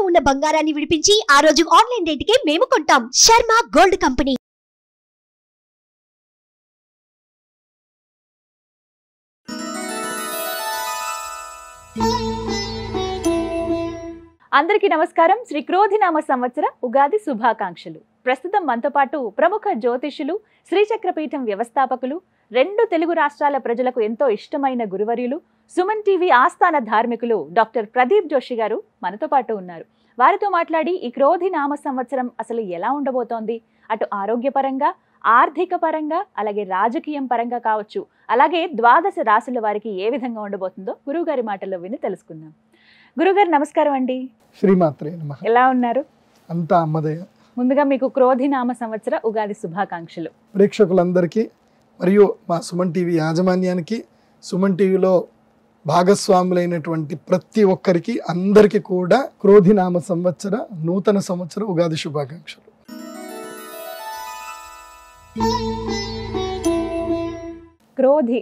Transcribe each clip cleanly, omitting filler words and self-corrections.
ఉన్న బంగారాన్ని విడిపించి ఆ రోజు ఆన్లైన్ రేటుకే మేము కొంటాం. Sharma gold company. అందరికీ నమస్కారం. శ్రీ క్రోధినామ సంవత్సర ఉగాది శుభాకాంక్షలు. ప్రస్తుతం మనతో పాటు ప్రముఖ జ్యోతిష్యులు, శ్రీచక్రపీఠం వ్యవస్థాపకులు, 2 తెలుగు రాష్ట్రాల ప్రజలకు ఎంతో ఇష్టమైన గురువర్యులు, సుమన్ టీవీ ఆస్థాన ధార్మికులు డాక్టర్ ప్రదీప్ జోషి గారు మనతో పాటు ఉన్నారు. వారితో మాట్లాడి ఈ క్రోధినామ సంవత్సరం అసలు ఎలా ఉండబోతోంది, అటు ఆరోగ్యపరంగా, ఆర్థిక పరంగా, అలాగే రాజకీయం పరంగా కావచ్చు, అలాగే 12 రాశుల వారికి ఏ విధంగా ఉండబోతుందో గురువుగారి మాటల్లో విని తెలుసుకుందాం. గురుగారు నమస్కారం అండి. శ్రీమాత్రే నమః. ఎలా ఉన్నారు? అంతా అమ్మదయ. ముందుగా మీకు క్రోధినామ సంవత్సర ఉగాది శుభాకాంక్షలు. ప్రేక్షకులందరికీ మరియు మా సుమన్ టీవీ యాజమాన్యానికి, సుమన్ టీవీలో భాగస్వాములైనటువంటి ప్రతి ఒక్కరికి అందరికీ కూడా క్రోధినామ సంవత్సర నూతన సంవత్సర ఉగాది శుభాకాంక్షలు. క్రోధి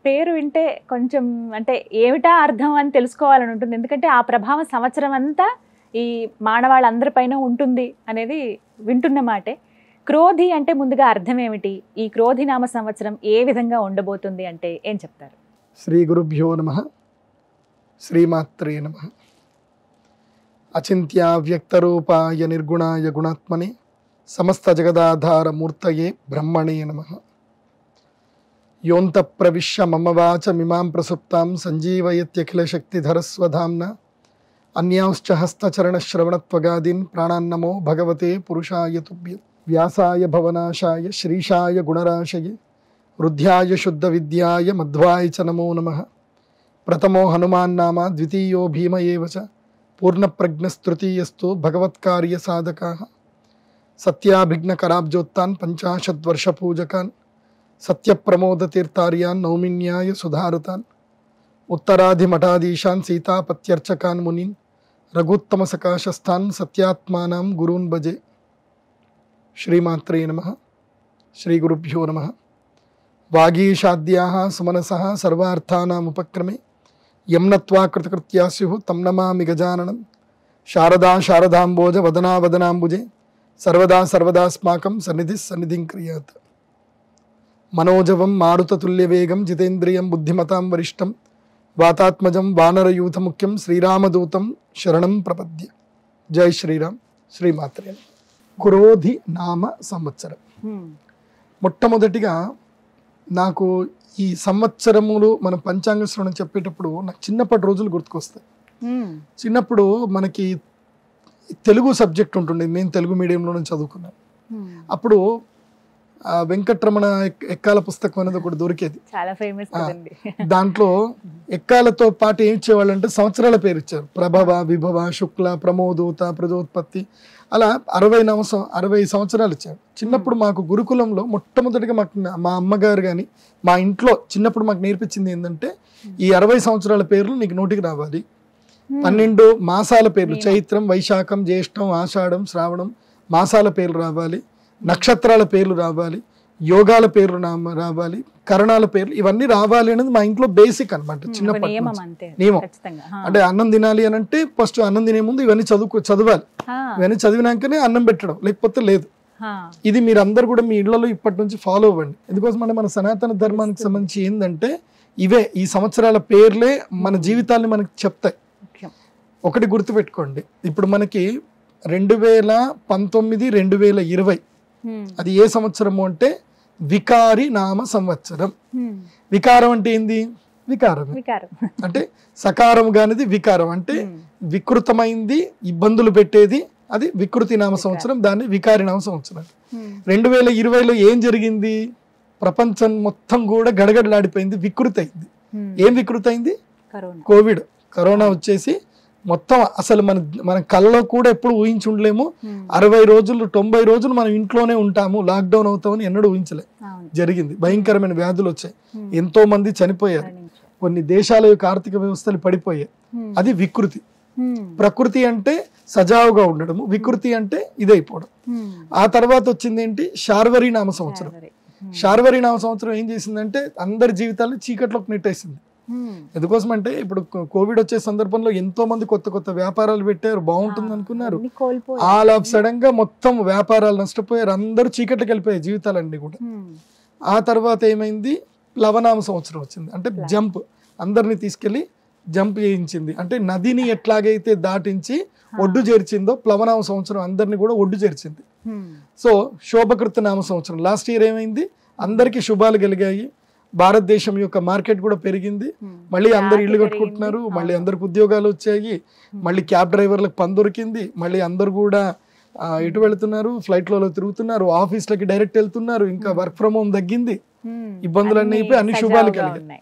పేరు వింటే కొంచెం అంటే ఏమిటా అర్థం అని తెలుసుకోవాలని ఉంటుంది. ఎందుకంటే ఆ ప్రభావం సంవత్సరం అంతా ఈ మానవాళ్ళందరిపైన ఉంటుంది అనేది వింటున్న మాటే. క్రోధి అంటే ముందుగా అర్థం ఏమిటి, ఈ క్రోధినామ సంవత్సరం ఏ విధంగా ఉండబోతుంది అంటే ఏం చెప్తారు? శ్రీ గురుభ్యో నమః. శ్రీమాత్రే నమః. అచింత్య వ్యక్తరూపాయ నిర్గుణాయ గుణాత్మనే సమస్త జగదాధార మూర్తయే బ్రహ్మణే నమః. యోంత ప్రవిశ్య మమ వాచమిమాం ప్రసుప్తాం సంజీవయత్యఖిల శక్తిధరస్వధామ్నా అన్యాంశ్చ హస్తచరణశ్రవణత్వగాదీన్ ప్రాణాన్నమో భగవతే పురుషాయ తుభ్యం. వ్యాసాయ భవనాశాయ శ్రీశాయ గుణరాశయే వృద్ధ్యాయ శుద్ధ విద్యాయ మధ్వాయ చ నమో నమః. ప్రథమో హనుమాన్ నామ ద్వితీయో భీమ ఏవ చ పూర్ణప్రజ్ఞస్తృతీయస్తు భగవత్కార్య సాధకాః. సత్యాభిఘ్నకరాబ్జోత్తాన్ 50 వర్షపూజకాన్ సత్యప్రమోదతీర్థార్యాన్ నౌమిన్యాయ సుధారుతాన్. ఉత్తరాధిమఠాధీశాన్ సీతాపత్యర్చకాన్ మునీన్ రఘుత్తమ సకాశస్థాన్ సత్యాత్మానాం గురూన్ భజే. శ్రీమాత్రే నమః. శ్రీ గురుభ్యో నమః. వాగీషాద్యాః సుమనసః సర్వార్థానాముపక్రమే యం నత్వా కృతకృత్యా స్యుః తం నమామి గజాననం. శారదా శారదాంబోజ వదనా వదనాంబుజే సర్వదా సర్వదాస్మాకం సన్నిధిః సన్నిధిం క్రియాత్. మనోజవం మారుతతుల్యవేగం జితేంద్రియం బుద్ధిమతాం వరిష్టం వాతాత్మజం వానరయూథముఖ్యం శ్రీరామదూతం శరణం ప్రపద్య. జై శ్రీరామ్. శ్రీమాత్రే. క్రోధి నామ సంవత్సరం. మొట్టమొదటిగా నాకు ఈ సంవత్సరములు మనం పంచాంగ శ్రవణం చెప్పేటప్పుడు నాకు చిన్నప్పటి రోజులు గుర్తుకొస్తాయి. చిన్నప్పుడు మనకి తెలుగు సబ్జెక్ట్ ఉంటుంది. నేను తెలుగు మీడియంలోనే చదువుకున్నాను. అప్పుడు వెంకటరమణ ఎక్కాల పుస్తకం అనేది ఒకటి దొరికేది, చాలా ఫేమస్. దాంట్లో ఎక్కాలతో పాటు ఏం ఇచ్చేవాళ్ళు అంటే సంవత్సరాల పేరు ఇచ్చారు. ప్రభవ, విభవ, శుక్ల, ప్రమోదూత, ప్రజోత్పత్తి, అలా 60 సంవత్సరాలు ఇచ్చారు. చిన్నప్పుడు మాకు గురుకులంలో మొట్టమొదటిగా మా అమ్మగారు కానీ మా ఇంట్లో చిన్నప్పుడు మాకు నేర్పించింది ఏంటంటే ఈ 60 సంవత్సరాల పేర్లు నీకు నోటికి రావాలి. 12 మాసాల పేర్లు, చైత్రం, వైశాఖం, జ్యేష్టం, ఆషాఢం, శ్రావణం మాసాల పేర్లు రావాలి. నక్షత్రాల పేర్లు రావాలి, యోగాల పేర్లు రావాలి, కరణాల పేర్లు ఇవన్నీ రావాలి అనేది మా ఇంట్లో బేసిక్ అనమాట. చిన్నప్పటి నియమం. అంటే అన్నం తినాలి అని అంటే ఫస్ట్ అన్నం తినే ముందు ఇవన్నీ చదవాలి. ఇవన్నీ చదివినాకనే అన్నం పెట్టడం, లేకపోతే లేదు. ఇది మీరు అందరు కూడా మీ ఇళ్లలో ఇప్పటి నుంచి ఫాలో అవ్వండి. ఎందుకోసం అంటే మన సనాతన ధర్మానికి సంబంధించి ఏంటంటే ఇవే ఈ సంవత్సరాల పేర్లే మన జీవితాన్ని మనకి చెప్తాయి. ఒకటి గుర్తుపెట్టుకోండి, ఇప్పుడు మనకి 2019, 2020 అది ఏ సంవత్సరము అంటే వికారి నామ సంవత్సరం. వికారం అంటే ఏంది? వికారం అంటే సకారం కానిది వికారం అంటే వికృతమైంది, ఇబ్బందులు పెట్టేది, అది వికృతి నామ సంవత్సరం. దాన్ని వికారి నామ సంవత్సరం. 2020లో ఏం జరిగింది? ప్రపంచం మొత్తం కూడా గడగడలాడిపోయింది, వికృతి అయింది. ఏం వికృతి అయింది? కోవిడ్, కరోనా వచ్చేసి మొత్తం అసలు మన కళ్ళలో కూడా ఎప్పుడు ఊహించి ఉండలేము. 60 రోజులు 90 రోజులు మనం ఇంట్లోనే ఉంటాము, లాక్డౌన్ అవుతామని ఎన్నడూ ఊహించలే. జరిగింది. భయంకరమైన వ్యాధులు వచ్చాయి, ఎంతో మంది చనిపోయారు, కొన్ని దేశాల యొక్క ఆర్థిక వ్యవస్థలు పడిపోయాయి. అది వికృతి. ప్రకృతి అంటే సజావుగా ఉండడము, వికృతి అంటే ఇదైపోవడం. ఆ తర్వాత వచ్చింది ఏంటి? శార్వరి నామ సంవత్సరం. శార్వరి నామ సంవత్సరం ఏం చేసిందంటే అందరి జీవితాలను చీకట్లోకి నెట్టేసింది. ఎందుకోసం అంటే ఇప్పుడు కోవిడ్ వచ్చే సందర్భంలో ఎంతో మంది కొత్త కొత్త వ్యాపారాలు పెట్టారు, బాగుంటుంది అనుకున్నారు. ఆల్ ఆఫ్ సడన్ గా మొత్తం వ్యాపారాలు నష్టపోయారు, అందరూ చీకట్లకి వెళ్ళిపోయాయి జీవితాలన్నీ కూడా. ఆ తర్వాత ఏమైంది, ప్లవనామ సంవత్సరం వచ్చింది. అంటే జంప్, అందరినీ తీసుకెళ్లి జంప్ చేయించింది. అంటే నదిని ఎట్లాగైతే దాటించి ఒడ్డు చేర్చిందో ప్లవనామ సంవత్సరం అందరినీ కూడా ఒడ్డు చేర్చింది. సో శోభకృత నామ సంవత్సరం లాస్ట్ ఇయర్ ఏమైంది, అందరికీ శుభాలు కలిగాయి, భారతదేశం యొక్క మార్కెట్ కూడా పెరిగింది, మళ్ళీ అందరు ఇల్లు కట్టుకుంటున్నారు, మళ్ళీ అందరికి ఉద్యోగాలు వచ్చాయి, మళ్ళీ క్యాబ్ డ్రైవర్లకు పని దొరికింది, మళ్ళీ అందరు కూడా ఎటు వెళుతున్నారు, ఫ్లైట్లలో తిరుగుతున్నారు, ఆఫీస్లకి డైరెక్ట్ వెళ్తున్నారు, ఇంకా వర్క్ ఫ్రమ్ హోమ్ తగ్గింది, ఇబ్బందులన్నీ అయిపోయి అన్ని శుభాలు కలిగాయి.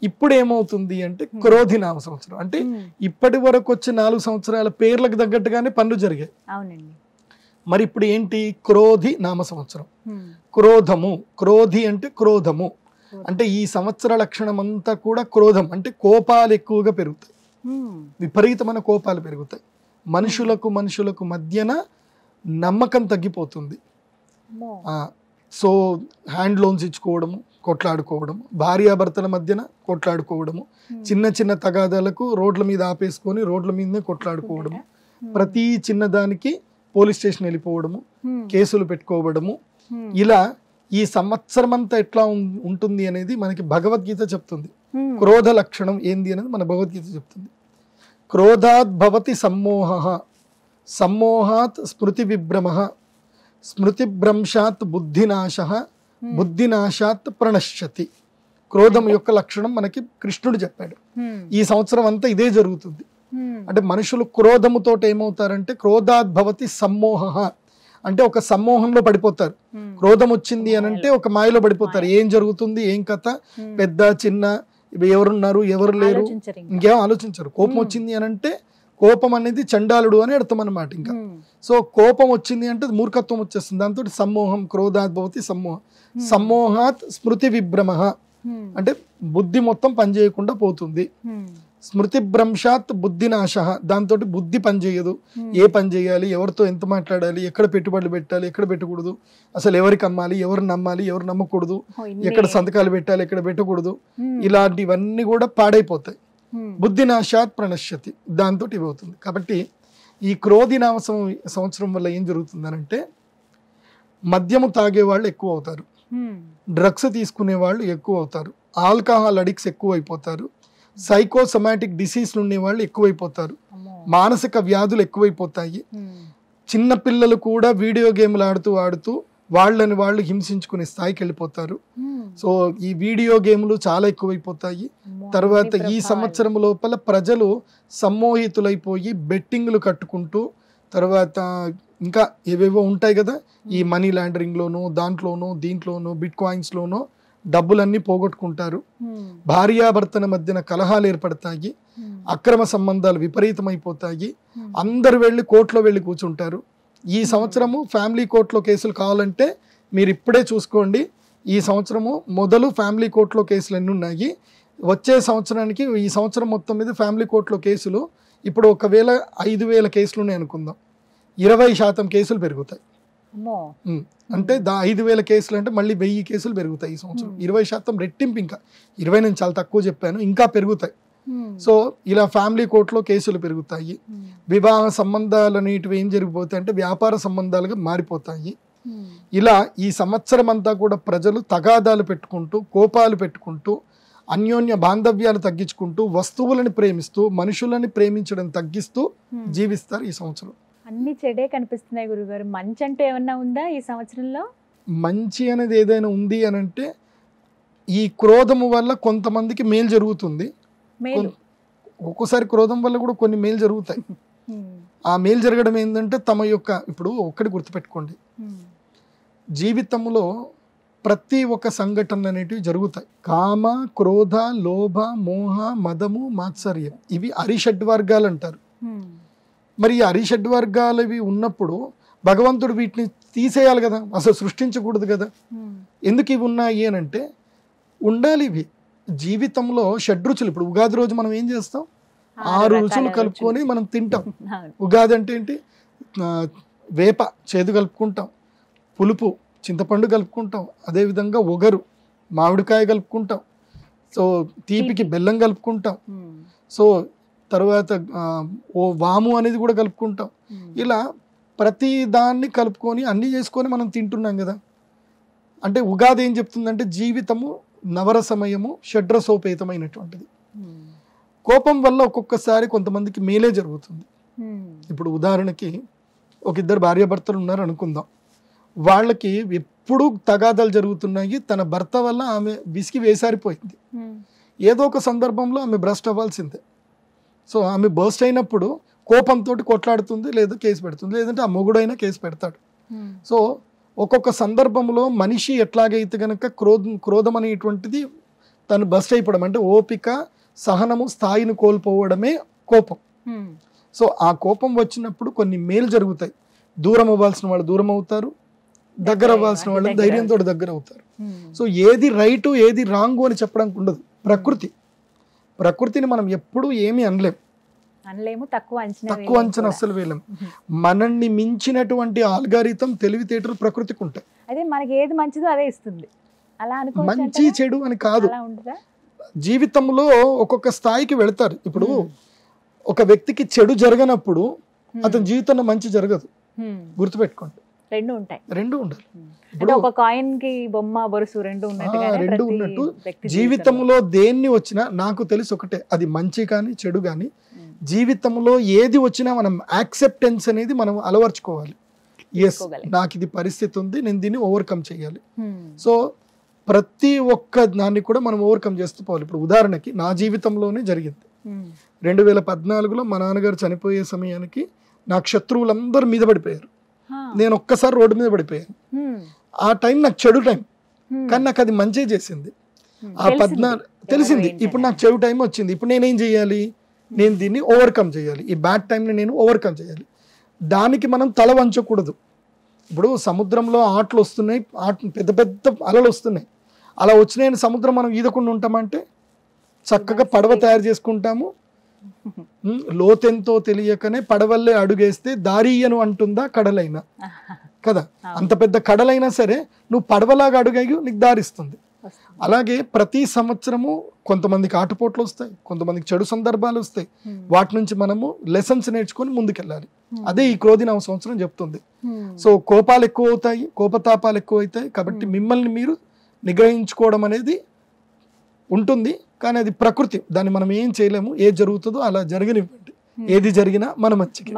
ఇప్పుడు ఏమవుతుంది అంటే క్రోధి నామ సంవత్సరం, అంటే ఇప్పటి వరకు వచ్చే 4 సంవత్సరాల పేర్లకు తగ్గట్టుగానే పనులు జరిగాయి. మరి ఇప్పుడు ఏంటి, క్రోధి నామ సంవత్సరం. క్రోధము, క్రోధి అంటే క్రోధము, అంటే ఈ సంవత్సర లక్షణం అంతా కూడా క్రోధం, అంటే కోపాలు ఎక్కువగా పెరుగుతాయి, విపరీతమైన కోపాలు పెరుగుతాయి, మనుషులకు మధ్యన నమ్మకం తగ్గిపోతుంది. సో హ్యాండ్ లోన్స్ ఇచ్చుకోవడము, కొట్లాడుకోవడము, భార్యాభర్తల మధ్యన కొట్లాడుకోవడము, చిన్న చిన్న తగాదాలకు రోడ్ల మీద ఆపేసుకొని రోడ్ల మీదనే కొట్లాడుకోవడము, ప్రతి చిన్నదానికి పోలీస్ స్టేషన్ వెళ్ళిపోవడము, కేసులు పెట్టుకోవడము, ఇలా ఈ సంవత్సరం అంతా ఎట్లా ఉంటుంది అనేది మనకి భగవద్గీత చెప్తుంది. క్రోధ లక్షణం ఏంది అనేది మన భగవద్గీత చెప్తుంది. క్రోధాత్ భవతి సమ్మోహ, సమ్మోహాత్ స్మృతి విభ్రమ, స్మృతిభ్రంశాత్ బుద్ధినాశ, బుద్ధినాశాత్ ప్రణశ్యతి. క్రోధం యొక్క లక్షణం మనకి కృష్ణుడు చెప్పాడు. ఈ సంవత్సరం అంతా ఇదే జరుగుతుంది. అంటే మనుషులు క్రోధముతో ఏమవుతారంటే క్రోధాత్ భవతి సమ్మోహ, అంటే ఒక సమ్మోహంలో పడిపోతారు. క్రోధం వచ్చింది అని అంటే ఒక మాయలో పడిపోతారు. ఏం జరుగుతుంది, ఏం కథ, పెద్ద చిన్న, ఎవరున్నారు ఎవరు లేరు, ఇంకేం ఆలోచించరు. కోపం వచ్చింది అని అంటే కోపం అనేది చండాలుడు అని అర్థం అన్నమాట. ఇంకా సో కోపం వచ్చింది అంటే మూర్ఖత్వం వచ్చేస్తుంది. దాంతో సమ్మోహం, క్రోధాత్ భవతి సమ్మోహ, సమ్మోహాత్ స్మృతి విభ్రమ, అంటే బుద్ధి మొత్తం పనిచేయకుండా పోతుంది. స్మృతి భ్రంశాత్ బుద్ధినాశ, దాంతో బుద్ధి పనిచేయదు. ఏ పని చేయాలి, ఎవరితో ఎంత మాట్లాడాలి, ఎక్కడ పెట్టుబడులు పెట్టాలి, ఎక్కడ పెట్టకూడదు, అసలు ఎవరికి అమ్మాలి, ఎవరు నమ్మాలి, ఎవరు నమ్మకూడదు, ఎక్కడ సంతకాలు పెట్టాలి, ఎక్కడ పెట్టకూడదు, ఇలాంటివన్నీ కూడా పాడైపోతాయి. బుద్ధినాశాత్ ప్రణశ్యతి, దాంతో ఇవి అవుతుంది. కాబట్టి ఈ క్రోధి నామ సంవత్సరం వల్ల ఏం జరుగుతుందనంటే మద్యము తాగే వాళ్ళు ఎక్కువ అవుతారు, డ్రగ్స్ తీసుకునే వాళ్ళు ఎక్కువ అవుతారు, ఆల్కహాల్ అడిక్ట్స్ ఎక్కువ అయిపోతారు, సైకోసమాటిక్ డిసీజ్ ఉండే వాళ్ళు ఎక్కువైపోతారు, మానసిక వ్యాధులు ఎక్కువైపోతాయి. చిన్న పిల్లలు కూడా వీడియో గేమ్లు ఆడుతూ వాళ్ళని వాళ్ళు హింసించుకునే స్థాయికి వెళ్ళిపోతారు. సో ఈ వీడియో గేమ్లు చాలా ఎక్కువైపోతాయి. తర్వాత ఈ సంవత్సరం లోపల ప్రజలు సమ్మోహితులైపోయి బెట్టింగ్లు కట్టుకుంటూ, తర్వాత ఇంకా ఏవేవో ఉంటాయి కదా, ఈ మనీ లాండరింగ్లోనూ దాంట్లోనూ దీంట్లోనూ బిట్ కాయిన్స్లోనూ డబ్బులన్నీ పోగొట్టుకుంటారు. భార్యాభర్తల మధ్యన కలహాలు ఏర్పడతాయి, అక్రమ సంబంధాలు విపరీతమైపోతాయి, అందరు వెళ్ళి కోర్టులో వెళ్ళి కూర్చుంటారు. ఈ సంవత్సరము ఫ్యామిలీ కోర్టులో కేసులు కావాలంటే మీరు ఇప్పుడే చూసుకోండి. ఈ సంవత్సరము మొదలు ఫ్యామిలీ కోర్టులో కేసులు ఎన్ని ఉన్నాయి, వచ్చే సంవత్సరానికి ఈ సంవత్సరం మొత్తం మీద ఫ్యామిలీ కోర్టులో కేసులు ఇప్పుడు ఒకవేళ 5,000 కేసులు ఉన్నాయి అనుకుందాం, 20% కేసులు పెరుగుతాయి. అంటే 5,000 కేసులు అంటే మళ్ళీ 1000 కేసులు పెరుగుతాయి ఈ సంవత్సరం. 20% రెట్టింపు, ఇంకా 20 నేను చాలా తక్కువ చెప్పాను, ఇంకా పెరుగుతాయి. సో ఇలా ఫ్యామిలీ కోర్టులో కేసులు పెరుగుతాయి. వివాహ సంబంధాలు అనేటివి ఏం జరిగిపోతాయి అంటే వ్యాపార సంబంధాలుగా మారిపోతాయి. ఇలా ఈ సంవత్సరం అంతా కూడా ప్రజలు తగాదాలు పెట్టుకుంటూ, కోపాలు పెట్టుకుంటూ, అన్యోన్య బాంధవ్యాలు తగ్గించుకుంటూ, వస్తువులను ప్రేమిస్తూ, మనుషులని ప్రేమించడం తగ్గిస్తూ జీవిస్తారు ఈ సంవత్సరం. అన్ని చెడే కనిపిస్తున్నాయి గురుగారు. మంచి అంటే ఏమన్నా ఉందా ఈ సంవత్సరంలో? మంచి అనేది ఏదైనా ఉంది అని అంటే ఈ క్రోధము వల్ల కొంతమందికి మేలు జరుగుతుంది. ఒక్కోసారి క్రోధం వల్ల కూడా కొన్ని మేలు జరుగుతాయి. ఆ మేలు జరగడం ఏంటంటే తమ యొక్క, ఇప్పుడు ఒక్కటి గుర్తుపెట్టుకోండి, జీవితంలో ప్రతి ఒక్క సంఘటన అనేటివి జరుగుతాయి. కామ, క్రోధ, లోభ, మోహ, మదము, మాత్సర్యం, ఇవి అరిషడ్వర్గాలు అంటారు. మరి ఈ అరిషడ్వర్గాలు ఇవి ఉన్నప్పుడు భగవంతుడు వీటిని తీసేయాలి కదా, అసలు సృష్టించకూడదు కదా. ఎందుకు ఇవి ఉన్నాయి అని అంటే ఉండాలి ఇవి. జీవితంలో షడ్రుచులు, ఇప్పుడు ఉగాది రోజు మనం ఏం చేస్తాం, 6 రుచులు కలుపుకొని మనం తింటాం. ఉగాది అంటే ఏంటి, వేప చేదు కలుపుకుంటాం, పులుపు చింతపండు కలుపుకుంటాం, అదేవిధంగా ఒగరు మామిడికాయ కలుపుకుంటాం, సో తీపికి బెల్లం కలుపుకుంటాం. సో తర్వాత ఓ వాము అనేది కూడా కలుపుకుంటాం. ఇలా ప్రతి దాన్ని కలుపుకొని అన్నీ చేసుకొని మనం తింటున్నాం కదా. అంటే ఉగాది ఏం చెప్తుందంటే జీవితము నవరసమయము షడ్రసోపేతమైనటువంటిది. కోపం వల్ల ఒక్కొక్కసారి కొంతమందికి మేలే జరుగుతుంది. ఇప్పుడు ఉదాహరణకి ఒక ఇద్దరు భార్యాభర్తలు ఉన్నారు అనుకుందాం. వాళ్ళకి ఎప్పుడు తగాదాలు జరుగుతున్నాయి. తన భర్త వల్ల ఆమె విసిగి వేసారిపోయింది. ఏదో ఒక సందర్భంలో ఆమె బ్రస్ట్ అవ్వాల్సిందే. సో ఆమె బర్స్ట్ అయినప్పుడు కోపంతో కొట్లాడుతుంది, లేదా కేసు పెడుతుంది, లేదంటే ఆ మొగుడైనా కేసు పెడతాడు. సో ఒక్కొక్క సందర్భంలో మనిషి ఎట్లాగైతే కనుక క్రోధం అనేటువంటిది తను బస్ట్ అయిపోవడం, అంటే ఓపిక సహనము స్థాయిని కోల్పోవడమే కోపం. సో ఆ కోపం వచ్చినప్పుడు కొన్ని మేలు జరుగుతాయి. దూరం అవ్వాల్సిన వాళ్ళు దూరం అవుతారు, దగ్గర అవ్వాల్సిన వాళ్ళు ధైర్యంతో దగ్గర అవుతారు. సో ఏది రైటు ఏది రాంగు అని చెప్పడానికి ఉండదు. ప్రకృతిని మనం ఎప్పుడు ఏమీ అనలేము, తక్కువ అంచనా అస్సలు వేయలేము. మనల్ని మించినటువంటి ఆల్గారిథం తెలివితేటలు ప్రకృతికి ఉంటాయి. అదే మనకి ఏది మంచిదో అదే ఇస్తుంది. అలా మంచి చెడు అని కాదు, జీవితంలో ఒక్కొక్క స్థాయికి వెళతారు. ఇప్పుడు ఒక వ్యక్తికి చెడు జరగనప్పుడు అతని జీవితంలో మంచి జరగదు. గుర్తుపెట్టుకోండి, రెండు ఉండాలి. ఒక కాయిన్ కి బొమ్మ బొరుసు రెండు ఉన్నట్టు జీవితంలో దేన్ని వచ్చినా నాకు తెలిసి ఒకటే, అది మంచి కానీ చెడు కానీ జీవితంలో ఏది వచ్చినా మనం యాక్సెప్టెన్స్ అనేది మనం అలవర్చుకోవాలి. ఎస్, నాకు ఇది పరిస్థితి ఉంది, నేను దీన్ని ఓవర్కమ్ చేయాలి. సో ప్రతి ఒక్క దాన్ని కూడా మనం ఓవర్కమ్ చేస్తూ పోవాలి. ఇప్పుడు ఉదాహరణకి నా జీవితంలోనే జరిగింది. 2014లో మా నాన్నగారు చనిపోయే సమయానికి నాకు శత్రువులందరూ మీద పడిపోయారు. నేను ఒక్కసారి రోడ్డు మీద పడిపోయాను. ఆ టైం నాకు చెడు టైం, కానీ నాకు అది మంచి చేసింది. ఆ 14 తెలిసింది. ఇప్పుడు నాకు చెడు టైం వచ్చింది. ఇప్పుడు నేనేం చేయాలి? నేను దీన్ని ఓవర్కమ్ చేయాలి. ఈ బ్యాడ్ టైంని నేను ఓవర్కమ్ చేయాలి. దానికి మనం తల వంచకూడదు. ఇప్పుడు సముద్రంలో ఆటలు వస్తున్నాయి, పెద్ద పెద్ద అలలు వస్తున్నాయి. అలా వచ్చినాయని సముద్రం మనం ఈదకుండా ఉంటామంటే చక్కగా పడవ తయారు చేసుకుంటాము. లోతెంతో తెలియకనే పడవల్లే అడుగేస్తే దారియను అంటుందా కడలైనా కదా. అంత పెద్ద కడలైనా సరే నువ్వు పడవలాగా అడుగేయు, నీకు దారిస్తుంది. అలాగే ప్రతి సంవత్సరము కొంతమందికి ఆటుపోట్లు వస్తాయి, కొంతమందికి చెడు సందర్భాలు వస్తాయి. వాటి నుంచి మనము లెసన్స్ నేర్చుకొని ముందుకెళ్ళాలి. అదే ఈ క్రోధినామ సంవత్సరం చెప్తుంది. సో కోపాలు ఎక్కువ అవుతాయి, కోపతాపాలు ఎక్కువ అవుతాయి. కాబట్టి మిమ్మల్ని మీరు నిగ్రహించుకోవడం అనేది ఉంటుంది, కానీ అది ప్రకృతి. దాన్ని మనం ఏం చేయలేము. ఏది జరుగుతుందో అలా జరగనివ్వండి. ఏది జరిగినా మన మంచికి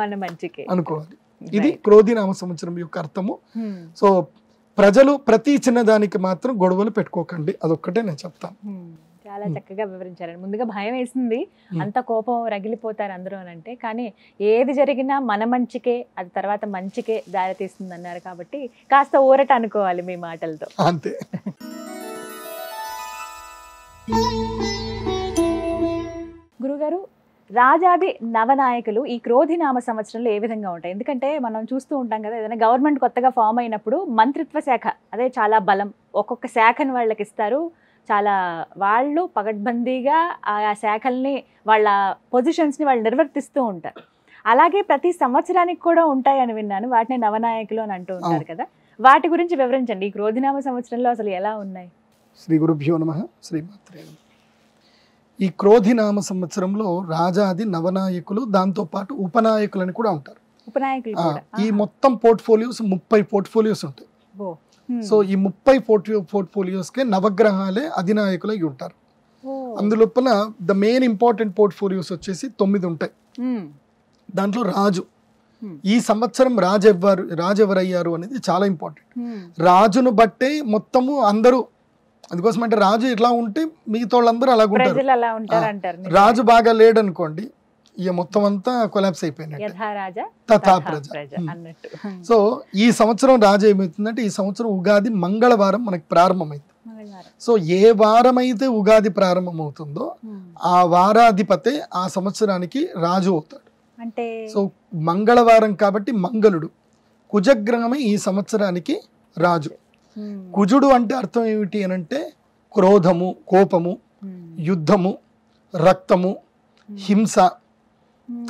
అనుకోవాలి. ఇది క్రోధినామ సంవత్సరం యొక్క అర్థము. సో ప్రజలు ప్రతి చిన్నదానికి మాత్రం గొడవలు పెట్టుకోకండి, అదొక్కటే నేను చెప్తాను. చాలా చక్కగా వివరించారండి. ముందుగా భయం వేసింది, అంత కోపం రగిలిపోతారు అందరూ అని అంటే, కానీ ఏది జరిగినా మన మంచికే, అది తర్వాత మంచికే దారి తీస్తుంది అన్నారు. కాబట్టి కాస్త ఊరట అనుకోవాలి మీ మాటలతో. అంతే. గురుగారు, రాజాది నవనాయకులు ఈ క్రోధినామ సంవత్సరంలో ఏ విధంగా ఉంటాయి? ఎందుకంటే మనం చూస్తూ ఉంటాం కదా, ఏదైనా గవర్నమెంట్ కొత్తగా ఫామ్ అయినప్పుడు మంత్రిత్వ శాఖ అదే చాలా బలం, ఒక్కొక్క శాఖను వాళ్ళకి ఇస్తారు. చాలా వాళ్ళు పగడ్బందీగా ఆ శాఖల్ని వాళ్ళ పొజిషన్స్ని వాళ్ళు నిర్వర్తిస్తూ ఉంటారు. అలాగే ప్రతి సంవత్సరానికి కూడా ఉంటాయని విన్నాను. వాటిని నవనాయకులు అని అంటూ ఉంటారు కదా, వాటి గురించి వివరించండి. ఈ క్రోధినామ సంవత్సరంలో అసలు ఎలా ఉన్నాయి? శ్రీ గురుభ్యో నమః. శ్రీమాత్రే నమః. ఈ క్రోధినామ సంవత్సరంలో రాజాది నవనాయకులు, దాంతో పాటు ఉపనాయకులని కూడా ఉంటారు. ఈ మొత్తం పోర్ట్ఫోలియోస్ 30 పోర్ట్ఫోలియోస్ ఉంటాయి. సో ఈ 30 పోర్ట్ఫోలియోస్కే నవగ్రహాలే అధినాయకులై ఉంటారు. అందులోపల ద మెయిన్ ఇంపార్టెంట్ పోర్ట్ఫోలియోస్ వచ్చేసి 9 ఉంటాయి. దాంట్లో రాజు, ఈ సంవత్సరం రాజు ఎవరయ్యారు అనేది చాలా ఇంపార్టెంట్. రాజును బట్టే మొత్తము అందరూ, అందుకోసం అంటే రాజు ఎట్లా ఉంటే మిగతా వాళ్ళందరూ అలాగుంటారు. రాజు బాగా లేడనుకోండి, ఇక మొత్తం అంతా కొలాప్స్ అయిపోయినట్టు, తథా ప్రజ. సో ఈ సంవత్సరం రాజు ఏమవుతుందంటే, ఈ సంవత్సరం ఉగాది మంగళవారం మనకి ప్రారంభమైంది. సో ఏ వారం అయితే ఉగాది ప్రారంభమవుతుందో ఆ వారాధిపతే ఆ సంవత్సరానికి రాజు అవుతాడు. అంటే సో మంగళవారం కాబట్టి మంగళుడు, కుజగ్రహమే ఈ సంవత్సరానికి రాజు. కుజుడు అంటే అర్థం ఏమిటి అని అంటే క్రోధము, కోపము, యుద్ధము, రక్తము, హింస,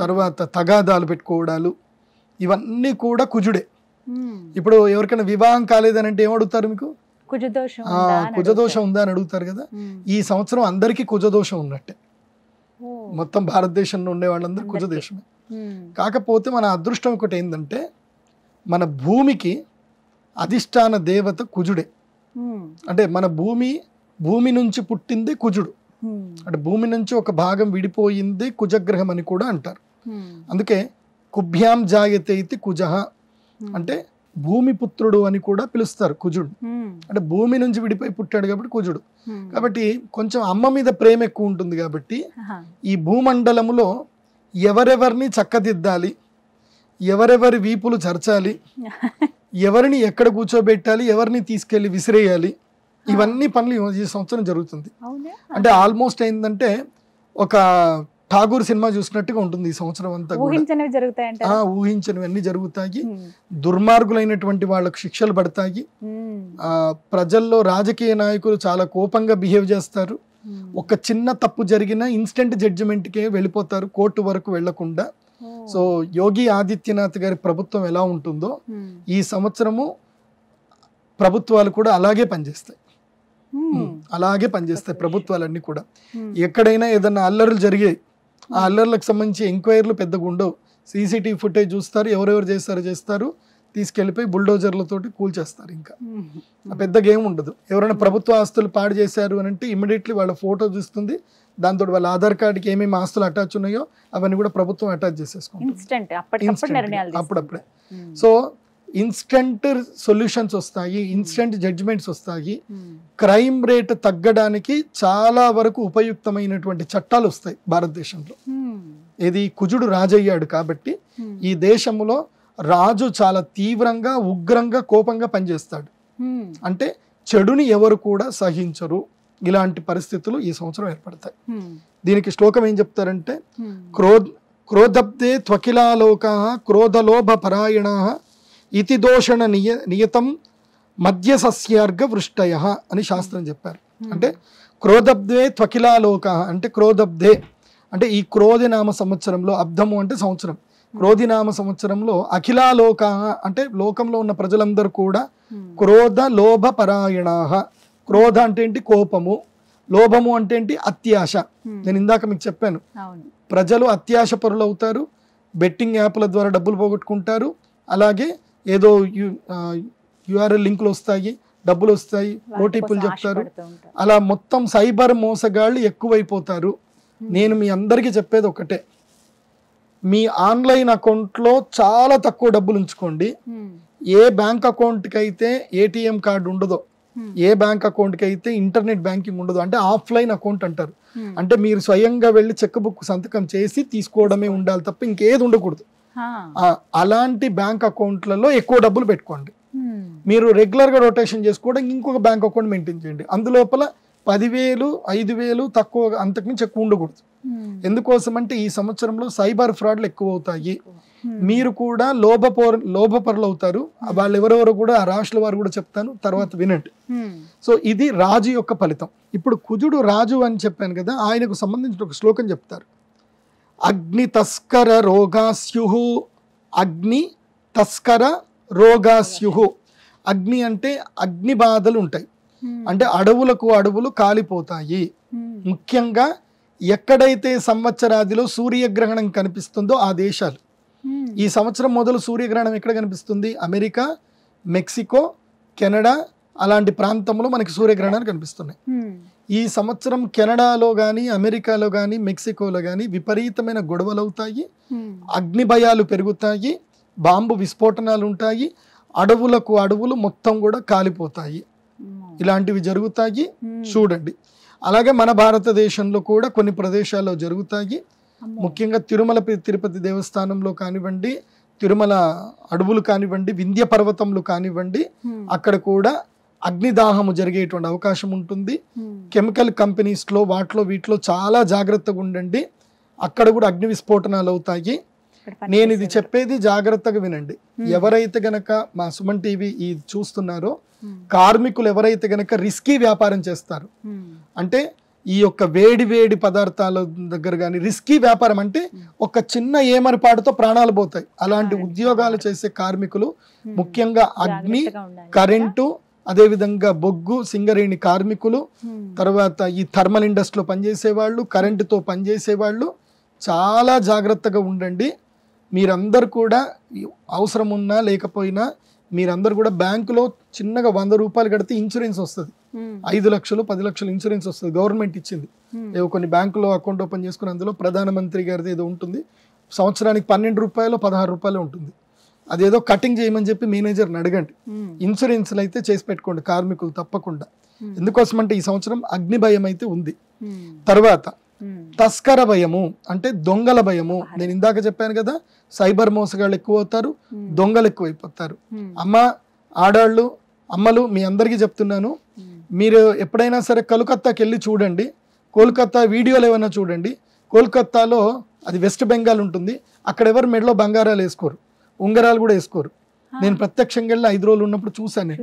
తర్వాత తగాదాలు పెట్టుకోవడాలు, ఇవన్నీ కూడా కుజుడే. ఇప్పుడు ఎవరికైనా వివాహం కాలేదని అంటే ఏమడుగుతారు మీకు? కుజదోషం ఆ, కుజదోషం ఉందా అని అడుగుతారు కదా. ఈ సంవత్సరం అందరికీ కుజదోషం ఉన్నట్టే, మొత్తం భారతదేశంలో ఉండే వాళ్ళందరూ కుజదోషమే. కాకపోతే మన అదృష్టం ఒకటి ఏంటంటే మన భూమికి అధిష్టాన దేవత కుజుడే. అంటే మన భూమి నుంచి పుట్టింది కుజుడు, అంటే భూమి నుంచి ఒక భాగం విడిపోయింది కుజగ్రహం అని కూడా అంటారు. అందుకే కుభ్యాం జాయతే ఇతి కుజః అంటే భూమి పుత్రుడు అని కూడా పిలుస్తారు కుజుడు. అంటే భూమి నుంచి విడిపోయి పుట్టాడు కాబట్టి కుజుడు. కాబట్టి కొంచెం అమ్మ మీద ప్రేమ ఎక్కువ ఉంటుంది కాబట్టి ఈ భూమండలములో ఎవరెవరిని చక్కదిద్దాలి, ఎవరెవరి వీపులు చర్చాలి, ఎవరిని ఎక్కడ కూర్చోబెట్టాలి, ఎవరిని తీసుకెళ్లి విసిరేయాలి, ఇవన్నీ పనులు ఈ సంవత్సరం జరుగుతుంది. అంటే ఆల్మోస్ట్ ఏంటంటే ఒక ఠాగూర్ సినిమా చూసినట్టుగా ఉంటుంది ఈ సంవత్సరం అంతా. ఊహించనివి అన్ని జరుగుతాయి, దుర్మార్గులైనటువంటి వాళ్ళకు శిక్షలు పడతాయి, ప్రజల్లో రాజకీయ నాయకులు చాలా కోపంగా బిహేవ్ చేస్తారు, ఒక చిన్న తప్పు జరిగిన ఇన్స్టెంట్ జడ్జిమెంట్కే వెళ్ళిపోతారు, కోర్టు వరకు వెళ్లకుండా. సో యోగి ఆదిత్యనాథ్ గారి ప్రభుత్వం ఎలా ఉంటుందో ఈ సంవత్సరము ప్రభుత్వాలు కూడా అలాగే పనిచేస్తాయి, అలాగే పనిచేస్తాయి ప్రభుత్వాలన్నీ కూడా. ఎక్కడైనా ఏదన్నా అల్లర్లు జరిగాయి, ఆ అల్లర్లకు సంబంధించి ఎంక్వైరీలు పెద్దగా ఉండవు, సీసీటీవీ ఫుటేజ్ చూస్తారు, ఎవరెవరు చేస్తారు తీసుకెళ్లిపోయి బుల్డోజర్లతోటి కూల్చేస్తారు. ఇంకా పెద్దగా ఏమి ఉండదు. ఎవరైనా ప్రభుత్వ ఆస్తులు పాడు చేశారు అని అంటే ఇమీడియట్లీ వాళ్ళ ఫోటో చూస్తుంది, దాంతో వాళ్ళ ఆధార్ కార్డుకి ఏమేమి ఆస్తులు అటాచ్ ఉన్నాయో అవన్నీ కూడా ప్రభుత్వం అటాచ్ చేసేసుకుంటుంది అప్పుడప్పుడే. సో ఇన్స్టెంట్ సొల్యూషన్స్ వస్తాయి, ఇన్స్టెంట్ జడ్జిమెంట్స్ వస్తాయి, క్రైమ్ రేట్ తగ్గడానికి చాలా వరకు ఉపయుక్తమైనటువంటి చట్టాలు వస్తాయి భారతదేశంలో. ఇది కుజుడు రాజయ్యాడు కాబట్టి ఈ దేశంలో రాజు చాలా తీవ్రంగా ఉగ్రంగా కోపంగా పనిచేస్తాడు, అంటే చెడుని ఎవరు కూడా సహించరు. ఇలాంటి పరిస్థితులు ఈ సంవత్సరం ఏర్పడతాయి. దీనికి శ్లోకం ఏం చెప్తారంటే క్రోధబ్దే త్వకిలాలోకాః క్రోధలోభ పరాయణాః ఇతి దోషణ నియతం మధ్య సస్యార్గ వృష్టయః అని శాస్త్రం చెప్పారు. అంటే క్రోధబ్దే త్వకిలాలోకాః అంటే క్రోధబ్దే అంటే ఈ క్రోధినామ సంవత్సరంలో, అబ్ధము అంటే సంవత్సరం, క్రోధినామ సంవత్సరంలో అఖిలాలోకాః అంటే లోకంలో ఉన్న ప్రజలందరూ కూడా క్రోధ లోభ పరాయణాః. క్రోధ అంటే ఏంటి? కోపము. లోభము అంటే ఏంటి? అత్యాశ. నేను ఇందాక మీకు చెప్పాను, ప్రజలు అత్యాశ పరులు అవుతారు, బెట్టింగ్ యాప్ల ద్వారా డబ్బులు పోగొట్టుకుంటారు, అలాగే ఏదో యూఆర్ఎల్ లింకులు వస్తాయి, డబ్బులు వస్తాయి, ఓటీపీలు చెప్తారు, అలా మొత్తం సైబర్ మోసగాళ్ళు ఎక్కువైపోతారు. నేను మీ అందరికీ చెప్పేది ఒకటే, మీ ఆన్లైన్ అకౌంట్లో చాలా తక్కువ డబ్బులు ఉంచుకోండి. ఏ బ్యాంక్ అకౌంట్కి అయితే ఏటీఎం కార్డు ఉండదో, ఏ బ్యాంక్ అకౌంట్కి అయితే ఇంటర్నెట్ బ్యాంకింగ్ ఉండదు, అంటే ఆఫ్లైన్ అకౌంట్ అంటారు, అంటే మీరు స్వయంగా వెళ్ళి చెక్ బుక్ సంతకం చేసి తీసుకోవడమే ఉండాలి తప్ప ఇంకేది ఉండకూడదు. అలాంటి బ్యాంక్ అకౌంట్లలో ఎక్కువ డబ్బులు పెట్టుకోండి. మీరు రెగ్యులర్గా రొటేషన్ చేసుకోవడం ఇంకొక బ్యాంక్ అకౌంట్ మెయింటైన్ చేయండి. అందులోపల 10,000, 5,000 తక్కువ, అంతకుమించి ఎక్కువ ఉండకూడదు. ఎందుకోసం అంటే ఈ సంవత్సరంలో సైబర్ ఫ్రాడ్లు ఎక్కువ అవుతాయి. మీరు కూడా లోభపరులు అవుతారు. వాళ్ళు ఎవరెవరో కూడా ఆ రాశుల వారు కూడా చెప్తాను, తర్వాత వినండి. సో ఇది రాజు యొక్క ఫలితం. ఇప్పుడు కుజుడు రాజు అని చెప్పాను కదా, ఆయనకు సంబంధించిన ఒక శ్లోకం చెప్తారు. అగ్ని తస్కర రోగాస్యుః, అగ్ని తస్కర రోగాస్యుః. అగ్ని అంటే అగ్ని బాధలు ఉంటాయి, అంటే అడవులు కాలిపోతాయి. ముఖ్యంగా ఎక్కడైతే సంవత్సరాదిలో సూర్యగ్రహణం కనిపిస్తుందో ఆ దేశాలు. ఈ సంవత్సరం మొదలు సూర్యగ్రహణం ఎక్కడ కనిపిస్తుంది? అమెరికా, మెక్సికో, కెనడా అలాంటి ప్రాంతంలో మనకి సూర్యగ్రహణాలు కనిపిస్తున్నాయి. ఈ సంవత్సరం కెనడాలో కానీ, అమెరికాలో కానీ, మెక్సికోలో కానీ విపరీతమైన గొడవలు అవుతాయి, అగ్ని భయాలు పెరుగుతాయి, బాంబు విస్ఫోటనాలు ఉంటాయి, అడవులు మొత్తం కూడా కాలిపోతాయి. ఇలాంటివి జరుగుతాయి, చూడండి. అలాగే మన భారతదేశంలో కూడా కొన్ని ప్రదేశాల్లో జరుగుతాయి. ముఖ్యంగా తిరుమల తిరుపతి దేవస్థానంలో కానివ్వండి, తిరుమల అడవులు కానివ్వండి, వింధ్య పర్వతంలో కానివ్వండి, అక్కడ కూడా అగ్నిదాహము జరిగేటువంటి అవకాశం ఉంటుంది. కెమికల్ కంపెనీస్లో వీటిలో చాలా జాగ్రత్తగా ఉండండి. అక్కడ కూడా అగ్ని విస్ఫోటనాలు అవుతాయి. నేను ఇది చెప్పేది జాగ్రత్తగా వినండి. ఎవరైతే గనక మా సుమన్ టీవీ ఇది చూస్తున్నారో, కార్మికులు ఎవరైతే గనక రిస్కీ వ్యాపారం చేస్తారు, అంటే ఈ యొక్క వేడి పదార్థాల దగ్గర కానీ రిస్కీ వ్యాపారం అంటే ఒక చిన్న ఏమరపాటుతో ప్రాణాలు పోతాయి. అలాంటి ఉద్యోగాలు చేసే కార్మికులు ముఖ్యంగా అగ్ని, కరెంటు, అదేవిధంగా బొగ్గు సింగరేణి కార్మికులు, తర్వాత ఈ థర్మల్ ఇండస్ట్రీలో పనిచేసేవాళ్ళు, కరెంటుతో పనిచేసేవాళ్ళు చాలా జాగ్రత్తగా ఉండండి. మీరందరూ కూడా అవసరం ఉన్నా లేకపోయినా మీరందరూ కూడా బ్యాంకులో చిన్నగా 100 రూపాయలు కడితే ఇన్సూరెన్స్ వస్తుంది. 5 లక్షలు 10 లక్షలు ఇన్సూరెన్స్ వస్తుంది, గవర్నమెంట్ ఇచ్చింది. ఏవో కొన్ని బ్యాంకులో అకౌంట్ ఓపెన్ చేసుకుని అందులో ప్రధానమంత్రి గారిది ఏదో ఉంటుంది, సంవత్సరానికి 12 రూపాయలు 16 రూపాయలు ఉంటుంది. అదేదో కటింగ్ చేయమని చెప్పి మేనేజర్ని అడగండి. ఇన్సూరెన్స్లు అయితే చేసి పెట్టుకోండి కార్మికులు తప్పకుండా. ఎందుకోసం అంటే ఈ సంవత్సరం అగ్ని భయం అయితే ఉంది. తర్వాత తస్కర భయము అంటే దొంగల భయము. నేను ఇందాక చెప్పాను కదా, సైబర్ మోసగాళ్ళు ఎక్కువ అవుతారు, దొంగలు ఎక్కువైపోతారు. ఆడాళ్ళు అమ్మలు మీ అందరికీ చెప్తున్నాను, మీరు ఎప్పుడైనా సరే కలకత్తాకి వెళ్ళి చూడండి, కోల్కతా వీడియోలు ఏమైనా చూడండి. కోల్కతాలో అది వెస్ట్ బెంగాల్ ఉంటుంది, అక్కడ ఎవరు మెడలో బంగారాలు వేసుకోరు, ఉంగరాలు కూడా వేసుకోరు. నేను ప్రత్యక్షంగా వెళ్ళి 5 రోజులు ఉన్నప్పుడు చూసాను.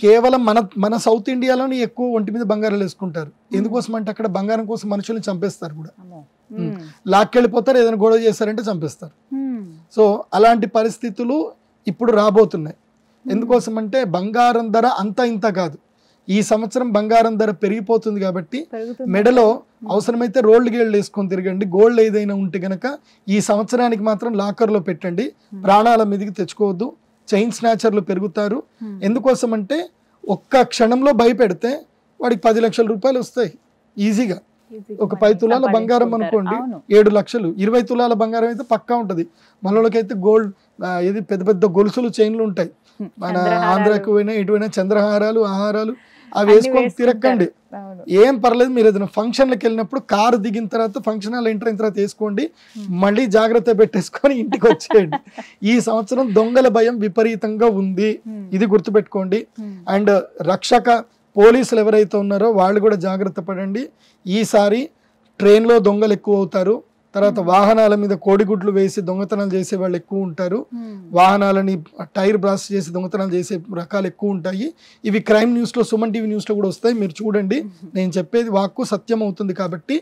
కేవలం మన సౌత్ ఇండియాలోనే ఎక్కువ ఒంటి మీద బంగారాలు వేసుకుంటారు. ఎందుకోసం అంటే అక్కడ బంగారం కోసం మనుషుల్ని చంపేస్తారు కూడా, లాక్కెళ్ళిపోతారు, ఏదైనా గొడవ చేస్తారంటే చంపేస్తారు. సో అలాంటి పరిస్థితులు ఇప్పుడు రాబోతున్నాయి. ఎందుకోసం అంటే బంగారం ధర అంత ఇంత కాదు, ఈ సంవత్సరం బంగారం ధర పెరిగిపోతుంది కాబట్టి మెడలో అవసరమైతే రోల్డ్ గేళ్ళు వేసుకొని తిరగండి. గోల్డ్ ఏదైనా ఉంటే గనక ఈ సంవత్సరానికి మాత్రం లాకర్లో పెట్టండి, ప్రాణాల మీదకి తెచ్చుకోవద్దు. చైన్ స్నాచర్లు పెరుగుతారు. ఎందుకోసం అంటే ఒక్క క్షణంలో భయపెడితే వాడికి 10 లక్షల రూపాయలు వస్తాయి ఈజీగా. ఒక 10 తులాల బంగారం అనుకోండి 7 లక్షలు, 20 తులాల బంగారం అయితే పక్కా ఉంటుంది. మనలోకైతే గోల్డ్ ఏది పెద్ద పెద్ద గొలుసులు చైన్లు ఉంటాయి. మన ఆంధ్రాకు పోయినా ఎటువైనా చంద్రహారాలు ఆహారాలు అవి వేసుకొని తిరగండి, ఏం పర్లేదు. మీరు ఏదైనా ఫంక్షన్లకు వెళ్ళినప్పుడు కారు దిగిన తర్వాత ఫంక్షన్ హాల్ ఎంటర్ అయిన తర్వాత వేసుకోండి, మళ్ళీ జాగ్రత్త పెట్టేసుకొని ఇంటికి వచ్చేయండి. ఈ సంవత్సరం దొంగల భయం విపరీతంగా ఉంది, ఇది గుర్తుపెట్టుకోండి. అండ్ రక్షక పోలీసులు ఎవరైతే ఉన్నారో వాళ్ళు కూడా జాగ్రత్త పడండి. ఈసారి ట్రైన్లో దొంగలు ఎక్కువ అవుతారు. తర్వాత వాహనాల మీద కోడిగుడ్లు వేసి దొంగతనాలు చేసే వాళ్ళు ఎక్కువ ఉంటారు. వాహనాలని టైర్ బ్లాస్ట్ చేసి దొంగతనాలు చేసే రకాలు ఎక్కువ ఉంటాయి. ఇవి క్రైమ్ న్యూస్లో, సుమన్ టీవీ న్యూస్లో కూడా వస్తాయి, మీరు చూడండి. నేను చెప్పేది వాక్కు సత్యం అవుతుంది కాబట్టి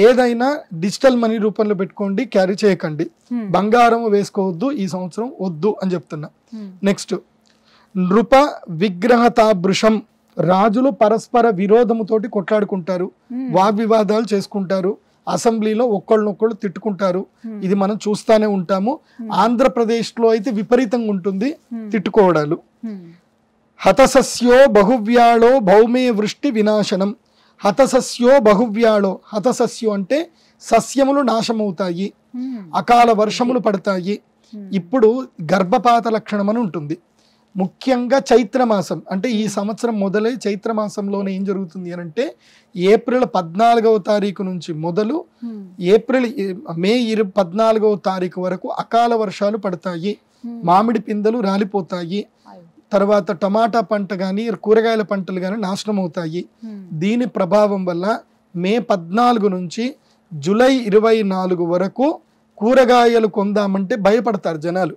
ఏదైనా డిజిటల్ మనీ రూపంలో పెట్టుకోండి, క్యారీ చేయకండి. బంగారం వేసుకోవద్దు, ఈ సంవత్సరం వద్దు అని చెప్తున్నా. నెక్స్ట్, నృప విగ్రహతాభృషం. రాజులు పరస్పర విరోధముతోటి కొట్లాడుకుంటారు, వాగ్వివాదాలు చేసుకుంటారు, అసెంబ్లీలో ఒకళ్ళనొక్కళ్ళు తిట్టుకుంటారు. ఇది మనం చూస్తానే ఉంటాము. ఆంధ్రప్రదేశ్లో అయితే విపరీతంగా ఉంటుంది తిట్టుకోవడాలు. హతసస్యో బహువ్యాళో భౌమే వృష్టి వినాశనం. హతసస్యో బహువ్యాళో, హతసస్యో అంటే సస్యములు నాశమవుతాయి, అకాల వర్షములు పడతాయి. ఇప్పుడు గర్భపాత లక్షణం అని ఉంటుంది. ముఖ్యంగా చైత్రమాసం అంటే ఈ సంవత్సరం మొదలై చైత్రమాసంలోనే ఏం జరుగుతుంది అని అంటే ఏప్రిల్ 14వ తారీఖు నుంచి మొదలు మే 14వ తారీఖు వరకు అకాల వర్షాలు పడతాయి, మామిడి పిందెలు రాలిపోతాయి, తర్వాత టమాటా పంట కానీ కూరగాయల పంటలు కానీ నాశనం అవుతాయి. దీని ప్రభావం వల్ల మే 14 నుంచి జూలై 24 వరకు కూరగాయలు కొందామంటే భయపడతారు జనాలు.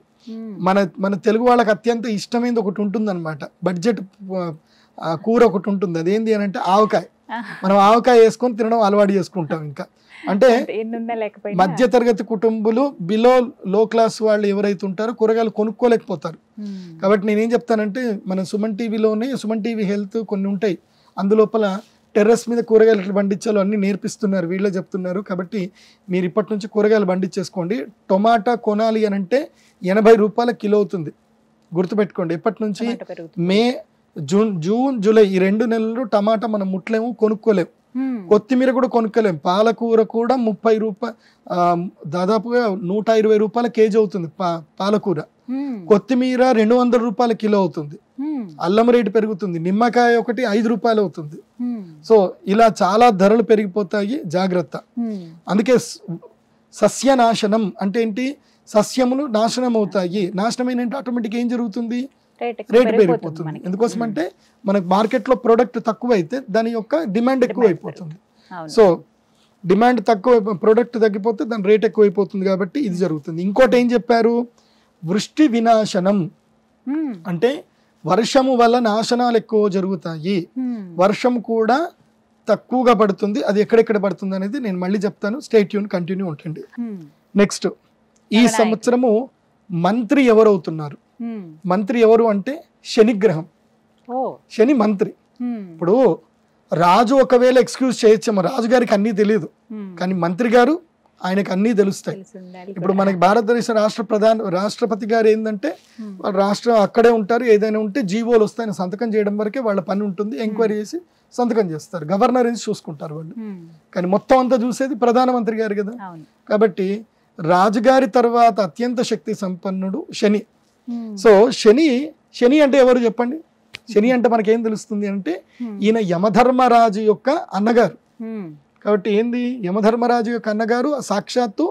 మన తెలుగు వాళ్ళకి అత్యంత ఇష్టమైనది ఒకటి ఉంటుంది అనమాట, బడ్జెట్ కూర ఒకటి ఉంటుంది. అదేంటి అని అంటే ఆవకాయ. మనం ఆవకాయ వేసుకొని తినడం అలవాటు చేసుకుంటాం. ఇంకా అంటే మధ్య తరగతి కుటుంబాలు, బిలో లో క్లాస్ వాళ్ళు ఎవరైతే ఉంటారో కూరగాయలు కొనుక్కోలేకపోతారు. కాబట్టి నేనేం చెప్తానంటే మన సుమన్ టీవీలోనే సుమన్ టీవీ హెల్త్ కొన్ని ఉంటాయి, అందులోపల టెర్రస్ మీద కూరగాయలు ఎట్లా పండించాలో అన్ని నేర్పిస్తున్నారు, వీళ్ళే చెప్తున్నారు. కాబట్టి మీరు ఇప్పటి నుంచి కూరగాయలు పండించేసుకోండి. టొమాటా కొనాలి అని అంటే 80 రూపాయల కిలో అవుతుంది, గుర్తుపెట్టుకోండి. ఇప్పటి నుంచి మే జూన్ జూలై ఈ 2 నెలలు టమాటా మనం ముట్లేము, కొనుక్కోలేము. కొత్తిమీర కూడా కొనుక్కోలేము. పాలకూర కూడా 30 రూపాయలు, దాదాపుగా 120 రూపాయల కేజీ అవుతుంది పాలకూర. కొత్తిమీర 200 రూపాయల కిలో అవుతుంది. అల్లం రేటు పెరుగుతుంది. నిమ్మకాయ ఒకటి 5 రూపాయలు అవుతుంది. సో ఇలా చాలా ధరలు పెరిగిపోతాయి, జాగ్రత్త. అందుకే సస్యనాశనం అంటే ఏంటి, సస్యములు నాశనం అవుతాయి. నాశనమైన ఆటోమేటిక్ ఏం జరుగుతుంది, రేటు పెరిగిపోతుంది. ఎందుకోసం అంటే మనకు మార్కెట్లో ప్రోడక్ట్ తక్కువ అయితే దాని యొక్క డిమాండ్ ఎక్కువ అయిపోతుంది. సో డిమాండ్ తక్కువ, ప్రోడక్ట్ తగ్గిపోతే దాని రేట్ ఎక్కువ అయిపోతుంది. కాబట్టి ఇది జరుగుతుంది. ఇంకోటి ఏం చెప్పారు, వృష్టి వినాశనం అంటే వర్షము వల్ల నాశనాలు ఎక్కువ జరుగుతాయి. వర్షం కూడా తక్కువగా పడుతుంది. అది ఎక్కడెక్కడ పడుతుంది అనేది నేను మళ్ళీ చెప్తాను. స్టే ట్యూన్, కంటిన్యూ ఉంటుంది. నెక్స్ట్, ఈ సంవత్సరము మంత్రి ఎవరు అవుతున్నారు? మంత్రి ఎవరు అంటే శనిగ్రహం. ఓ శని మంత్రి. ఇప్పుడు రాజు ఒకవేళ ఎక్స్క్యూజ్ చేయొచ్చేమో, రాజుగారికి అన్నీ తెలియదు, కానీ మంత్రి గారు ఆయనకు అన్నీ తెలుస్తాయి. ఇప్పుడు మనకి భారతదేశ రాష్ట్రపతి గారు ఏంటంటే రాష్ట్రం అక్కడే ఉంటారు, ఏదైనా ఉంటే జీవోలు వస్తాయని సంతకం చేయడం వరకే వాళ్ళ పని ఉంటుంది, ఎంక్వైరీ చేసి సంతకం చేస్తారు, గవర్నర్ నుంచి చూసుకుంటారు వాళ్ళు. కానీ మొత్తం అంతా చూసేది ప్రధానమంత్రి గారు కదా. కాబట్టి రాజుగారి తర్వాత అత్యంత శక్తి సంపన్నుడు శని. సో శని అంటే ఎవరు చెప్పండి? శని అంటే మనకేం తెలుస్తుంది అంటే ఈయన యమధర్మరాజు యొక్క అన్నగారు. కాబట్టి ఏంది, యమధర్మరాజు యొక్క అన్నగారు సాక్షాత్తు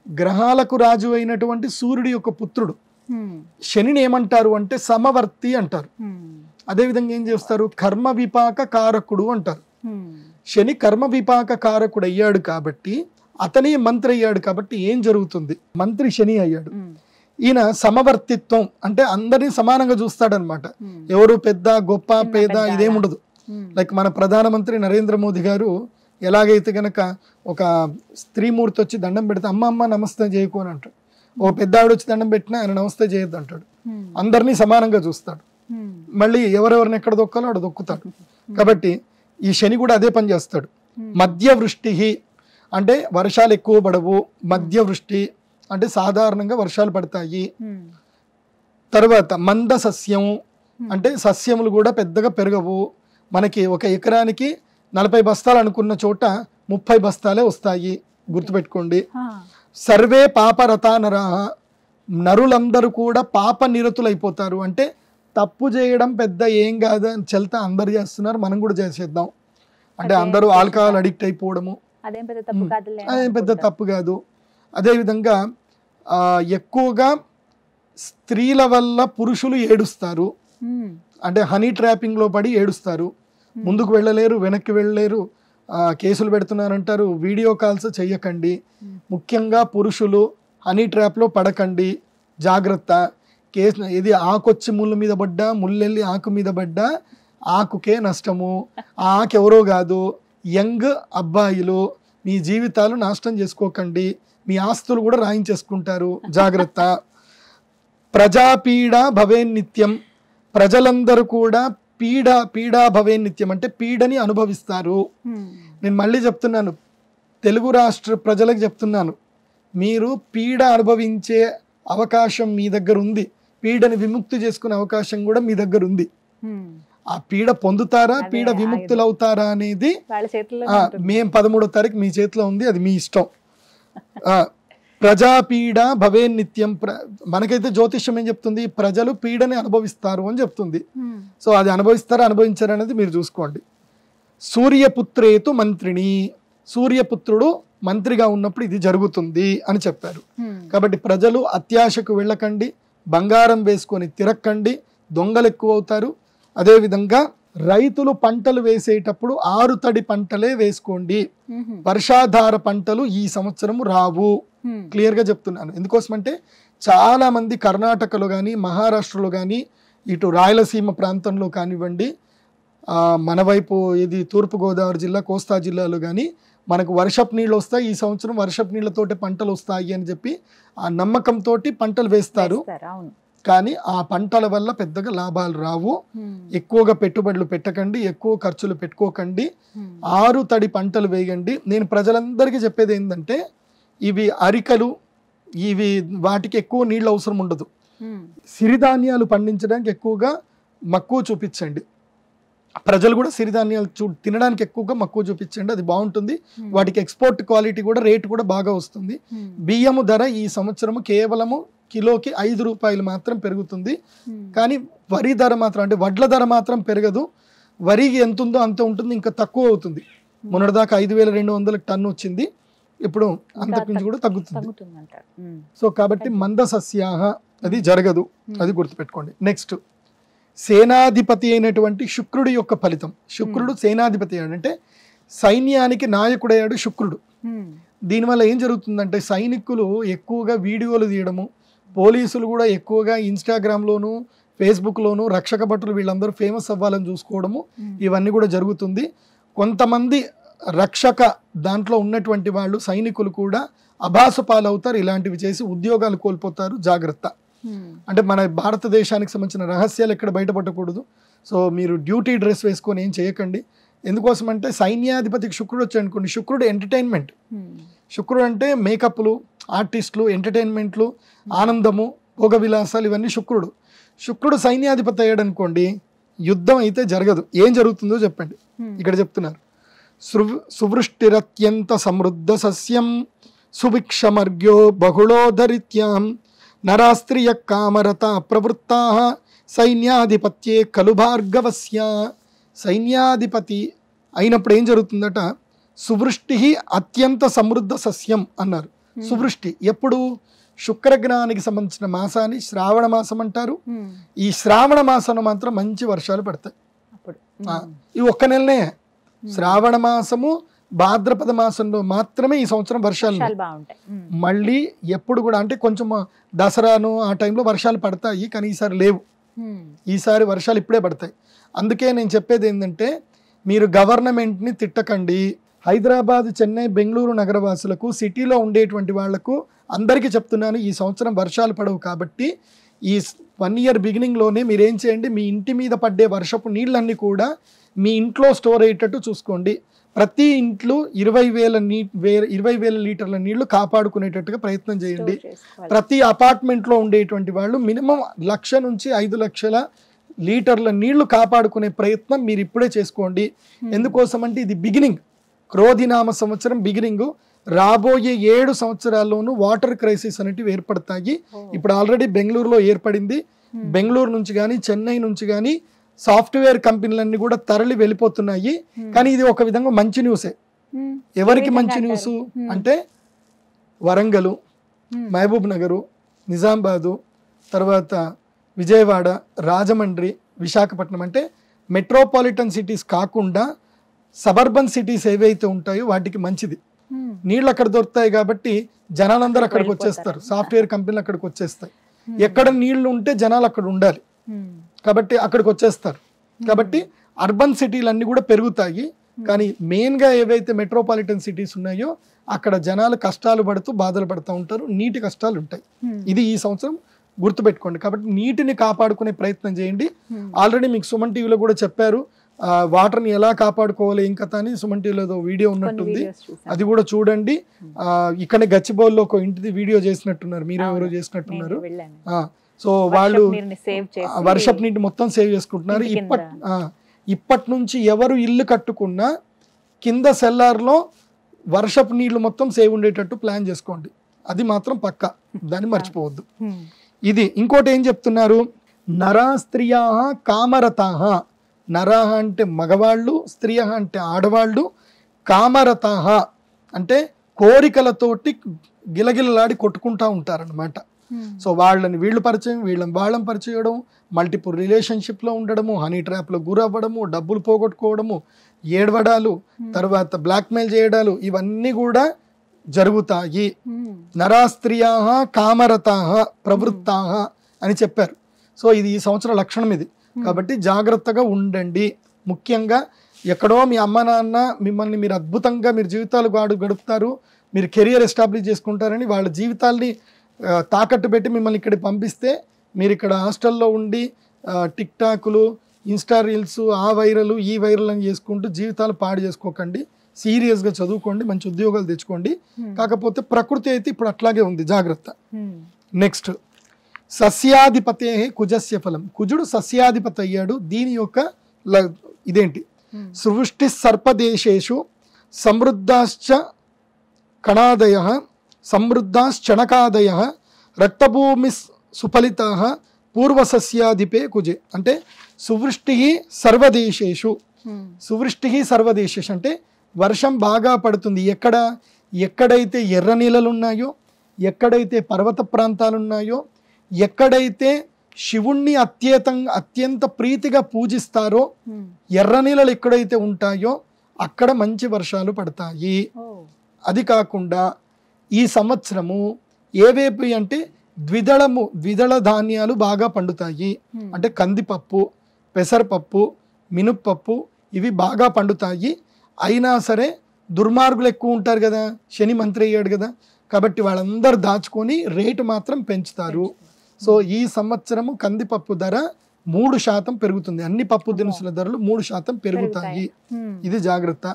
గ్రహాలకు రాజు అయినటువంటి సూర్యుడి యొక్క పుత్రుడు. శనిని ఏమంటారు అంటే సమవర్తి అంటారు. అదేవిధంగా ఏం చేస్తారు, కర్మ విపాక కారకుడు అంటారు. శని కర్మ విపాక కారకుడు అయ్యాడు కాబట్టి అతనే మంత్రి అయ్యాడు. కాబట్టి ఏం జరుగుతుంది, మంత్రి శని అయ్యాడు. ఈయన సమవర్తిత్వం అంటే అందరినీ సమానంగా చూస్తాడనమాట. ఎవరు పెద్ద గొప్ప పేద ఇదేముండదు. లైక్ మన ప్రధానమంత్రి నరేంద్ర మోదీ గారు ఎలాగైతే గనక ఒక స్త్రీమూర్తి వచ్చి దండం పెడితే అమ్మ అమ్మ నమస్తే చేయకు అని అంటాడు, ఓ పెద్ద ఆవిడ వచ్చి దండం పెట్టినా ఆయన నమస్తే చేయొద్దు అంటాడు. అందరినీ సమానంగా చూస్తాడు, మళ్ళీ ఎవరెవరిని ఎక్కడ దొక్కాలో అక్కడ దొక్కుతాడు. కాబట్టి ఈ శని కూడా అదే పని చేస్తాడు. మధ్య వృష్టి అంటే వర్షాలు ఎక్కువ పడవు, మధ్య వృష్టి అంటే సాధారణంగా వర్షాలు పడతాయి. తర్వాత మంద సస్యం అంటే సస్యములు కూడా పెద్దగా పెరగవు. మనకి ఒక ఎకరానికి 40 బస్తాలు అనుకున్న చోట 30 బస్తాలే వస్తాయి, గుర్తుపెట్టుకోండి. సర్వే పాపరతా నరాహ, నరులందరూ కూడా పాప నిరతులైపోతారు. అంటే తప్పు చేయడం పెద్ద ఏం కాదు అని చెల్తా అందరు చేస్తున్నారు, మనం కూడా చేసేద్దాం అంటే అందరూ ఆల్కహాల్ అడిక్ట్ అయిపోవడము అదేం పెద్ద తప్పు కాదు. అదేవిధంగా ఎక్కువగా స్త్రీల వల్ల పురుషులు ఏడుస్తారు, అంటే హనీ ట్రాపింగ్లో పడి ఏడుస్తారు, ముందుకు వెళ్ళలేరు, వెనక్కి వెళ్ళలేరు, కేసులు పెడుతున్నారంటారు. వీడియో కాల్స్ చెయ్యకండి, ముఖ్యంగా పురుషులు హనీ ట్రాప్లో పడకండి, జాగ్రత్త. కేసు ఇది ఆకొచ్చి ముళ్ళు మీద పడ్డా, ముళ్ళెళ్ళి ఆకు మీద పడ్డా ఆకుకే నష్టము, ఆ ఆకు ఎవరో కాదు, యంగ్ అబ్బాయిలు. మీ జీవితాలు నాశనం చేసుకోకండి, మీ ఆస్తులు కూడా రాయించేసుకుంటారు, జాగ్రత్త. ప్రజాపీడ భవేన్నిత్యం, ప్రజలందరూ కూడా పీడా భవేన్నిత్యం అంటే పీడని అనుభవిస్తారు. నేను మళ్ళీ చెప్తున్నాను, తెలుగు రాష్ట్ర ప్రజలకు చెప్తున్నాను, మీరు పీడ అనుభవించే అవకాశం మీ దగ్గర ఉంది, పీడని విముక్తి చేసుకునే అవకాశం కూడా మీ దగ్గర ఉంది. ఆ పీడ పొందుతారా, పీడ విముక్తులు అవుతారా అనేది మేము 13వ తారీఖు మీ చేతిలో ఉంది, అది మీ ఇష్టం. ప్రజాపీడ భవేన్నిత్యం, మనకైతే జ్యోతిష్యం ఏం చెప్తుంది, ప్రజలు పీడని అనుభవిస్తారు అని చెప్తుంది. సో అది అనుభవిస్తారా అనుభవించారా అనేది మీరు చూసుకోండి. సూర్యపుత్రేతు మంత్రిని, సూర్యపుత్రుడు మంత్రిగా ఉన్నప్పుడు ఇది జరుగుతుంది అని చెప్పారు. కాబట్టి ప్రజలు అత్యాశకు వెళ్ళకండి, బంగారం వేసుకొని తిరక్కండి, దొంగలు ఎక్కువ అవుతారు. అదేవిధంగా రైతులు పంటలు వేసేటప్పుడు 6 తడి పంటలే వేసుకోండి, వర్షాధార పంటలు ఈ సంవత్సరము రావు. క్లియర్గా చెప్తున్నాను. ఎందుకోసమంటే చాలా మంది కర్ణాటకలో కానీ మహారాష్ట్రలో కానీ ఇటు రాయలసీమ ప్రాంతంలో కానివ్వండి, మన వైపు ఇది తూర్పుగోదావరి జిల్లా కోస్తా జిల్లాలో కానీ మనకు వర్షపు నీళ్ళు వస్తాయి, ఈ సంవత్సరం వర్షపు నీళ్ళతోటి పంటలు వస్తాయి అని చెప్పి ఆ నమ్మకంతో పంటలు వేస్తారు. కానీ ఆ పంటల వల్ల పెద్దగా లాభాలు రావు. ఎక్కువగా పెట్టుబడులు పెట్టకండి, ఎక్కువ ఖర్చులు పెట్టుకోకండి, 6 తడి పంటలు వేయండి. నేను ప్రజలందరికీ చెప్పేది ఏంటంటే ఇవి అరికలు, ఇవి వాటికి ఎక్కువ నీళ్ళు అవసరం ఉండదు. సిరిధాన్యాలు పండించడానికి ఎక్కువగా మక్కువ చూపించండి. ప్రజలు కూడా సిరిధాన్యాలు తినడానికి ఎక్కువగా మక్కువ చూపించండి, అది బాగుంటుంది. వాటికి ఎక్స్పోర్ట్ క్వాలిటీ కూడా, రేటు కూడా బాగా వస్తుంది. బియ్యము ధర ఈ సంవత్సరము కేవలము కిలోకి 5 రూపాయలు మాత్రం పెరుగుతుంది. కానీ వరి ధర మాత్రం, అంటే వడ్ల ధర మాత్రం పెరగదు. వరికి ఎంత ఉందో అంత ఉంటుంది, ఇంకా తక్కువ అవుతుంది. మొన్నటిదాకా 5,200 టన్ను వచ్చింది, ఇప్పుడు అంతకుమించి కూడా తగ్గుతుంది. సో కాబట్టి మంద సస్యాహ అది జరగదు, అది గుర్తుపెట్టుకోండి. నెక్స్ట్ సేనాధిపతి అయినటువంటి శుక్రుడి యొక్క ఫలితం. శుక్రుడు సేనాధిపతి అంటే సైన్యానికి నాయకుడయ్యాడు శుక్రుడు. దీనివల్ల ఏం జరుగుతుందంటే సైనికులు ఎక్కువగా వీడియోలు తీయడము, పోలీసులు కూడా ఎక్కువగా ఇన్స్టాగ్రామ్లోను ఫేస్బుక్లోను రక్షక భటులు వీళ్ళందరూ ఫేమస్ అవ్వాలని చూసుకోవడము, ఇవన్నీ కూడా జరుగుతుంది. కొంతమంది రక్షక దాంట్లో ఉన్నటువంటి వాళ్ళు సైనికులు కూడా అభాసు పాలవుతారు, ఇలాంటివి చేసి ఉద్యోగాలు కోల్పోతారు, జాగ్రత్త. అంటే మన భారతదేశానికి సంబంధించిన రహస్యాలు ఎక్కడ బయటపడకూడదు. సో మీరు డ్యూటీ డ్రెస్ వేసుకొని ఏం చేయకండి. ఎందుకోసం అంటే సైన్యాధిపతికి శుక్రుడు వచ్చాడు అనుకోండి, శుక్రుడు ఎంటర్టైన్మెంట్. శుక్రుడు అంటే మేకప్లు, ఆర్టిస్టులు, ఎంటర్టైన్మెంట్లు, ఆనందము, భోగ విలాసాలు, ఇవన్నీ శుక్రుడు. శుక్రుడు సైన్యాధిపతి అయ్యాడు అనుకోండి, యుద్ధం అయితే జరగదు. ఏం జరుగుతుందో చెప్పండి. ఇక్కడ చెప్తున్నారు, సువృష్టిరత్యంత సమృద్ధ సస్యం సుభిక్షమర్గ్యో బహుళోధరిత్యాం నరాస్త్రియ కామరత ప్రవృత్తా సైన్యాధిపత్యే కలు భార్గవస్య. సైన్యాధిపతి అయినప్పుడు ఏం జరుగుతుందట, సువృష్టి అత్యంత సమృద్ధ సస్యం అన్నారు. సువృష్టి ఎప్పుడు? శుక్రగ్రహానికి సంబంధించిన మాసాన్ని శ్రావణ మాసం అంటారు. ఈ శ్రావణ మాసంలో మాత్రం మంచి వర్షాలు పడతాయి. ఈ ఒక్క నెలనే శ్రావణ మాసము, భాద్రపద మాసంలో మాత్రమే ఈ సంవత్సరం వర్షాలు బాగుంటాయి. మళ్ళీ ఎప్పుడు కూడా అంటే కొంచెం దసరాను ఆ టైంలో వర్షాలు పడతాయి, కానీ ఈసారి లేవు. ఈసారి వర్షాలు ఇప్పుడే పడతాయి. అందుకే నేను చెప్పేది ఏంటంటే, మీరు గవర్నమెంట్ని తిట్టకండి. హైదరాబాద్, చెన్నై, బెంగళూరు నగరవాసులకు, సిటీలో ఉండేటువంటి వాళ్లకు అందరికీ చెప్తున్నాను, ఈ సంవత్సరం వర్షాలు పడవు. కాబట్టి ఈ 1 ఇయర్ బిగినింగ్లోనే మీరేం చేయండి, మీ ఇంటి మీద పడ్డే వర్షపు నీళ్ళన్నీ కూడా మీ ఇంట్లో స్టోర్ అయ్యేటట్టు చూసుకోండి. ప్రతి ఇంట్లో 20,000 లీటర్ల నీళ్లు కాపాడుకునేటట్టుగా ప్రయత్నం చేయండి. ప్రతి అపార్ట్మెంట్లో ఉండేటువంటి వాళ్ళు మినిమం 1,00,000 నుంచి 5,00,000 లీటర్ల నీళ్లు కాపాడుకునే ప్రయత్నం మీరు ఇప్పుడే చేసుకోండి. ఎందుకోసం అంటే ఇది బిగినింగ్, క్రోధినామ సంవత్సరం బిగినింగ్. రాబోయే 7 సంవత్సరాల్లోనూ వాటర్ క్రైసిస్ అనేటివి ఏర్పడతాయి. ఇప్పుడు ఆల్రెడీ బెంగళూరులో ఏర్పడింది. బెంగళూరు నుంచి కానీ, చెన్నై నుంచి కానీ సాఫ్ట్వేర్ కంపెనీలన్నీ కూడా తరలి వెళ్ళిపోతున్నాయి. కానీ ఇది ఒక విధంగా మంచి న్యూసే. ఎవరికి మంచి న్యూస్ అంటే, వరంగల్, మహబూబ్ నగరు, నిజామాబాదు, తర్వాత విజయవాడ, రాజమండ్రి, విశాఖపట్నం, అంటే మెట్రోపాలిటన్ సిటీస్ కాకుండా సబర్బన్ సిటీస్ ఏవైతే ఉంటాయో వాటికి మంచిది. నీళ్ళు అక్కడ దొరుకుతాయి కాబట్టి జనాలందరూ అక్కడికి వచ్చేస్తారు. సాఫ్ట్వేర్ కంపెనీలు అక్కడికి వచ్చేస్తాయి. ఎక్కడ నీళ్లు ఉంటే జనాలు అక్కడ ఉండాలి కాబట్టి అక్కడికి వచ్చేస్తారు. కాబట్టి అర్బన్ సిటీలు అన్నీ కూడా పెరుగుతాయి. కానీ మెయిన్గా ఏవైతే మెట్రోపాలిటన్ సిటీస్ ఉన్నాయో అక్కడ జనాలు కష్టాలు పడుతూ బాధలు పడుతూ ఉంటారు. నీటి కష్టాలు ఉంటాయి. ఇది ఈ సంవత్సరం గుర్తుపెట్టుకోండి. కాబట్టి నీటిని కాపాడుకునే ప్రయత్నం చేయండి. ఆల్రెడీ మీకు సుమన్ టీవీలో కూడా చెప్పారు, వాటర్ని ఎలా కాపాడుకోవాలి ఏం కథ అని. సుమన్ టీవీలో వీడియో ఉన్నట్టుంది, అది కూడా చూడండి. ఇక్కడే గచ్చిబౌల్లో ఒక ఇంటిది వీడియో చేసినట్టున్నారు, మీరు ఎవరో చేసినట్టున్నారు. సో వాళ్ళు వర్షపు నీటి మొత్తం సేవ్ చేసుకుంటున్నారు. ఇప్పటి నుంచి ఎవరు ఇల్లు కట్టుకున్నా కింద సెల్లార్లో వర్షపు నీళ్లు మొత్తం సేవ్ ఉండేటట్టు ప్లాన్ చేసుకోండి. అది మాత్రం పక్కా, దాన్ని మర్చిపోవద్దు. ఇది ఇంకోటి ఏం చెప్తున్నారు, నరా స్త్రియా కామరతాహ. నరహ అంటే మగవాళ్ళు, స్త్రియ అంటే ఆడవాళ్ళు, కామరతాహ అంటే కోరికలతోటి గిలగిలలాడి కొట్టుకుంటా ఉంటారనమాట. సో వాళ్ళని వీళ్ళు పరిచయం, వీళ్ళని వాళ్ళని పరిచయం, మల్టిపుల్ రిలేషన్షిప్లో ఉండడము, హనీ ట్రాప్లో గురవ్వడము, డబ్బులు పోగొట్టుకోవడము, ఏడవడాలు, తర్వాత బ్లాక్మెయిల్ చేయడాలు, ఇవన్నీ కూడా జరుగుతాయి. నరాస్త్రియా కామరతాహ ప్రవృత్తాహ అని చెప్పారు. సో ఇది ఈ సంవత్సరం లక్షణం ఇది. కాబట్టి జాగ్రత్తగా ఉండండి. ముఖ్యంగా ఎక్కడో మీ అమ్మ నాన్న మిమ్మల్ని మీరు అద్భుతంగా మీరు జీవితాలు గడుపుతారు, మీరు కెరియర్ ఎస్టాబ్లిష్ చేసుకుంటారని వాళ్ళ జీవితాల్ని తాకట్టు పెట్టి మిమ్మల్ని ఇక్కడికి పంపిస్తే మీరు ఇక్కడ హాస్టల్లో ఉండి టిక్ టాక్లు, ఇన్స్టా రీల్స్, ఆ వైరల్ ఈ వైరల్ అని చేసుకుంటూ జీవితాలు పాడు చేసుకోకండి. సీరియస్గా చదువుకోండి, మంచి ఉద్యోగాలు తెచ్చుకోండి. కాకపోతే ప్రకృతి అయితే ఇప్పుడు అట్లాగే ఉంది, జాగ్రత్త. నెక్స్ట్, సస్యాధిపతే కుజస్య ఫలం. కుజుడు సస్యాధిపతి అయ్యాడు. దీని యొక్క ఇదేంటి, సృష్టి సర్పదేశేషు సమృద్ధాశ్చ కణాదయ సమృద్ధాశ్చణకాదయ రక్తభూమి సుఫలిత పూర్వసస్యాధిపే కుజే. అంటే సువృష్టి సర్వదేశేషు. సువృష్టి సర్వదేశేషు అంటే వర్షం బాగా పడుతుంది. ఎక్కడైతే ఎర్ర నీళ్ళలు ఉన్నాయో, ఎక్కడైతే పర్వత ప్రాంతాలు ఉన్నాయో, ఎక్కడైతే శివుణ్ణి అత్యంత ప్రీతిగా పూజిస్తారో, ఎర్ర నీళ్ళలు ఎక్కడైతే ఉంటాయో అక్కడ మంచి వర్షాలు పడతాయి. అది కాకుండా ఈ సంవత్సరము ఏవేపు అంటే ద్విదళ ధాన్యాలు బాగా పండుతాయి. అంటే కందిపప్పు, పెసరపప్పు, మినుప్పప్పు ఇవి బాగా పండుతాయి. అయినా సరే దుర్మార్గులు ఎక్కువ ఉంటారు కదా, శని మంత్రి అయ్యాడు కదా, కాబట్టి వాళ్ళందరూ దాచుకొని రేటు మాత్రం పెంచుతారు. సో ఈ సంవత్సరము కందిపప్పు ధర 3% పెరుగుతుంది. అన్ని పప్పు దినుసుల ధరలు 3% పెరుగుతాయి. ఇది జాగ్రత్త.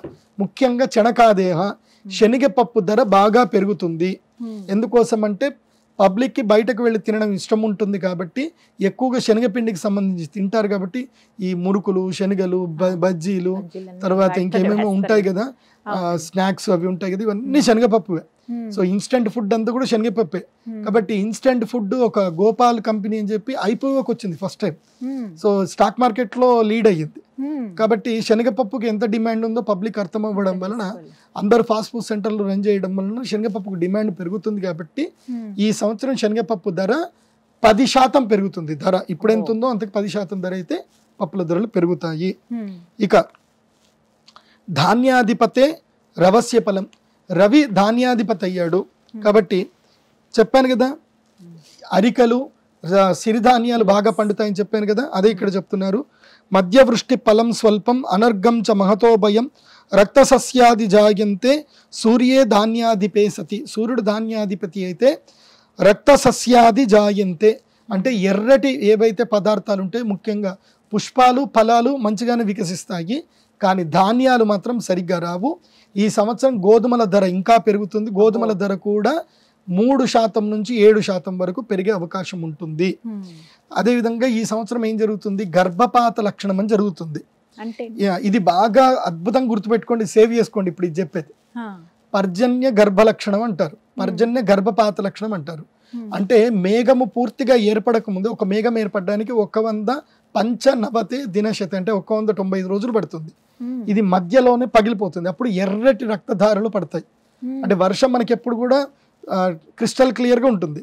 ముఖ్యంగా చెనకాదేహ శనగపప్పు ధర బాగా పెరుగుతుంది. ఎందుకోసం అంటే పబ్లిక్కి బయటకు వెళ్ళి తినడం ఇష్టం ఉంటుంది కాబట్టి ఎక్కువగా శనగపిండికి సంబంధించి తింటారు కాబట్టి ఈ మురుకులు, శనగలు, బజ్జీలు, తర్వాత ఇంకేమేమో ఉంటాయి కదా స్నాక్స్ అవి ఉంటాయి కదా, ఇవన్నీ శనగపప్పువే. సో ఇన్స్టెంట్ ఫుడ్ అంతా కూడా శనగపప్పే. కాబట్టి ఇన్స్టెంట్ ఫుడ్ ఒక గోపాల్ కంపెనీ అని చెప్పి ఐపీఓకి వచ్చింది first time. So stock market లో లీడ్ అయ్యింది. కాబట్టి శనగపప్పుకి ఎంత డిమాండ్ ఉందో పబ్లిక్ అర్థం అవ్వడం వలన అందరు ఫాస్ట్ ఫుడ్ సెంటర్లు రన్ చేయడం వలన శనగపప్పుకు డిమాండ్ పెరుగుతుంది. కాబట్టి ఈ సంవత్సరం శనగపప్పు ధర 10% పెరుగుతుంది. ధర ఇప్పుడు ఎంత ఉందో అంతకు 10% ధర అయితే పప్పుల ధరలు పెరుగుతాయి. ఇక ధాన్యాధిపతే రవస్య ఫలం. రవి ధాన్యాధిపతి అయ్యాడు కాబట్టి చెప్పాను కదా, అరికలు సిరిధాన్యాలు బాగా పండుతాయని చెప్పాను కదా, అదే ఇక్కడ చెప్తున్నారు. మధ్యవృష్టి ఫలం స్వల్పం అనర్గం చ మహతో భయం రక్తసస్యాది జాయంతే సూర్యే ధాన్యాధిపే సతి. సూర్యుడు ధాన్యాధిపతి అయితే రక్తసస్యాది జాయంతే అంటే ఎర్రటి ఏవైతే పదార్థాలు ఉంటాయి, ముఖ్యంగా పుష్పాలు, ఫలాలు మంచిగానే వికసిస్తాయి, కానీ ధాన్యాలు మాత్రం సరిగ్గా రావు. ఈ సంవత్సరం గోధుమల ధర ఇంకా పెరుగుతుంది. గోధుమల ధర కూడా 3% నుంచి 7% వరకు పెరిగే అవకాశం ఉంటుంది. అదేవిధంగా ఈ సంవత్సరం ఏం జరుగుతుంది, గర్భపాత లక్షణం అని జరుగుతుంది. ఇది బాగా అద్భుతంగా గుర్తుపెట్టుకోండి, సేవ్ చేసుకోండి. ఇప్పుడు ఇది చెప్పేది పర్జన్య గర్భ లక్షణం అంటారు, పర్జన్య గర్భపాత లక్షణం అంటారు. అంటే మేఘము పూర్తిగా ఏర్పడక ముందు, ఒక మేఘం ఏర్పడడానికి 195 దినశతి అంటే 195 రోజులు పడుతుంది. ఇది మధ్యలోనే పగిలిపోతుంది, అప్పుడు ఎర్రటి రక్తధారలు పడతాయి. అంటే వర్షం మనకి ఎప్పుడు కూడా క్రిస్టల్ క్లియర్ గా ఉంటుంది,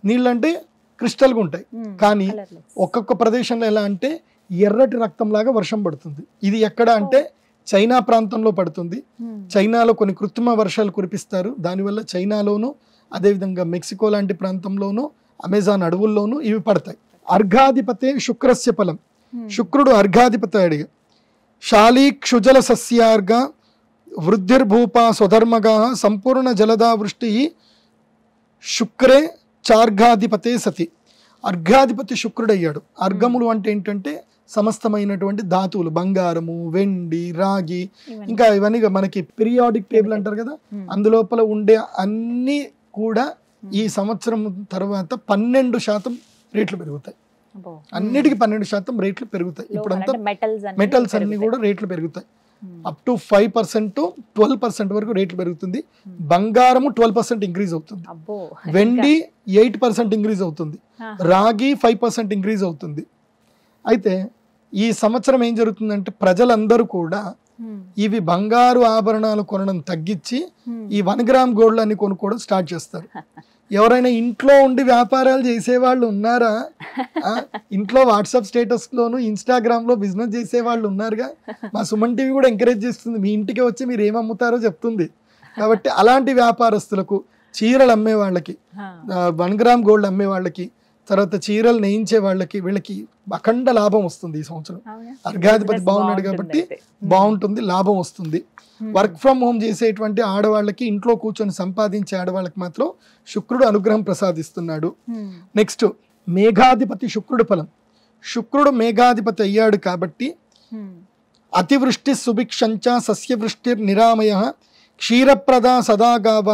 నీళ్ళంటే క్రిస్టల్ గా ఉంటాయి, కానీ ఒక్కొక్క ప్రదేశంలో ఎలా అంటే ఎర్రటి రక్తం లాగా వర్షం పడుతుంది. ఇది ఎక్కడ అంటే చైనా ప్రాంతంలో పడుతుంది. చైనాలో కొన్ని కృత్రిమ వర్షాలు కురిపిస్తారు, దానివల్ల చైనాలోను అదేవిధంగా మెక్సికో లాంటి ప్రాంతంలోను అమెజాన్ అడవుల్లోనూ ఇవి పడతాయి. అర్ఘాధిపతే శుక్రస్య ఫలం. శుక్రుడు అర్ఘాధిపతి అడిగా శాలీ క్షుజల సస్యార్ఘ వృద్ధిర్భూపా స్వధర్మగా సంపూర్ణ జలదా వృష్టి శుక్రే చార్ఘాధిపతే సతి. అర్ఘాధిపతి శుక్రుడు అయ్యాడు. అర్ఘములు అంటే ఏంటంటే సమస్తమైనటువంటి ధాతువులు, బంగారము, వెండి, రాగి, ఇంకా ఇవన్నీ మనకి పీరియాడిక్ టేబుల్ అంటారు కదా, అందులోపల ఉండే అన్ని కూడా ఈ సంవత్సరం తర్వాత 12% రేట్లు పెరుగుతాయి. అన్నిటికీ 12% రేట్లు పెరుగుతాయి. ఇప్పుడంతా మెటల్స్ అన్ని కూడా రేట్లు పెరుగుతాయి. అప్ టు 5% to 12% వరకు రేట్లు పెరుగుతుంది. బంగారము 12% ఇంక్రీజ్ అవుతుంది, వెండి 8% ఇంక్రీజ్ అవుతుంది, రాగి 5% ఇంక్రీజ్ అవుతుంది. అయితే ఈ సంవత్సరం ఏం జరుగుతుందంటే ప్రజలందరూ కూడా ఇవి బంగారు ఆభరణాలు కొనడం తగ్గించి ఈ 1 గ్రామ్ గోల్డ్ అని కొనుక్కోవడం స్టార్ట్ చేస్తారు. ఎవరైనా ఇంట్లో ఉండి వ్యాపారాలు చేసేవాళ్ళు ఉన్నారా? ఇంట్లో వాట్సాప్ స్టేటస్ లోను ఇన్స్టాగ్రామ్ లో బిజినెస్ చేసే వాళ్ళు ఉన్నారుగా. మా సుమన్ టీవీ కూడా ఎంకరేజ్ చేస్తుంది, మీ ఇంటికి వచ్చి మీరు ఏమమ్ముతారో చెప్తుంది. కాబట్టి అలాంటి వ్యాపారస్తులకు, చీరలు అమ్మే వాళ్ళకి, 1 గ్రామ్ గోల్డ్ అమ్మే వాళ్ళకి, తర్వాత చీరలు నేయించే వాళ్ళకి, వీళ్ళకి అఖండ లాభం వస్తుంది ఈ సంవత్సరం. అర్ఘాధిపతి బాగున్నాడు కాబట్టి బాగుంటుంది, లాభం వస్తుంది. వర్క్ ఫ్రమ్ హోమ్ చేసేటువంటి ఆడవాళ్ళకి, ఇంట్లో కూర్చొని సంపాదించే ఆడవాళ్ళకి మాత్రం శుక్రుడు అనుగ్రహం ప్రసాదిస్తున్నాడు. నెక్స్ట్ మేఘాధిపతి శుక్రుడు ఫలం. శుక్రుడు మేఘాధిపతి అయ్యాడు కాబట్టి అతివృష్టి సుభిక్షంచ సస్యవృష్టిర్ నిరామయ క్షీరప్రద సదాగావ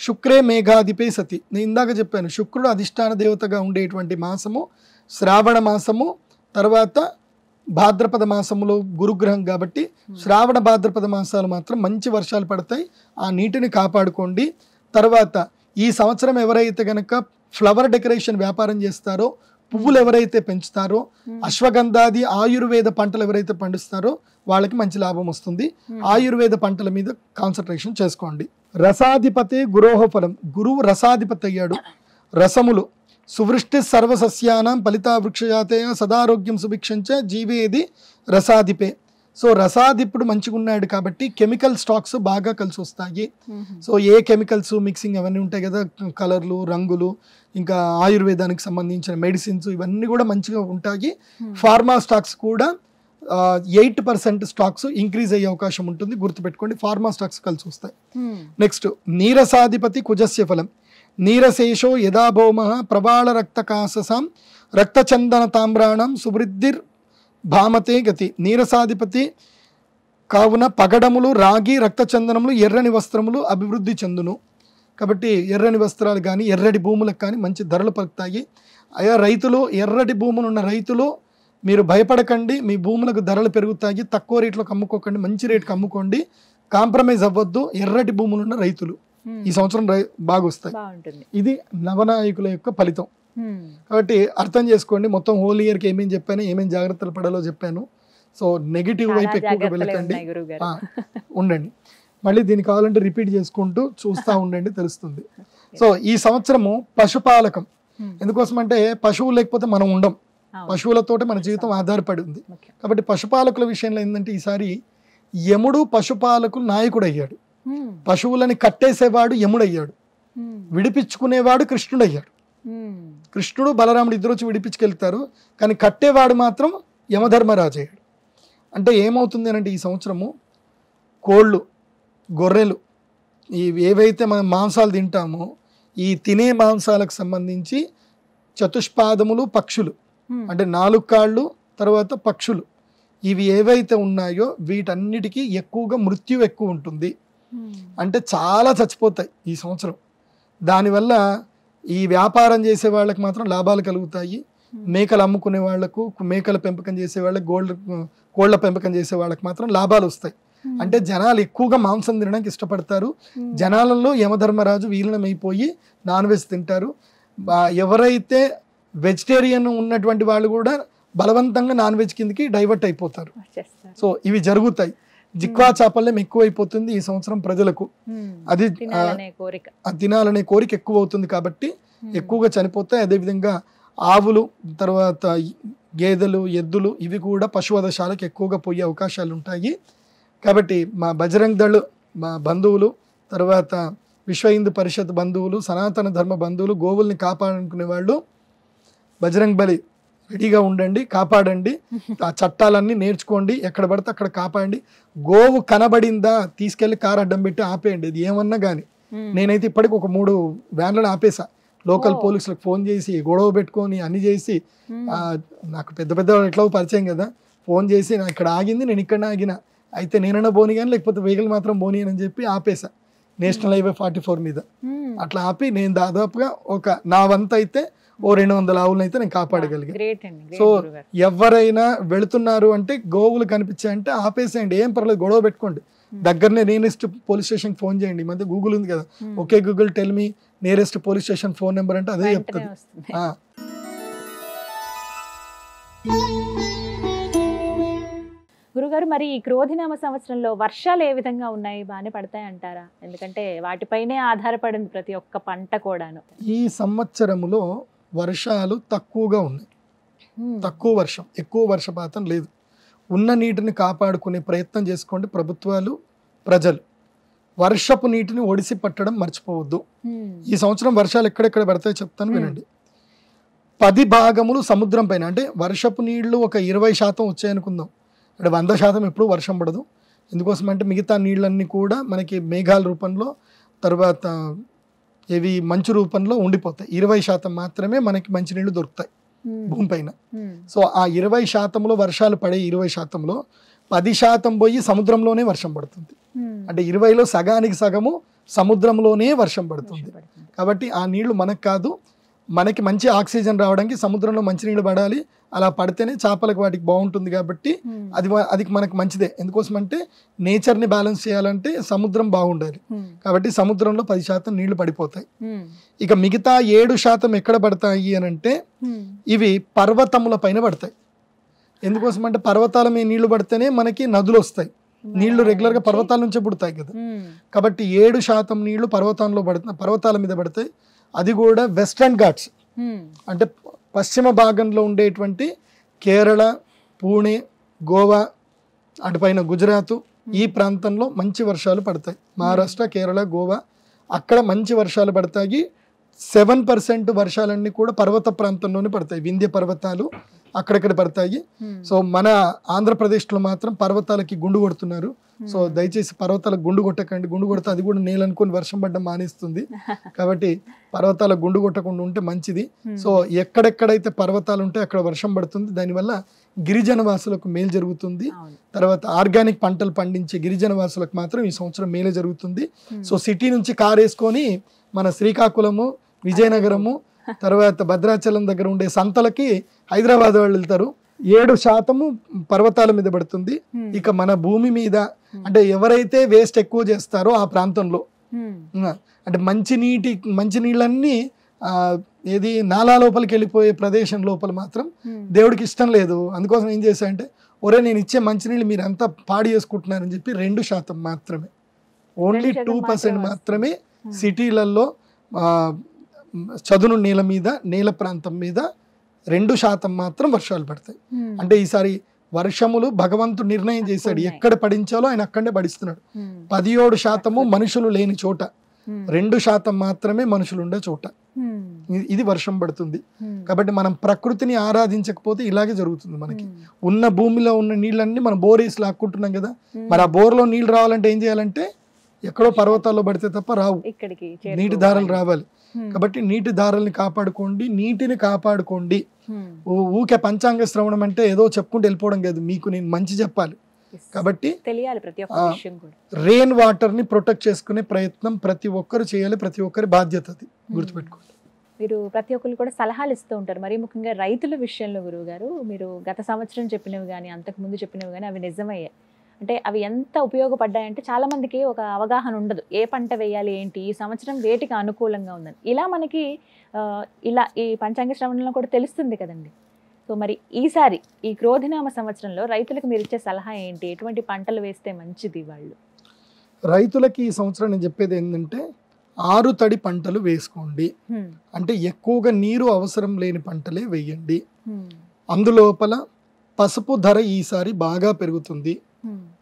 శుక్రే మేఘాధిపే సతి. నేను ఇందాక చెప్పాను, శుక్రుడు అధిష్టాన దేవతగా ఉండేటువంటి మాసము శ్రావణ మాసము, తర్వాత భాద్రపద మాసములో గురుగ్రహం కాబట్టి శ్రావణ భాద్రపద మాసాలు మాత్రం మంచి వర్షాలు పడతాయి, ఆ నీటిని కాపాడుకోండి. తర్వాత ఈ సంవత్సరం ఎవరైతే గనక ఫ్లవర్ డెకరేషన్ వ్యాపారం చేస్తారో, పువ్వులు ఎవరైతే పెంచుతారో, అశ్వగంధాది ఆయుర్వేద పంటలు ఎవరైతే పండిస్తారో వాళ్ళకి మంచి లాభం వస్తుంది. ఆయుర్వేద పంటల మీద కాన్సన్ట్రేషన్ చేసుకోండి. రసాధిపతే గురోహ ఫలం. గురువు రసాధిపతి అయ్యాడు. రసములు సువృష్టి సర్వసస్యానాం ఫలితా వృక్షజాతయ సదారోగ్యం సుభిక్షంచ జీవేది రసాధిపే. సో రసాధిపుడు మంచిగా ఉన్నాడు కాబట్టి కెమికల్ స్టాక్స్ బాగా కలిసి వస్తాయి. సో ఏ కెమికల్స్ మిక్సింగ్ అవన్నీ ఉంటాయి కదా, కలర్లు, రంగులు, ఇంకా ఆయుర్వేదానికి సంబంధించిన మెడిసిన్స్, ఇవన్నీ కూడా మంచిగా ఉంటాయి. ఫార్మా స్టాక్స్ కూడా 8% స్టాక్స్ ఇంక్రీజ్ అయ్యే అవకాశం ఉంటుంది, గుర్తుపెట్టుకోండి. ఫార్మా స్టాక్స్ కలిసి వస్తాయి. నెక్స్ట్ నీరసాధిపతి కుజస్య ఫలం. నీరశేషో యదా భౌమ ప్రవాళ రక్తకాససాం రక్తచందన తామ్రాణం సువృద్ధిర్ భామతే గతి. నీరసాధిపతి కావున పగడములు రాగి రక్తచందనములు ఎర్రని వస్త్రములు అభివృద్ధి చెందును. కాబట్టి ఎర్రని వస్త్రాలు కానీ ఎర్రటి భూములకు కానీ మంచి ధరలు పలుకుతాయి. అయా రైతులు, ఎర్రటి భూములు ఉన్న రైతులు మీరు భయపడకండి, మీ భూములకు ధరలు పెరుగుతాయి, తక్కువ రేట్లకు అమ్ముకోకండి, మంచి రేటుకి అమ్ముకోండి, కాంప్రమైజ్ అవ్వద్దు ఎర్రటి భూములు ఉన్న రైతులు. ఈ సంవత్సరం బాగా వస్తాయి. ఇది నవనాయకుల యొక్క ఫలితం. కాబట్టి అర్థం చేసుకోండి, మొత్తం హోల్ ఇయర్కి ఏమేమి చెప్పాను, ఏమేమి జాగ్రత్తలు పడాలో చెప్పాను. సో నెగిటివ్ వైపు ఎక్కువగా వెళ్ళకండి, ఉండండి. మళ్ళీ దీనికి కావాలంటే రిపీట్ చేసుకుంటూ చూస్తూ ఉండండి, తెలుస్తుంది. సో ఈ సంవత్సరము పశుపాలకం. ఎందుకోసం అంటే పశువులు లేకపోతే మనం ఉండం, పశువులతోటే మన జీవితం ఆధారపడి ఉంది. కాబట్టి పశుపాలకుల విషయంలో ఏంటంటే ఈసారి యముడు పశుపాలకులు నాయకుడు అయ్యాడు. పశువులని కట్టేసేవాడు యముడయ్యాడు, విడిపించుకునేవాడు కృష్ణుడు అయ్యాడు. కృష్ణుడు బలరాముడు ఇద్దరు వచ్చి విడిపించుకెళ్తారు, కానీ కట్టేవాడు మాత్రం యమధర్మరాజు అయ్యాడు. అంటే ఏమవుతుంది అంటే ఈ సంవత్సరము కోళ్ళు, గొర్రెలు, ఏవైతే మనం మాంసాలు తింటామో ఈ తినే మాంసాలకు సంబంధించి చతుష్పాదములు పక్షులు అంటే 4 కాళ్ళు తర్వాత పక్షులు, ఇవి ఏవైతే ఉన్నాయో వీటన్నిటికీ ఎక్కువగా మృత్యు ఎక్కువ ఉంటుంది. అంటే చాలా చచ్చిపోతాయి ఈ సంవత్సరం. దానివల్ల ఈ వ్యాపారం చేసే వాళ్ళకి మాత్రం లాభాలు కలుగుతాయి. మేకలు అమ్ముకునే వాళ్లకు, మేకల పెంపకం చేసే వాళ్ళకి, కోళ్ల పెంపకం చేసే వాళ్ళకి మాత్రం లాభాలు వస్తాయి. అంటే జనాలు ఎక్కువగా మాంసం తినడానికి ఇష్టపడతారు. జనాలలో యమధర్మరాజు వీలనమైపోయి నాన్ వెజ్ తింటారు. ఎవరైతే వెజిటేరియన్ ఉన్నటువంటి వాళ్ళు కూడా బలవంతంగా నాన్ వెజ్ కిందకి డైవర్ట్ అయిపోతారు. సో ఇవి జరుగుతాయి. జిక్వా చాపల్యం ఎక్కువైపోతుంది ఈ సంవత్సరం ప్రజలకు. అది తినాలనే కోరిక ఎక్కువ అవుతుంది కాబట్టి ఎక్కువగా చనిపోతాయి. అదేవిధంగా ఆవులు, తర్వాత గేదెలు, ఎద్దులు ఇవి కూడా పశువధశాలకు ఎక్కువగా పోయే అవకాశాలు ఉంటాయి. కాబట్టి మా బజరంగ్ దళ్ మా బంధువులు, తర్వాత విశ్వ హిందూ పరిషత్ బంధువులు, సనాతన ధర్మ బంధువులు, గోవుల్ని కాపాడుకునే వాళ్ళు బజరంగ్ బలి రెడీగా ఉండండి, కాపాడండి. ఆ చట్టాలన్నీ నేర్చుకోండి, ఎక్కడ పడితే అక్కడ కాపాడండి. గోవు కనబడిందా తీసుకెళ్లి కారు అడ్డం పెట్టి ఆపేయండి, ఇది ఏమన్నా కానీ. నేనైతే ఇప్పటికి ఒక 3 వ్యాన్లను ఆపేసా. లోకల్ పోలీసులకు ఫోన్ చేసి గొడవ పెట్టుకొని అన్ని చేసి, నాకు పెద్ద పెద్ద ఎట్లా పరిచయం కదా, ఫోన్ చేసి నాకు ఇక్కడ ఆగింది, నేను ఇక్కడ ఆగిన, అయితే నేనన్నా బోని కానీ లేకపోతే వెహికల్ మాత్రం బోని అని చెప్పి ఆపేసా నేషనల్ హైవే 44 మీద. అట్లా ఆపి నేను దాదాపుగా నా వంత అయితే 200 ఆవులను అయితే నేను కాపాడగలిగాను. సో ఎవరైనా వెళుతున్నారు అంటే గోవులు కనిపించాయంటే ఆపేసేయండి, ఏం పర్లేదు, గొడవ పెట్టుకోండి. దగ్గరనే నియరెస్ట్ పోలీస్ స్టేషన్ ఫోన్ చేయండి. ఈ మధ్య గూగుల్ ఉంది కదా, okay Google tell me nearest police station phone number అంటే అదే చెప్తుంది. గురుగారు, మరి ఈ క్రోధినామ సంవత్సరంలో వర్షాలు ఏ విధంగా ఉన్నాయి? బాగానే పడతాయి అంటారా? ఎందుకంటే వాటిపైనే ఆధారపడింది ప్రతి ఒక్క పంట కూడాను. ఈ సంవత్సరములో వర్షాలు తక్కువగా ఉన్నాయి, తక్కువ వర్షం, ఎక్కువ వర్షపాతం లేదు. ఉన్న నీటిని కాపాడుకునే ప్రయత్నం చేసుకోండి ప్రభుత్వాలు, ప్రజలు. వర్షపు నీటిని ఒడిసి పట్టడం మర్చిపోవద్దు. ఈ సంవత్సరం వర్షాలు ఎక్కడెక్కడ పడతాయో చెప్తాను వినండి. 10 భాగములు సముద్రం పైన, అంటే వర్షపు నీళ్లు ఒక 20% వచ్చాయనుకుందాం, అంటే 100% ఎప్పుడు వర్షం పడదు. ఎందుకోసం అంటే మిగతా నీళ్ళన్నీ కూడా మనకి మేఘాల రూపంలో, తర్వాత ఇవి మంచు రూపంలో ఉండిపోతాయి. 20% మాత్రమే మనకి మంచినీళ్ళు దొరుకుతాయి భూమిపైన. సో ఆ 20%లో వర్షాలు పడే 20%లో 10% పోయి సముద్రంలోనే వర్షం పడుతుంది. అంటే 20లో సగానికి సగము సముద్రంలోనే వర్షం పడుతుంది. కాబట్టి ఆ నీళ్లు మనకు కాదు, మనకి మంచి ఆక్సిజన్ రావడానికి సముద్రంలో మంచినీళ్ళు పడాలి. అలా పడితేనే చేపలకు వాటికి బాగుంటుంది. కాబట్టి అది మనకు మంచిదే. ఎందుకోసం అంటే నేచర్ని బ్యాలెన్స్ చేయాలంటే సముద్రం బాగుండాలి. కాబట్టి సముద్రంలో 10% నీళ్లు పడిపోతాయి. ఇక మిగతా 7% ఎక్కడ పడతాయి అని అంటే ఇవి పర్వతముల పైన పడతాయి. ఎందుకోసం అంటే పర్వతాల మీద నీళ్లు పడితేనే మనకి నదులు వస్తాయి. నీళ్లు రెగ్యులర్గా పర్వతాల నుంచే పుడతాయి కదా. కాబట్టి 7% నీళ్లు పర్వతాల మీద పడతాయి. అది కూడా వెస్టర్న్ ఘాట్స్, అంటే పశ్చిమ భాగంలో ఉండేటువంటి కేరళ, పూణే, గోవా, అటుపైన గుజరాత్, ఈ ప్రాంతంలో మంచి వర్షాలు పడతాయి. మహారాష్ట్ర, కేరళ, గోవా అక్కడ మంచి వర్షాలు పడతాయి. 7% వర్షాలన్నీ కూడా పర్వత ప్రాంతంలోనే పడతాయి. వింధ్య పర్వతాలు, అక్కడక్కడ పడతాయి. సో మన ఆంధ్రప్రదేశ్లో మాత్రం పర్వతాలకి గుండు కొడుతున్నారు. సో దయచేసి పర్వతాలకు గుండు కొట్టకండి. గుండు కొడితే అది కూడా నేల అనుకుని వర్షం పడ్డం మానేస్తుంది. కాబట్టి పర్వతాలకు గుండు కొట్టకుండా ఉంటే మంచిది. సో ఎక్కడెక్కడైతే పర్వతాలు ఉంటే అక్కడ వర్షం పడుతుంది. దానివల్ల గిరిజన వాసులకు మేలు జరుగుతుంది. తర్వాత ఆర్గానిక్ పంటలు పండించే గిరిజన వాసులకు మాత్రం ఈ సంవత్సరం మేలు జరుగుతుంది. సో సిటీ నుంచి కారు వేసుకొని మన శ్రీకాకుళము, విజయనగరము, తర్వాత భద్రాచలం దగ్గర ఉండే సంతలకి హైదరాబాద్ వాళ్ళు వెళ్తారు. 7% పర్వతాల మీద పడుతుంది. ఇక మన భూమి మీద అంటే ఎవరైతే వేస్ట్ ఎక్కువ చేస్తారో ఆ ప్రాంతంలో అంటే మంచినీళ్ళన్నీ ఏది నాలా లోపలికి వెళ్ళిపోయే ప్రదేశం లోపల మాత్రం దేవుడికి ఇష్టం లేదు. అందుకోసం ఏం చేశారంటే ఒరే నేను ఇచ్చే మంచినీళ్ళు మీరు అంతా పాడు చేసుకుంటున్నారని చెప్పి 2% మాత్రమే, ఓన్లీ 2% మాత్రమే సిటీలలో చదును నేల ప్రాంతం మీద 2% మాత్రం వర్షాలు పడతాయి. అంటే ఈసారి వర్షములు భగవంతుడు నిర్ణయం చేశాడు, ఎక్కడ పడించాలో ఆయన అక్కడే పడిస్తున్నాడు. 17% మనుషులు లేని చోట, 2% మాత్రమే మనుషులు ఉండే చోట ఇది వర్షం పడుతుంది. కాబట్టి మనం ప్రకృతిని ఆరాధించకపోతే ఇలాగే జరుగుతుంది. మనకి ఉన్న భూమిలో ఉన్న నీళ్ళన్నీ మనం బోరేసి లాక్కుంటున్నాం కదా. మరి ఆ బోర్లో నీళ్ళు రావాలంటే ఏం చేయాలంటే ఎక్కడో పర్వతాల్లో పడితే తప్ప రావు, నీటి దారాలు రావాలి. కాబట్టి నీటి దారాలని కాపాడుకోండి, నీటిని కాపాడుకోండి. ఊకే పంచాంగ శ్రవణం అంటే ఏదో చెప్పుకుంటూ వెళ్ళిపోవడం కాదు, మీకు నేను మంచి చెప్పాలి. కాబట్టి రెయిన్ వాటర్ ని ప్రొటెక్ట్ చేసుకునే ప్రయత్నం ప్రతి ఒక్కరు చేయాలి, ప్రతి ఒక్కరి బాధ్యత అది, గుర్తుపెట్టుకోండి. మీరు ప్రతి ఒక్కరు కూడా సలహాలు ఇస్తూ ఉంటారు, మరి ముఖ్యంగా రైతుల విషయంలో గురువు గారు మీరు గత సంవత్సరం చెప్పినవి కానీ అంతకు ముందు చెప్పినవి కానీ అవి నిజమయ్యాయి. అంటే అవి ఎంత ఉపయోగపడ్డాయంటే చాలా మందికి ఒక అవగాహన ఉండదు, ఏ పంట వేయాలి ఏంటి, ఈ సంవత్సరం వేటికి అనుకూలంగా ఉందని. ఇలా మనకి ఇలా ఈ పంచాంగ శ్రవణంలో కూడా తెలుస్తుంది కదండి. సో మరి ఈసారి ఈ క్రోధినామ సంవత్సరంలో రైతులకు మీరు ఇచ్చే సలహా ఏంటి, ఎటువంటి పంటలు వేస్తే మంచిది? వాళ్ళు రైతులకి ఈ సంవత్సరం నేను చెప్పేది ఏంటంటే 6 తడి పంటలు వేసుకోండి. అంటే ఎక్కువగా నీరు అవసరం లేని పంటలే వేయండి. అందులోపల పసుపు ధర ఈసారి బాగా పెరుగుతుంది,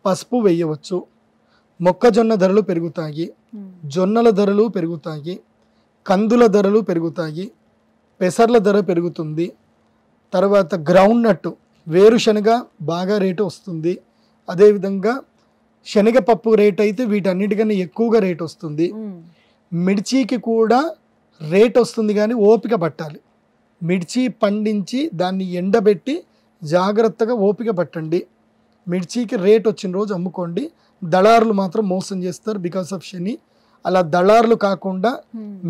పసుపు వేయవచ్చు. మొక్కజొన్న ధరలు పెరుగుతాయి, జొన్నల ధరలు పెరుగుతాయి, కందుల ధరలు పెరుగుతాయి, పెసర్ల ధర పెరుగుతుంది. తర్వాత గ్రౌండ్ నట్ వేరుశనగ బాగా రేటు వస్తుంది. అదేవిధంగా శనగపప్పు రేట్ అయితే వీటన్నిటికన్నా ఎక్కువగా రేట్ వస్తుంది. మిర్చికి కూడా రేట్ వస్తుంది, కానీ ఓపిక పట్టాలి. మిర్చి పండించి దాన్ని ఎండబెట్టి జాగ్రత్తగా ఓపిక పట్టండి. మిర్చికి రేట్ వచ్చిన రోజు అమ్ముకోండి. దళారులు మాత్రం మోసం చేస్తారు బికాస్ ఆఫ్ శని. అలా దళారులు కాకుండా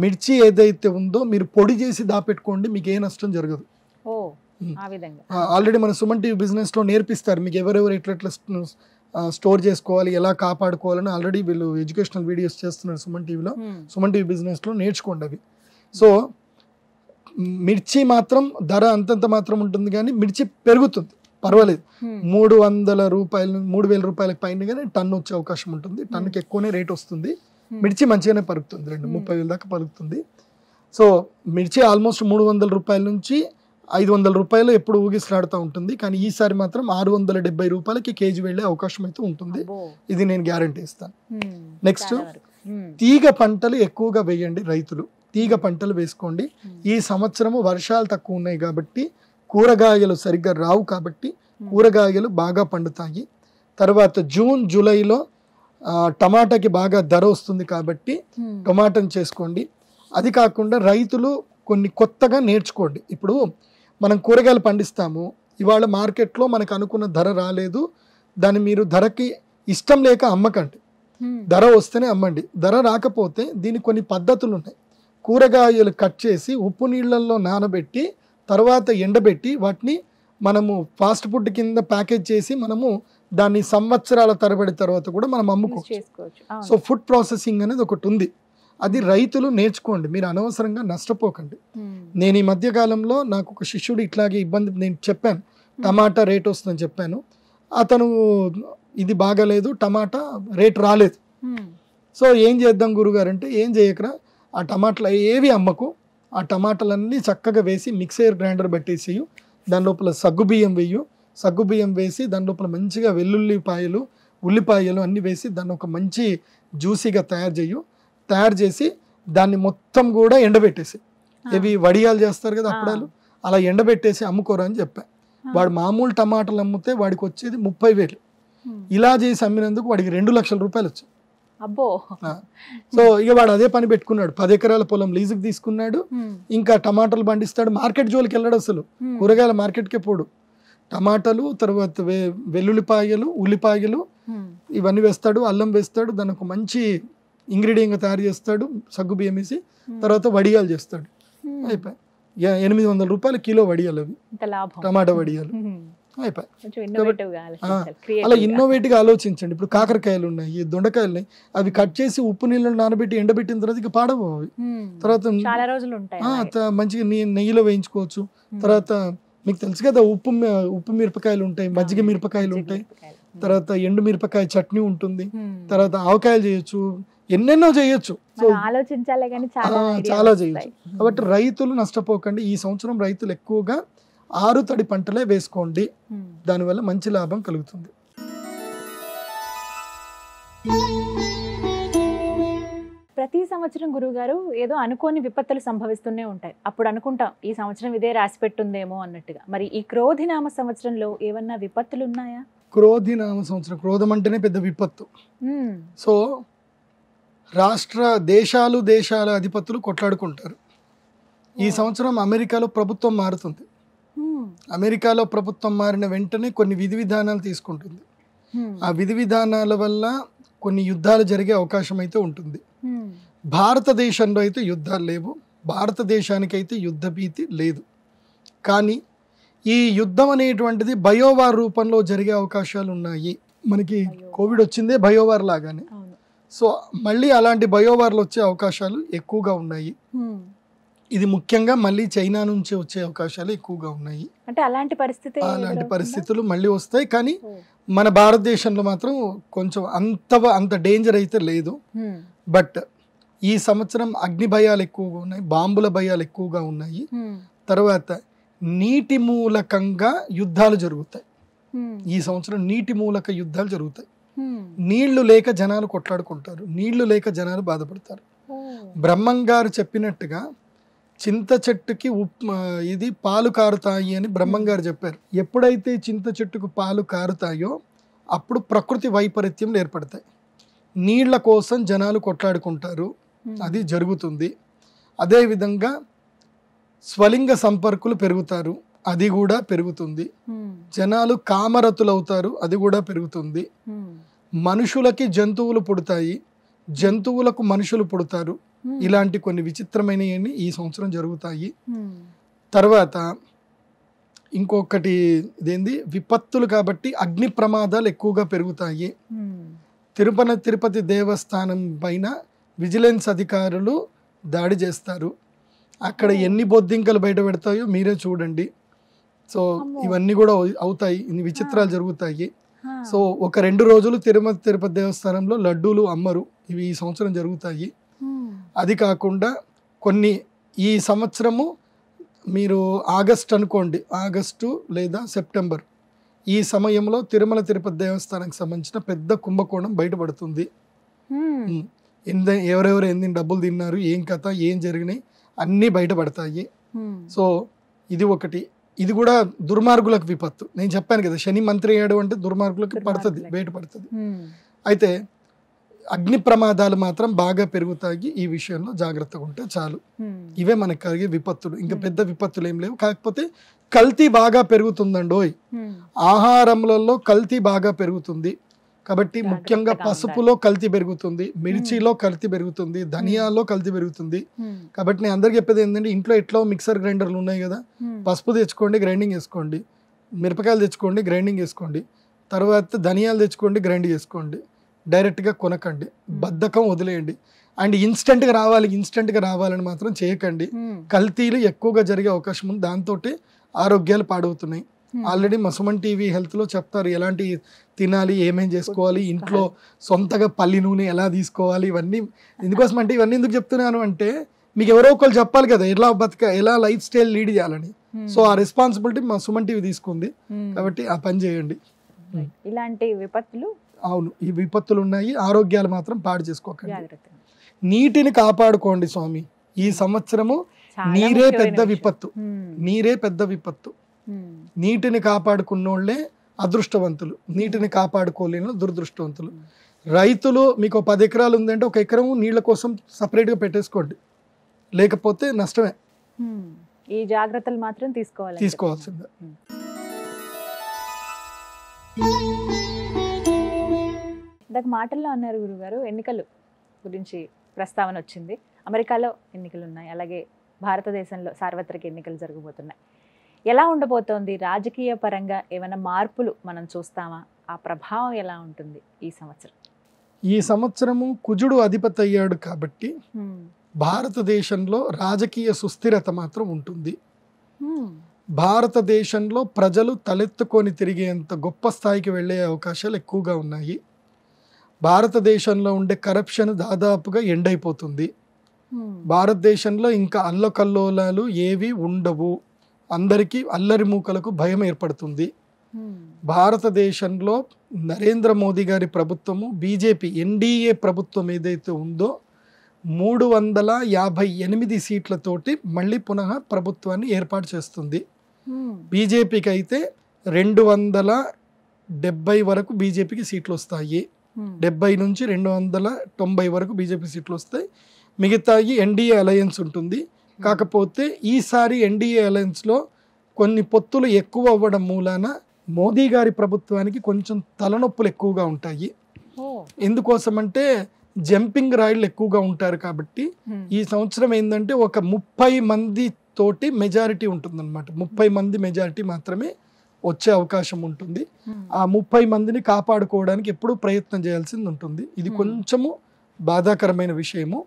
మిర్చి ఏదైతే ఉందో మీరు పొడి చేసి దాపెట్టుకోండి, మీకు ఏ నష్టం జరగదు. ఆల్రెడీ మన సుమన్ టీవీ బిజినెస్ లో నేర్పిస్తారు మీకు ఎవరెవరు ఎట్లా స్టోర్ చేసుకోవాలి, ఎలా కాపాడుకోవాలని. ఆల్రెడీ వీళ్ళు ఎడ్యుకేషనల్ వీడియోస్ చేస్తున్నారు సుమన్ టీవీలో. సుమన్ టీవీ బిజినెస్ లో నేర్చుకోండి అవి. సో మిర్చి మాత్రం ధర అంతంత మాత్రం ఉంటుంది, కానీ మిర్చి పెరుగుతుంది, పర్వాలేదు. 300 రూపాయలు 3000 రూపాయలకు పైన కానీ టన్ను వచ్చే అవకాశం ఉంటుంది. టన్నుకి ఎక్కువనే రేట్ వస్తుంది. మిర్చి మంచిగానే పలుకుతుంది, 30,000 దాకా పలుకుతుంది. సో మిర్చి ఆల్మోస్ట్ 300 రూపాయల నుంచి 500 రూపాయలు ఎప్పుడు ఊగిసలాడుతూ ఉంటుంది. కానీ ఈసారి మాత్రం 670 రూపాయలకి కేజీ వెళ్ళే అవకాశం అయితే ఉంటుంది. ఇది నేను గ్యారంటీ ఇస్తాను. నెక్స్ట్ తీగ పంటలు ఎక్కువగా వేయండి రైతులు. తీగ పంటలు వేసుకోండి. ఈ సంవత్సరము వర్షాలు తక్కువ ఉన్నాయి కాబట్టి కూరగాయలు సరిగ్గా రావు, కాబట్టి కూరగాయలు బాగా పండుతాయి. తర్వాత జూన్ జూలైలో టమాటాకి బాగా ధర వస్తుంది కాబట్టి టమాటాను చేసుకోండి. అది కాకుండా రైతులు కొన్ని కొత్తగా నేర్చుకోండి. ఇప్పుడు మనం కూరగాయలు పండిస్తాము, ఇవాళ మార్కెట్లో మనకు అనుకున్న ధర రాలేదు, దాన్ని మీరు ధరకి ఇష్టం లేక అమ్మకండి. ధర వస్తేనే అమ్మండి. ధర రాకపోతే దీనికి కొన్ని పద్ధతులు ఉన్నాయి. కూరగాయలు కట్ చేసి ఉప్పు నీళ్ళల్లో నానబెట్టి తర్వాత ఎండబెట్టి వాటిని మనము ఫాస్ట్ ఫుడ్ కింద ప్యాకేజ్ చేసి మనము దాన్ని సంవత్సరాల తరబడి తర్వాత కూడా మనం అమ్ముకోవచ్చు. సో ఫుడ్ ప్రాసెసింగ్ అనేది ఒకటి ఉంది, అది రైతులు నేర్చుకోండి, మీరు అనవసరంగా నష్టపోకండి. నేను ఈ మధ్య కాలంలో నాకు ఒక శిష్యుడు ఇట్లాగే ఇబ్బంది, నేను చెప్పాను టమాటా రేట్ వస్తుందని చెప్పాను. అతను ఇది బాగాలేదు, టమాటా రేట్ రాలేదు. సో ఏం చేద్దాం గురుగారు అంటే, ఏం చేయకరా, ఆ టమాటాలు ఏవి అమ్మకు, ఆ టమాటాలన్నీ చక్కగా వేసి మిక్సర్ గ్రైండర్ పెట్టేసేయు, దాని లోపల సగ్గుబియ్యం వేయు, సగ్గుబియ్యం వేసి దాని లోపల మంచిగా వెల్లుల్లిపాయలు ఉల్లిపాయలు అన్నీ వేసి దాన్ని ఒక మంచి జ్యూసీగా తయారు చేసి దాన్ని మొత్తం కూడా ఎండబెట్టేసి, ఇవి వడియాలు చేస్తారు కదా అప్పడాలు, అలా ఎండబెట్టేసి అమ్ముకోరా అని చెప్పా. వాడు మామూలు టమాటాలు అమ్మితే వాడికి వచ్చేది 30,000. ఇలా చేసి అమ్మినందుకు వాడికి 2 లక్షల రూపాయలు వచ్చాయి. అబ్బో. సో ఇక వాడు అదే పని పెట్టుకున్నాడు. 10 ఎకరాల పొలం లీజుకి తీసుకున్నాడు. ఇంకా టమాటాలు పండిస్తాడు. మార్కెట్ జోలికి వెళ్ళాడు, అసలు కూరగాయల మార్కెట్కే పోడు. టమాటాలు, తర్వాత వెల్లుల్లిపాయలు, ఉల్లిపాయలు ఇవన్నీ వేస్తాడు, అల్లం వేస్తాడు, దాని ఒక మంచి ఇంగ్రీడియంట్ తయారు చేస్తాడు, సగ్గు బియ్యం వేసి. తర్వాత వడియాలు చేస్తాడు. అయిపోయి 800 రూపాయలు కిలో వడియాలు అవి, టమాటా వడియాలు అయిపోయి. అలా ఇన్నోవేటివ్గా ఆలోచించండి. ఇప్పుడు కాకరకాయలు ఉన్నాయి, దొండకాయలు ఉన్నాయి, అవి కట్ చేసి ఉప్పు నీళ్ళలో నానబెట్టి ఎండబెట్టిన తర్వాత ఇక పాడవు అవి. తర్వాత మంచిగా నెయ్యిలో వేయించుకోవచ్చు. తర్వాత మీకు తెలుసు కదా ఉప్పు మిరపకాయలు ఉంటాయి, మజ్జిగ మిరపకాయలు ఉంటాయి, తర్వాత ఎండు మిరపకాయ చట్నీ ఉంటుంది, తర్వాత ఆవకాయలు చేయొచ్చు, ఎన్నెన్నో చేయొచ్చు. చాలా చేయొచ్చు. కాబట్టి రైతులు నష్టపోకండి. ఈ సంవత్సరం రైతులు ఎక్కువగా ఆరుతడి పంటలే వేసుకోండి, దానివల్ల మంచి లాభం కలుగుతుంది. ప్రతి సంవత్సరం గురువుగారు ఏదో అనుకోని విపత్తులు సంభవిస్తూనే ఉంటాయి. అప్పుడు అనుకుంటాం ఈ సంవత్సరం ఇదే రాసి పెట్టుందేమో అన్నట్టుగా. మరి ఈ క్రోధినామ సంవత్సరంలో ఏమన్నా విపత్తులు ఉన్నాయా? క్రోధినామ సంవత్సరం, క్రోధం అంటేనే పెద్ద విపత్తు. సో దేశాల అధిపతులు కొట్లాడుకుంటారు. ఈ సంవత్సరం అమెరికాలో ప్రభుత్వం మారుతుంది. అమెరికాలో ప్రభుత్వం మారిన వెంటనే కొన్ని విధి విధానాలు తీసుకుంటుంది. ఆ విధి విధానాల వల్ల కొన్ని యుద్ధాలు జరిగే అవకాశం అయితే ఉంటుంది. భారతదేశంలో అయితే యుద్ధాలు లేవు, భారతదేశానికి అయితే యుద్ధ భీతి లేదు. కానీ ఈ యుద్ధం అనేటువంటిది బయోవార్ రూపంలో జరిగే అవకాశాలు ఉన్నాయి. మనకి కోవిడ్ వచ్చిందే బయోవార్ లాగానే. సో మళ్ళీ అలాంటి బయోవార్లు వచ్చే అవకాశాలు ఎక్కువగా ఉన్నాయి. ఇది ముఖ్యంగా మళ్ళీ చైనా నుంచి వచ్చే అవకాశాలు ఎక్కువగా ఉన్నాయి. అంటే అలాంటి పరిస్థితులు మళ్ళీ వస్తాయి. కానీ మన భారతదేశంలో మాత్రం కొంచెం అంత డేంజర్ అయితే లేదు. బట్ ఈ సంవత్సరం అగ్ని భయాలు ఎక్కువగా ఉన్నాయి, బాంబుల భయాలు ఎక్కువగా ఉన్నాయి. తర్వాత నీటి మూలకంగా యుద్ధాలు జరుగుతాయి. ఈ సంవత్సరం నీటి మూలక యుద్ధాలు జరుగుతాయి. నీళ్లు లేక జనాలు కొట్లాడుకుంటారు, నీళ్లు లేక జనాలు బాధపడతారు. బ్రహ్మంగారు చెప్పినట్టుగా చింత చెట్టుకి ఇది పాలు కారుతాయి అని బ్రహ్మంగారు చెప్పారు. ఎప్పుడైతే చింత చెట్టుకు పాలు కారుతాయో అప్పుడు ప్రకృతి వైపరీత్యం ఏర్పడతాయి. నీళ్ల కోసం జనాలు కొట్లాడుకుంటారు, అది జరుగుతుంది. అదేవిధంగా స్వలింగ సంపర్కులు పెరుగుతారు, అది కూడా పెరుగుతుంది. జనాలు కామరతులవుతారు, అది కూడా పెరుగుతుంది. మనుషులకి జంతువులు పుడతాయి, జంతువులకు మనుషులు పుడతారు. ఇలాంటి కొన్ని విచిత్రమైనవి ఈ సంవత్సరం జరుగుతాయి. తర్వాత ఇంకొకటి ఇదేంది, విపత్తులు కాబట్టి అగ్ని ప్రమాదాలు ఎక్కువగా పెరుగుతాయి. తిరుపతి దేవస్థానం పైన విజిలెన్స్ అధికారులు దాడి చేస్తారు. అక్కడ ఎన్ని బొద్దింకలు బయట పెడతాయో మీరే చూడండి. సో ఇవన్నీ కూడా అవుతాయి, ఇన్ని విచిత్రాలు జరుగుతాయి. సో ఒక 2 రోజులు తిరుపతి దేవస్థానంలో లడ్డూలు అమ్మరు, ఇవి ఈ సంవత్సరం జరుగుతాయి. అది కాకుండా కొన్ని ఈ సంవత్సరము మీరు ఆగస్టు అనుకోండి, ఆగస్టు లేదా సెప్టెంబర్, ఈ సమయంలో తిరుపతి దేవస్థానానికి సంబంధించిన పెద్ద కుంభకోణం బయటపడుతుంది. ఎవరెవరు ఎన్ని డబ్బులు తిన్నారు, ఏం కథ, ఏం జరిగినాయి అన్నీ బయటపడతాయి. సో ఇది ఒకటి. ఇది కూడా దుర్మార్గులకు విపత్తు. నేను చెప్పాను కదా, శని మంత్రి అయ్యాడు అంటే దుర్మార్గులకు పడుతుంది, బయటపడుతుంది. అయితే అగ్ని ప్రమాదాలు మాత్రం బాగా పెరుగుతాయి. ఈ విషయంలో జాగ్రత్తగా ఉంటే చాలు. ఇవే మనకు కలిగే విపత్తులు, ఇంకా పెద్ద విపత్తులు ఏం లేవు. కాకపోతే కల్తీ బాగా పెరుగుతుందండోయ్, ఆహారంలో కల్తీ బాగా పెరుగుతుంది. కాబట్టి ముఖ్యంగా పసుపులో కల్తీ పెరుగుతుంది, మిర్చిలో కల్తీ పెరుగుతుంది, ధనియాల్లో కల్తీ పెరుగుతుంది. కాబట్టి నేను అందరికి చెప్పేది ఏంటంటే, ఇంట్లో ఎట్లా మిక్సర్ గ్రైండర్లు ఉన్నాయి కదా, పసుపు తెచ్చుకోండి, గ్రైండింగ్ వేసుకోండి. మిరపకాయలు తెచ్చుకోండి, గ్రైండింగ్ వేసుకోండి. తర్వాత ధనియాలు తెచ్చుకోండి, గ్రైండ్ చేసుకోండి. డైరెక్ట్గా కొనకండి, బద్ధకం వదిలేయండి. అండ్ ఇన్స్టెంట్గా రావాలని మాత్రం చేయకండి. కల్తీలు ఎక్కువగా జరిగే అవకాశం ఉంది, దాంతో ఆరోగ్యాలు పాడవుతున్నాయి. ఆల్రెడీ సుమన్ టీవీ హెల్త్లో చెప్తారు ఎలాంటి తినాలి, ఏమేం చేసుకోవాలి, ఇంట్లో సొంతగా పల్లి నూనె ఎలా తీసుకోవాలి. ఇవన్నీ ఎందుకోసం అంటే, ఇవన్నీ ఎందుకు చెప్తున్నాను అంటే, మీకు ఎవరో ఒకరు చెప్పాలి కదా ఎలా లైఫ్ స్టైల్ లీడ్ చేయాలని. సో ఆ రెస్పాన్సిబిలిటీ సుమన్ టీవీ తీసుకుంది. కాబట్టి ఆ పని చేయండి. ఇలాంటి విపత్తులు, అవును, ఈ విపత్తులు ఉన్నాయి. ఆరోగ్యాలు మాత్రం పాడు చేసుకోకండి. నీటిని కాపాడుకోండి స్వామి. ఈ సంవత్సరము నీరే పెద్ద విపత్తు. నీటిని కాపాడుకున్నోళ్లే అదృష్టవంతులు, నీటిని కాపాడుకోలేని దురదృష్టవంతులు. రైతులు మీకు 10 ఎకరాలు ఉందంటే 1 ఎకరం నీళ్ళ కోసం సపరేట్గా పెట్టేసుకోండి, లేకపోతే నష్టమే. ఈ జాగ్రత్తలు మాత్రం తీసుకోవాల్సిందే. ఇందాక మాటల్లో అన్నారు గురుగారు, ఎన్నికలు గురించి ప్రస్తావన వచ్చింది. అమెరికాలో ఎన్నికలు ఉన్నాయి, అలాగే భారతదేశంలో సార్వత్రిక ఎన్నికలు జరగబోతున్నాయి. ఎలా ఉండబోతోంది రాజకీయ పరంగా? ఏమైనా మార్పులు మనం చూస్తామా? ఆ ప్రభావం ఎలా ఉంటుంది ఈ సంవత్సరం? ఈ సంవత్సరము కుజుడు అధిపతి అయ్యాడు కాబట్టి భారతదేశంలో రాజకీయ సుస్థిరత మాత్రం ఉంటుంది. భారతదేశంలో ప్రజలు తలెత్తుకొని తిరిగేంత గొప్ప స్థాయికి వెళ్ళే అవకాశాలు ఎక్కువగా ఉన్నాయి. భారతదేశంలో ఉండే కరప్షన్ దాదాపుగా ఎండ్ అయిపోతుంది. భారతదేశంలో ఇంకా అల్లకల్లోలాలు ఏవి ఉండవు. అందరికీ అల్లరి మూకలకు భయం ఏర్పడుతుంది. భారతదేశంలో నరేంద్ర మోదీ గారి ప్రభుత్వము, బీజేపీ ఎన్డీఏ ప్రభుత్వం ఏదైతే ఉందో 358 సీట్లతోటి మళ్ళీ పునః ప్రభుత్వాన్ని ఏర్పాటు చేస్తుంది. బీజేపీకి అయితే 270 వరకు బీజేపీకి సీట్లు వస్తాయి. 70 నుంచి 290 వరకు బీజేపీ సీట్లు వస్తాయి. మిగతాయి ఎన్డీఏ అలయన్స్ ఉంటుంది. కాకపోతే ఈసారి ఎన్డీఏ అలయన్స్లో కొన్ని పొత్తులు ఎక్కువ అవ్వడం మూలాన మోదీ గారి ప్రభుత్వానికి కొంచెం తలనొప్పులు ఎక్కువగా ఉంటాయి. ఎందుకోసమంటే జంపింగ్ రాయిలు ఎక్కువగా ఉంటారు కాబట్టి ఈ సంవత్సరం ఏంటంటే ఒక 30 మంది తోటి మెజారిటీ ఉంటుందన్నమాట. 30 మంది మెజారిటీ మాత్రమే వచ్చే అవకాశం ఉంటుంది. ఆ 30 మందిని కాపాడుకోవడానికి ఎప్పుడూ ప్రయత్నం చేయాల్సింది ఉంటుంది. ఇది కొంచెము బాధాకరమైన విషయము.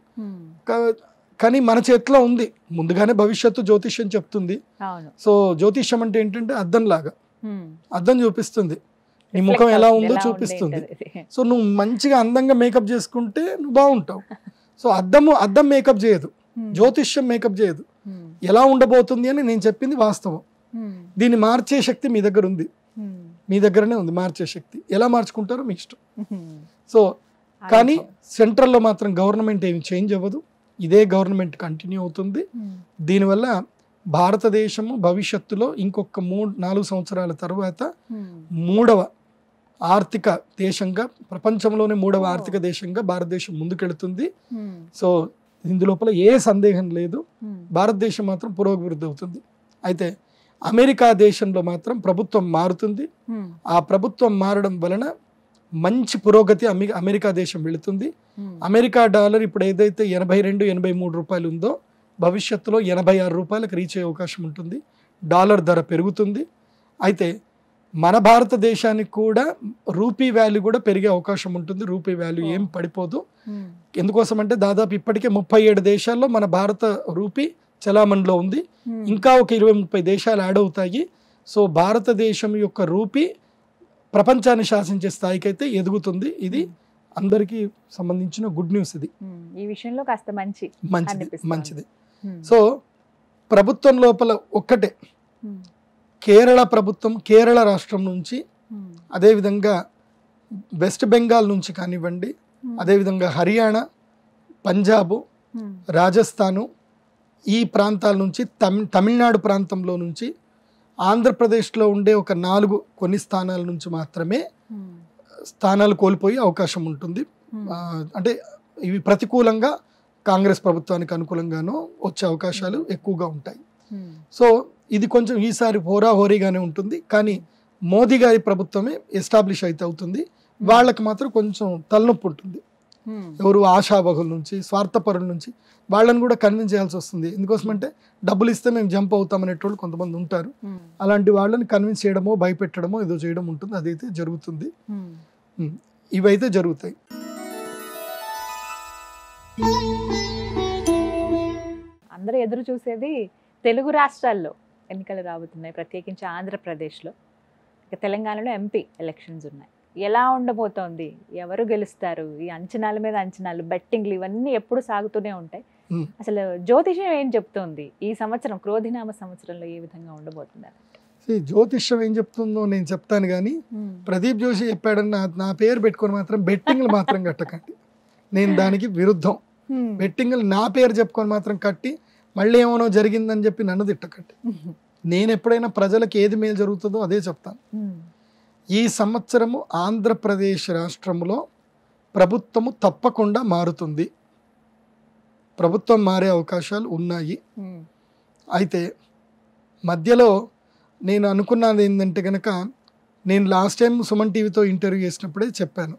కానీ మన చేతిలో ఉంది. ముందుగానే భవిష్యత్తు జ్యోతిష్యం చెప్తుంది. సో జ్యోతిష్యం అంటే ఏంటంటే అద్దం లాగా, అద్దం చూపిస్తుంది, నీ ముఖం ఎలా ఉందో చూపిస్తుంది. సో నువ్వు మంచిగా అందంగా మేకప్ చేసుకుంటే నువ్వు బాగుంటావు. సో అద్దం మేకప్ చేయదు, జ్యోతిష్యం మేకప్ చేయదు. ఎలా ఉండబోతుంది అని నేను చెప్పింది వాస్తవం. దీన్ని మార్చే శక్తి మీ దగ్గర ఉంది, మీ దగ్గరనే ఉంది మార్చే శక్తి. ఎలా మార్చుకుంటారో మీ ఇష్టం. సో కానీ సెంట్రల్లో మాత్రం గవర్నమెంట్ ఏమి చేంజ్ అవ్వదు, ఇదే గవర్నమెంట్ కంటిన్యూ అవుతుంది. దీనివల్ల భారతదేశము భవిష్యత్తులో ఇంకొక 3-4 సంవత్సరాల తర్వాత 3వ ఆర్థిక దేశంగా, ప్రపంచంలోనే 3వ ఆర్థిక దేశంగా భారతదేశం ముందుకెళ్తుంది. సో ఇందులోపల ఏ సందేహం లేదు, భారతదేశం మాత్రం పురోభివృద్ధి అవుతుంది. అయితే అమెరికా దేశంలో మాత్రం ప్రభుత్వం మారుతుంది. ఆ ప్రభుత్వం మారడం వలన మంచి పురోగతి అమెరికా దేశం వెళుతుంది. అమెరికా డాలర్ ఇప్పుడు ఏదైతే 82-83 రూపాయలు ఉందో భవిష్యత్తులో 86 రూపాయలకు రీచ్ అయ్యే అవకాశం ఉంటుంది. డాలర్ ధర పెరుగుతుంది. అయితే మన భారతదేశానికి కూడా రూపీ వాల్యూ కూడా పెరిగే అవకాశం ఉంటుంది. రూపీ వాల్యూ ఏం పడిపోదు. ఎందుకోసం అంటే దాదాపు ఇప్పటికే 37 దేశాల్లో మన భారత రూపీ చలామణిలో ఉంది. ఇంకా ఒక 20-30 దేశాలు యాడ్ అవుతాయి. సో భారతదేశం యొక్క రూపీ ప్రపంచాన్ని శాసించే స్థాయికి అయితే ఎదుగుతుంది. ఇది అందరికీ సంబంధించిన గుడ్ న్యూస్. ఇది ఈ విషయంలో కాస్త మంచిది. సో ప్రభుత్వం లోపల ఒక్కటే, కేరళ ప్రభుత్వం, కేరళ రాష్ట్రం నుంచి, అదేవిధంగా వెస్ట్ బెంగాల్ నుంచి కానివ్వండి, అదేవిధంగా హర్యానా, పంజాబు, రాజస్థాను, ఈ ప్రాంతాల నుంచి, తమిళనాడు ప్రాంతంలో నుంచి, ఆంధ్రప్రదేశ్లో ఉండే ఒక 4 కొన్ని స్థానాల నుంచి మాత్రమే స్థానాలు కోల్పోయే అవకాశం ఉంటుంది. అంటే ఇవి ప్రతికూలంగా కాంగ్రెస్ ప్రభుత్వానికి అనుకూలంగానూ వచ్చే అవకాశాలు ఎక్కువగా ఉంటాయి. సో ఇది కొంచెం ఈసారి హోరాహోరీగానే ఉంటుంది. కానీ మోదీ గారి ప్రభుత్వమే ఎస్టాబ్లిష్ అయితే అవుతుంది. వాళ్ళకి మాత్రం కొంచెం తలనొప్పి ఉంటుంది. ఎవరు ఆశావహుల నుంచి, స్వార్థపరుల నుంచి వాళ్ళని కూడా కన్విన్స్ చేయాల్సి వస్తుంది. ఎందుకోసమంటే డబ్బులు ఇస్తే మేము జంప్ అవుతాం అనేటోళ్ళు కొంతమంది ఉంటారు. అలాంటి వాళ్ళని కన్విన్స్ చేయడమో, భయపెట్టడమో ఏదో చేయడం ఉంటుంది. అదైతే జరుగుతుంది. ఇవైతే జరుగుతాయి. అందరూ ఎదురు చూసేది తెలుగు రాష్ట్రాల్లో ఎన్నికలు రాబోతున్నాయి, ప్రత్యేకించి ఆంధ్రప్రదేశ్లో. ఇక తెలంగాణలో ఎంపీ ఎలక్షన్స్ ఉన్నాయి. ఎలా ఉండబోతోంది, ఎవరు గెలుస్తారు, ఈ అంచనాల మీద అంచనాలు, బెట్టింగ్లు ఇవన్నీ ఎప్పుడు సాగుతూనే ఉంటాయి. అసలు జ్యోతిష్యం ఏం చెప్తోంది ఈ సంవత్సరం, క్రోధినామ సంవత్సరంలో ఏ విధంగా ఉండబోతుంది? జ్యోతిష్యం ఏం చెప్తుందో నేను చెప్తాను, కానీ ప్రదీప్ జోషి చెప్పాడని నా పేరు పెట్టుకొని మాత్రం బెట్టింగ్లు మాత్రం కట్టకండి. నేను దానికి విరుద్ధం. బెట్టింగ్లు నా పేరు చెప్పుకొని మాత్రం కట్టి మళ్ళీ ఏమో జరిగిందని చెప్పి నన్ను తిట్టకండి. నేను ఎప్పుడైనా ప్రజలకు ఏది మేలు జరుగుతుందో అదే చెప్తాను. ఈ సంవత్సరము ఆంధ్రప్రదేశ్ రాష్ట్రంలో ప్రభుత్వము తప్పకుండా మారుతుంది. ప్రభుత్వం మారే అవకాశాలు ఉన్నాయి. అయితే మధ్యలో నేను అనుకున్నది ఏంటంటే కనుక, నేను లాస్ట్ టైం సుమన్ టీవీతో ఇంటర్వ్యూ చేసినప్పుడే చెప్పాను,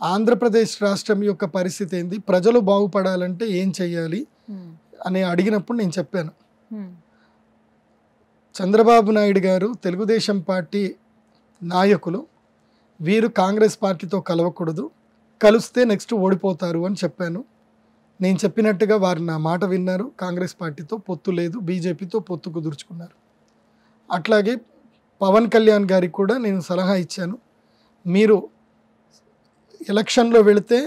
ఆంధ్రప్రదేశ్ రాష్ట్రం యొక్క పరిస్థితి ఏంది, ప్రజలు బాగుపడాలంటే ఏం చెయ్యాలి అని అడిగినప్పుడు నేను చెప్పాను, చంద్రబాబు నాయుడు గారు తెలుగుదేశం పార్టీ నాయకులు వీరు కాంగ్రెస్ పార్టీతో కలవకూడదు, కలిస్తే నెక్స్ట్ ఓడిపోతారు అని చెప్పాను. నేను చెప్పినట్టుగా వారు నా మాట విన్నారు. కాంగ్రెస్ పార్టీతో పొత్తు లేదు, బీజేపీతో పొత్తు కుదుర్చుకున్నారు. అట్లాగే పవన్ కళ్యాణ్ గారికి కూడా నేను సలహా ఇచ్చాను, మీరు ఎలక్షన్లో వెళితే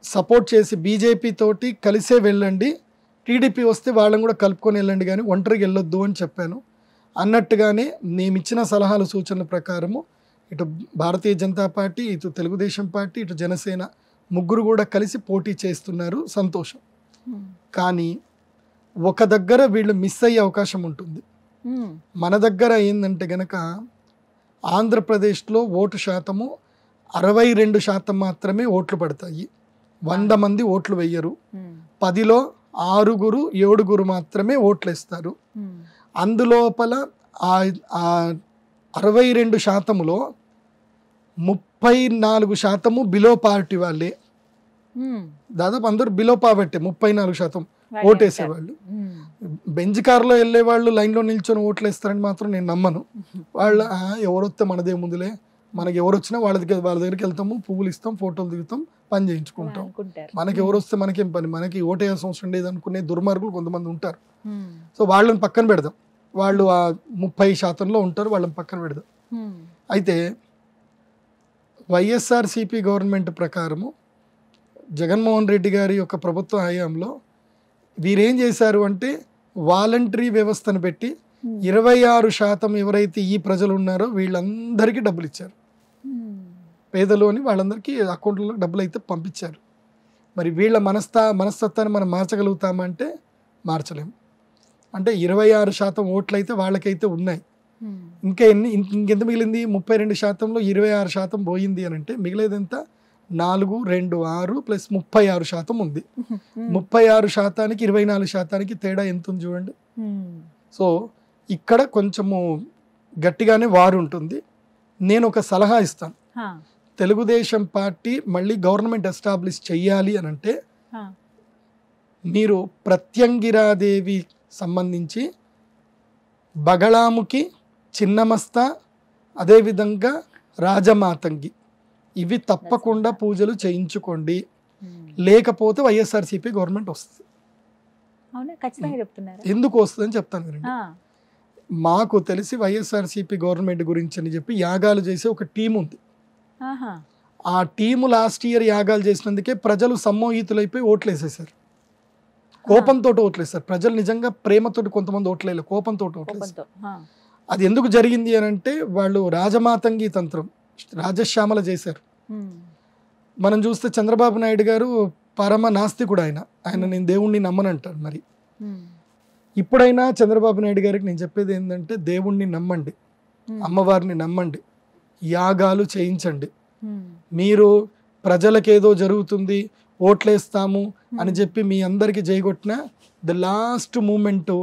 సపోర్ట్ చేసి బీజేపీ తోటి కలిసే వెళ్ళండి, టీడీపీ వస్తే వాళ్ళని కూడా కలుపుకొని వెళ్ళండి, కానీ ఒంటరికి వెళ్ళొద్దు అని చెప్పాను. అన్నట్టుగానే మేము ఇచ్చిన సలహాలు సూచనల ప్రకారము ఇటు భారతీయ జనతా పార్టీ, ఇటు తెలుగుదేశం పార్టీ, ఇటు జనసేన ముగ్గురు కూడా కలిసి పోటీ చేస్తున్నారు, సంతోషం. కానీ ఒక దగ్గర వీళ్ళు మిస్ అయ్యే అవకాశం ఉంటుంది. మన దగ్గర ఏంటంటే గనక ఆంధ్రప్రదేశ్లో ఓటు శాతము 62% మాత్రమే ఓట్లు పడతాయి. 100 మంది ఓట్లు వెయ్యరు. 10లో 6, 7 మాత్రమే ఓట్లు వేస్తారు. అందులోపల ఆ 62%లో 34% బిలో పావర్టీ వాళ్ళే. దాదాపు అందరూ బిలో పావర్టీ, 34% ఓటేసేవాళ్ళు. బెంచ్ కార్లో వెళ్ళే వాళ్ళు లైన్లో నిల్చొని ఓట్లు వేస్తారని మాత్రం నేను నమ్మను. వాళ్ళ ఎవరొస్తే మనదే ముందులే, మనకి ఎవరు వచ్చినా వాళ్ళ దగ్గరికి వెళ్తాము, పువ్వులు ఇస్తాం, ఫోటోలు దిగుతాం, పని చేయించుకుంటాం, మనకి ఎవరు వస్తే మనకేం పని, మనకి ఓటేయాల్సిన అవసరం లేదు అనుకునే దుర్మార్గులు కొంతమంది ఉంటారు. సో వాళ్ళని పక్కన పెడదాం, వాళ్ళు ఆ 30%లో ఉంటారు, వాళ్ళని పక్కన పెడదాం. అయితే వైఎస్ఆర్సీపీ గవర్నమెంట్ ప్రకారము జగన్మోహన్ రెడ్డి గారి యొక్క ప్రభుత్వ హయాంలో వీరేం చేశారు అంటే వాలంటరీ వ్యవస్థను పెట్టి 26% ఎవరైతే ఈ ప్రజలు ఉన్నారో వీళ్ళందరికీ డబ్బులు ఇచ్చారు. పేదలు అని వాళ్ళందరికీ అకౌంట్లో డబ్బులు అయితే పంపించారు. మరి వీళ్ళ మనస్తత్వాన్ని మనం మార్చగలుగుతామంటే మార్చలేము. అంటే 26% ఓట్లు అయితే వాళ్ళకైతే ఉన్నాయి. ఇంకెంత మిగిలింది? 32%లో 26% పోయింది అని అంటే మిగిలేదంతా 4, 2, 6 ప్లస్ 36% ఉంది. 36%కి 24%కి తేడా ఎంత ఉంది చూడండి. సో ఇక్కడ కొంచెము గట్టిగానే వారు ఉంటుంది. నేను ఒక సలహా ఇస్తాను, తెలుగుదేశం పార్టీ మళ్ళీ గవర్నమెంట్ ఎస్టాబ్లిష్ చెయ్యాలి అని అంటే మీరు ప్రత్యంగిరాదేవి సంబంధించి బగళాముఖి, చిన్నమస్తా, అదేవిధంగా రాజమాతంగి ఇవి తప్పకుండా పూజలు చేయించుకోండి, లేకపోతే వైఎస్ఆర్సీపీ గవర్నమెంట్ వస్తుంది. ఎందుకు వస్తుందని చెప్తాను వినండి. మాకు తెలిసి వైఎస్ఆర్సీపీ గవర్నమెంట్ గురించి అని చెప్పి యాగాలు చేసే ఒక టీం ఉంది. ఆ టీము లాస్ట్ ఇయర్ యాగాలు చేసినందుకే ప్రజలు సమ్మోహితులైపోయి ఓట్లు వేసేసారు. కోపంతో ఓట్లు వేస్తారు ప్రజలు. నిజంగా ప్రేమతోటి కొంతమంది ఓట్లేదు, కోపంతో ఓట్లు. అది ఎందుకు జరిగింది అని అంటే వాళ్ళు రాజమాతంగి తంత్రం, రాజశ్యామల చేశారు. మనం చూస్తే చంద్రబాబు నాయుడు గారు పరమ నాస్తికుడు. ఆయన నేను దేవుణ్ణి నమ్మనంటాడు. మరి ఇప్పుడైనా చంద్రబాబు నాయుడు గారికి నేను చెప్పేది ఏంటంటే దేవుణ్ణి నమ్మండి, అమ్మవారిని నమ్మండి, యాగాలు చేయించండి. మీరు ప్రజలకేదో జరుగుతుంది ఓట్లేస్తాము అని చెప్పి మీ అందరికీ జైగొట్టిన ద లాస్ట్ మూమెంట్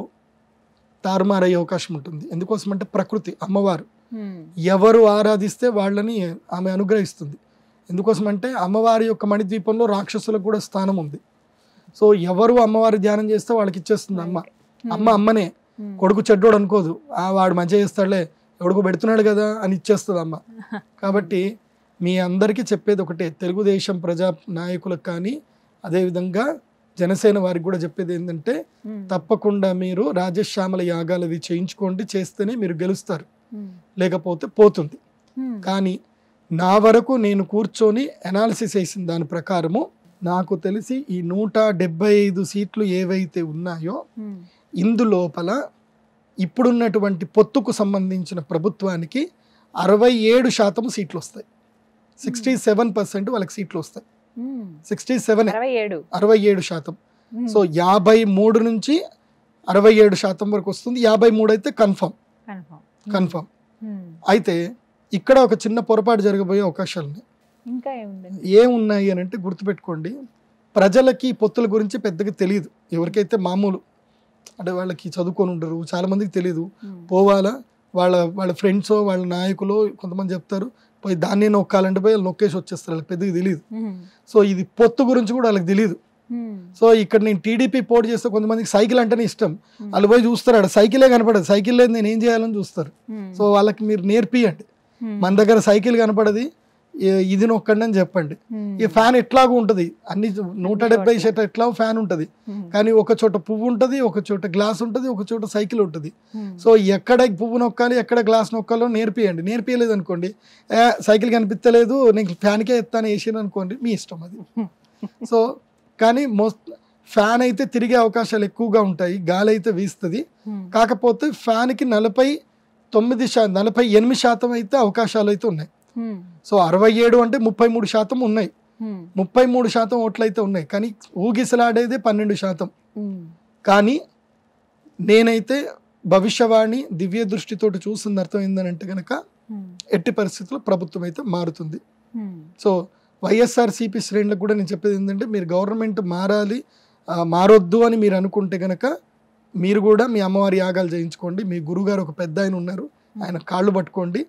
తారుమారయ్యే అవకాశం ఉంటుంది. ఎందుకోసం అంటే ప్రకృతి అమ్మవారు ఎవరు ఆరాధిస్తే వాళ్ళని ఆమె అనుగ్రహిస్తుంది. ఎందుకోసం అంటే అమ్మవారి యొక్క మణిద్వీపంలో రాక్షసులకు కూడా స్థానం ఉంది. సో ఎవరు అమ్మవారి ధ్యానం చేస్తే వాళ్ళకి ఇచ్చేస్తుంది అమ్మనే. కొడుకు చెడ్డోడు అనుకోదు, వాడు మంచిగా చేస్తాడులే, ఎవడుకో పెడుతున్నాడు కదా అని ఇచ్చేస్తుంది అమ్మ. కాబట్టి మీ అందరికీ చెప్పేది ఒకటే, తెలుగుదేశం ప్రజా నాయకులకు కానీ అదేవిధంగా జనసేన వారికి కూడా చెప్పేది ఏంటంటే తప్పకుండా మీరు రాజశ్యామల యాగాలు అవి చేయించుకోండి, చేస్తేనే మీరు గెలుస్తారు, లేకపోతే పోతుంది. కానీ నా వరకు నేను కూర్చొని అనాలిసిస్ చేసిన దాని ప్రకారము నాకు తెలిసి ఈ 175 సీట్లు ఏవైతే ఉన్నాయో ఇందులోపల ఇప్పుడున్నటువంటి పొత్తుకు సంబంధించిన ప్రభుత్వానికి 67% సీట్లు వస్తాయి. 67% వాళ్ళకి సీట్లు వస్తాయి. 67% సో 53 నుంచి 67% వరకు వస్తుంది. 53 అయితే కన్ఫర్మ్. అయితే ఇక్కడ ఒక చిన్న పొరపాటు జరగబోయే అవకాశాలు ఉన్నాయి. ఇంకా ఏముందండి? ఏమున్నాయి అని అంటే గుర్తుపెట్టుకోండి, ప్రజలకి పొత్తుల గురించి పెద్దగా తెలియదు. ఎవరికైతే మామూలు అంటే వాళ్ళకి చదువుకొని ఉండరు, చాలా మందికి తెలియదు. పోవాలా, వాళ్ళ ఫ్రెండ్స్ వాళ్ళ నాయకులు కొంతమంది చెప్తారు, పోయి దాన్ని నొక్కాలంటే పోయి వాళ్ళు నొక్కేసి వచ్చేస్తారు, వాళ్ళకి పెద్దగా తెలియదు. సో ఇది పొత్తు గురించి కూడా వాళ్ళకి తెలియదు. సో ఇక్కడ నేను టీడీపీ పోటీ చేస్తే కొంతమందికి సైకిల్ అంటేనే ఇష్టం, వాళ్ళు పోయి చూస్తారు, ఆడ సైకిలే కనపడదు, సైకిల్ లేదు నేను ఏం చేయాలని చూస్తారు. సో వాళ్ళకి మీరు నేర్పియండి, మన దగ్గర సైకిల్ కనపడది, ఇది నొక్కండి అని చెప్పండి. ఈ ఫ్యాన్ ఎట్లాగూ ఉంటుంది, అన్ని 170 షర్ట్ ఎట్లా ఫ్యాన్ ఉంటుంది, కానీ ఒక చోట పువ్వు ఉంటుంది, ఒక చోట గ్లాస్ ఉంటుంది, ఒక చోట సైకిల్ ఉంటుంది. సో ఎక్కడ పువ్వు నొక్కాలి, ఎక్కడ గ్లాస్ నొక్కాలో నేర్పియండి. నేర్పియలేదు అనుకోండి, సైకిల్ కనిపించలేదు నేను ఫ్యాన్కే ఎత్తాను వేసాను అనుకోండి, మీ ఇష్టం అది. సో కానీ ఫ్యాన్ అయితే తిరిగే అవకాశాలు ఎక్కువగా ఉంటాయి, గాలి అయితే వీస్తుంది. కాకపోతే ఫ్యాన్కి 48% అయితే అవకాశాలు అయితే ఉన్నాయి. సో 67 అంటే 33% ఉన్నాయి, 33% ఓట్లు అయితే ఉన్నాయి. కానీ ఊగిసలాడేదే 12%. కానీ నేనైతే భవిష్యవాణి దివ్య దృష్టితోటి చూసిన అర్థం ఏంటంటే కనుక ఎట్టి పరిస్థితుల్లో ప్రభుత్వం అయితే మారుతుంది. సో వైఎస్ఆర్సీపీ శ్రేణులకు కూడా నేను చెప్పేది ఏంటంటే, మీరు గవర్నమెంట్ మారొద్దు అని మీరు అనుకుంటే కనుక మీరు కూడా మీ అమ్మవారి యాగాలు చేయించుకోండి. మీ గురుగారు ఒక పెద్ద ఆయన ఉన్నారు, ఆయన కాళ్ళు పట్టుకోండి,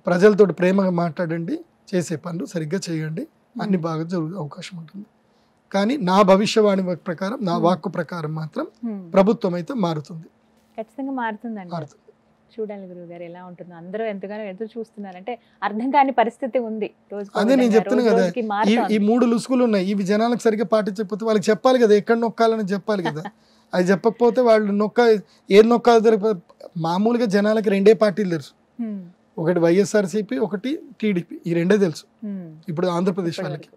ప్రజలతో ప్రేమగా మాట్లాడండి, చేసే పనులు సరిగ్గా చేయండి, అన్ని బాగా జరిగే అవకాశం ఉంటుంది. కానీ నా భవిష్యవాణి ప్రకారం, నా వాక్కు ప్రకారం మాత్రం ప్రభుత్వం అయితే మారుతుంది, ఖచ్చితంగా మారుతుంది. చూడాలి గురువు గారు ఎలా ఉంటుందో. అందరూ ఎంతగానో ఎదురు చూస్తున్నారు, అంటే అర్థం కాని పరిస్థితి ఉంది. అదే నేను చెప్తున్నా కదా, ఈ 3 లుసుగులు ఉన్నాయి, ఇవి జనాలకు సరిగ్గా పాటించకపోతే వాళ్ళకి చెప్పాలి కదా, ఎక్కడ నొక్కాలని చెప్పాలి కదా. అది చెప్పకపోతే వాళ్ళు ఏది నొక్కాలి. మామూలుగా జనాలకి 2 పార్టీలు తెలుసు, ఒకటి వైఎస్ఆర్సీపీ, ఒకటి టీడీపీ, ఈ 2 తెలుసు. ఇప్పుడు ఆంధ్రప్రదేశ్ వాళ్ళకి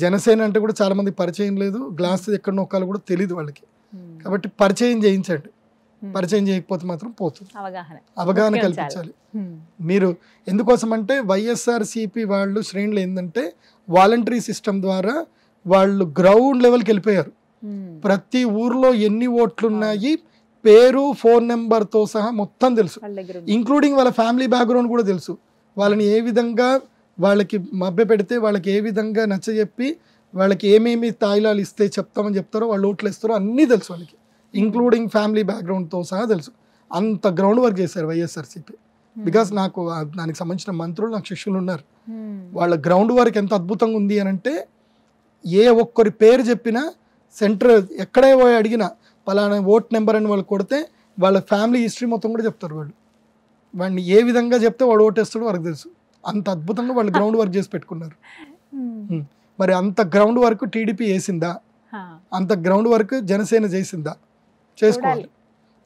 జనసేన అంటే కూడా చాలా మంది పరిచయం లేదు, గ్లాస్ ఎక్కడ నొక్కాలో కూడా తెలియదు వాళ్ళకి. కాబట్టి పరిచయం చేయించండి, పరిచయం చేయకపోతే మాత్రం పోతుంది. అవగాహన కల్పించాలి. మీరు ఎందుకోసం అంటే వైఎస్ఆర్సీపీ వాళ్ళు శ్రేణులు ఏంటంటే వాలంటరీ సిస్టమ్ ద్వారా వాళ్ళు గ్రౌండ్ లెవెల్కి వెళ్ళిపోయారు. ప్రతి ఊర్లో ఎన్ని ఓట్లు ఉన్నాయి, పేరు, ఫోన్ నెంబర్తో సహా మొత్తం తెలుసు, ఇంక్లూడింగ్ వాళ్ళ ఫ్యామిలీ బ్యాక్గ్రౌండ్ కూడా తెలుసు. వాళ్ళని ఏ విధంగా వాళ్ళకి మభ్య పెడితే, వాళ్ళకి ఏ విధంగా నచ్చజెప్పి, వాళ్ళకి ఏమేమి తాయిలాలు ఇస్తే చెప్తామని చెప్తారో, వాళ్ళు ఓట్లు ఇస్తారో అన్నీ తెలుసు వాళ్ళకి, ఇంక్లూడింగ్ ఫ్యామిలీ బ్యాక్గ్రౌండ్తో సహా తెలుసు. అంత గ్రౌండ్ వర్క్ చేశారు వైఎస్ఆర్సీపీ. బికాస్ నాకు దానికి సంబంధించిన మంత్రులు, నాకు శిష్యులు ఉన్నారు. వాళ్ళ గ్రౌండ్ వర్క్ ఎంత అద్భుతంగా ఉంది అని అంటే, ఏ ఒక్కరి పేరు చెప్పినా సెంటర్ ఎక్కడే పోయి అడిగినా పలానా ఓట్ నెంబర్ అని వాళ్ళు కొడితే వాళ్ళ ఫ్యామిలీ హిస్టరీ మొత్తం కూడా చెప్తారు. వాడిని ఏ విధంగా చెప్తే వాడు ఓటేస్తాడో వాళ్ళకి తెలుసు. అంత అద్భుతంగా వాళ్ళు గ్రౌండ్ వర్క్ చేసి పెట్టుకున్నారు. మరి అంత గ్రౌండ్ వర్క్ టీడీపీ వేసిందా, అంత గ్రౌండ్ వర్క్ జనసేన చేసిందా? చేసుకోవాలి.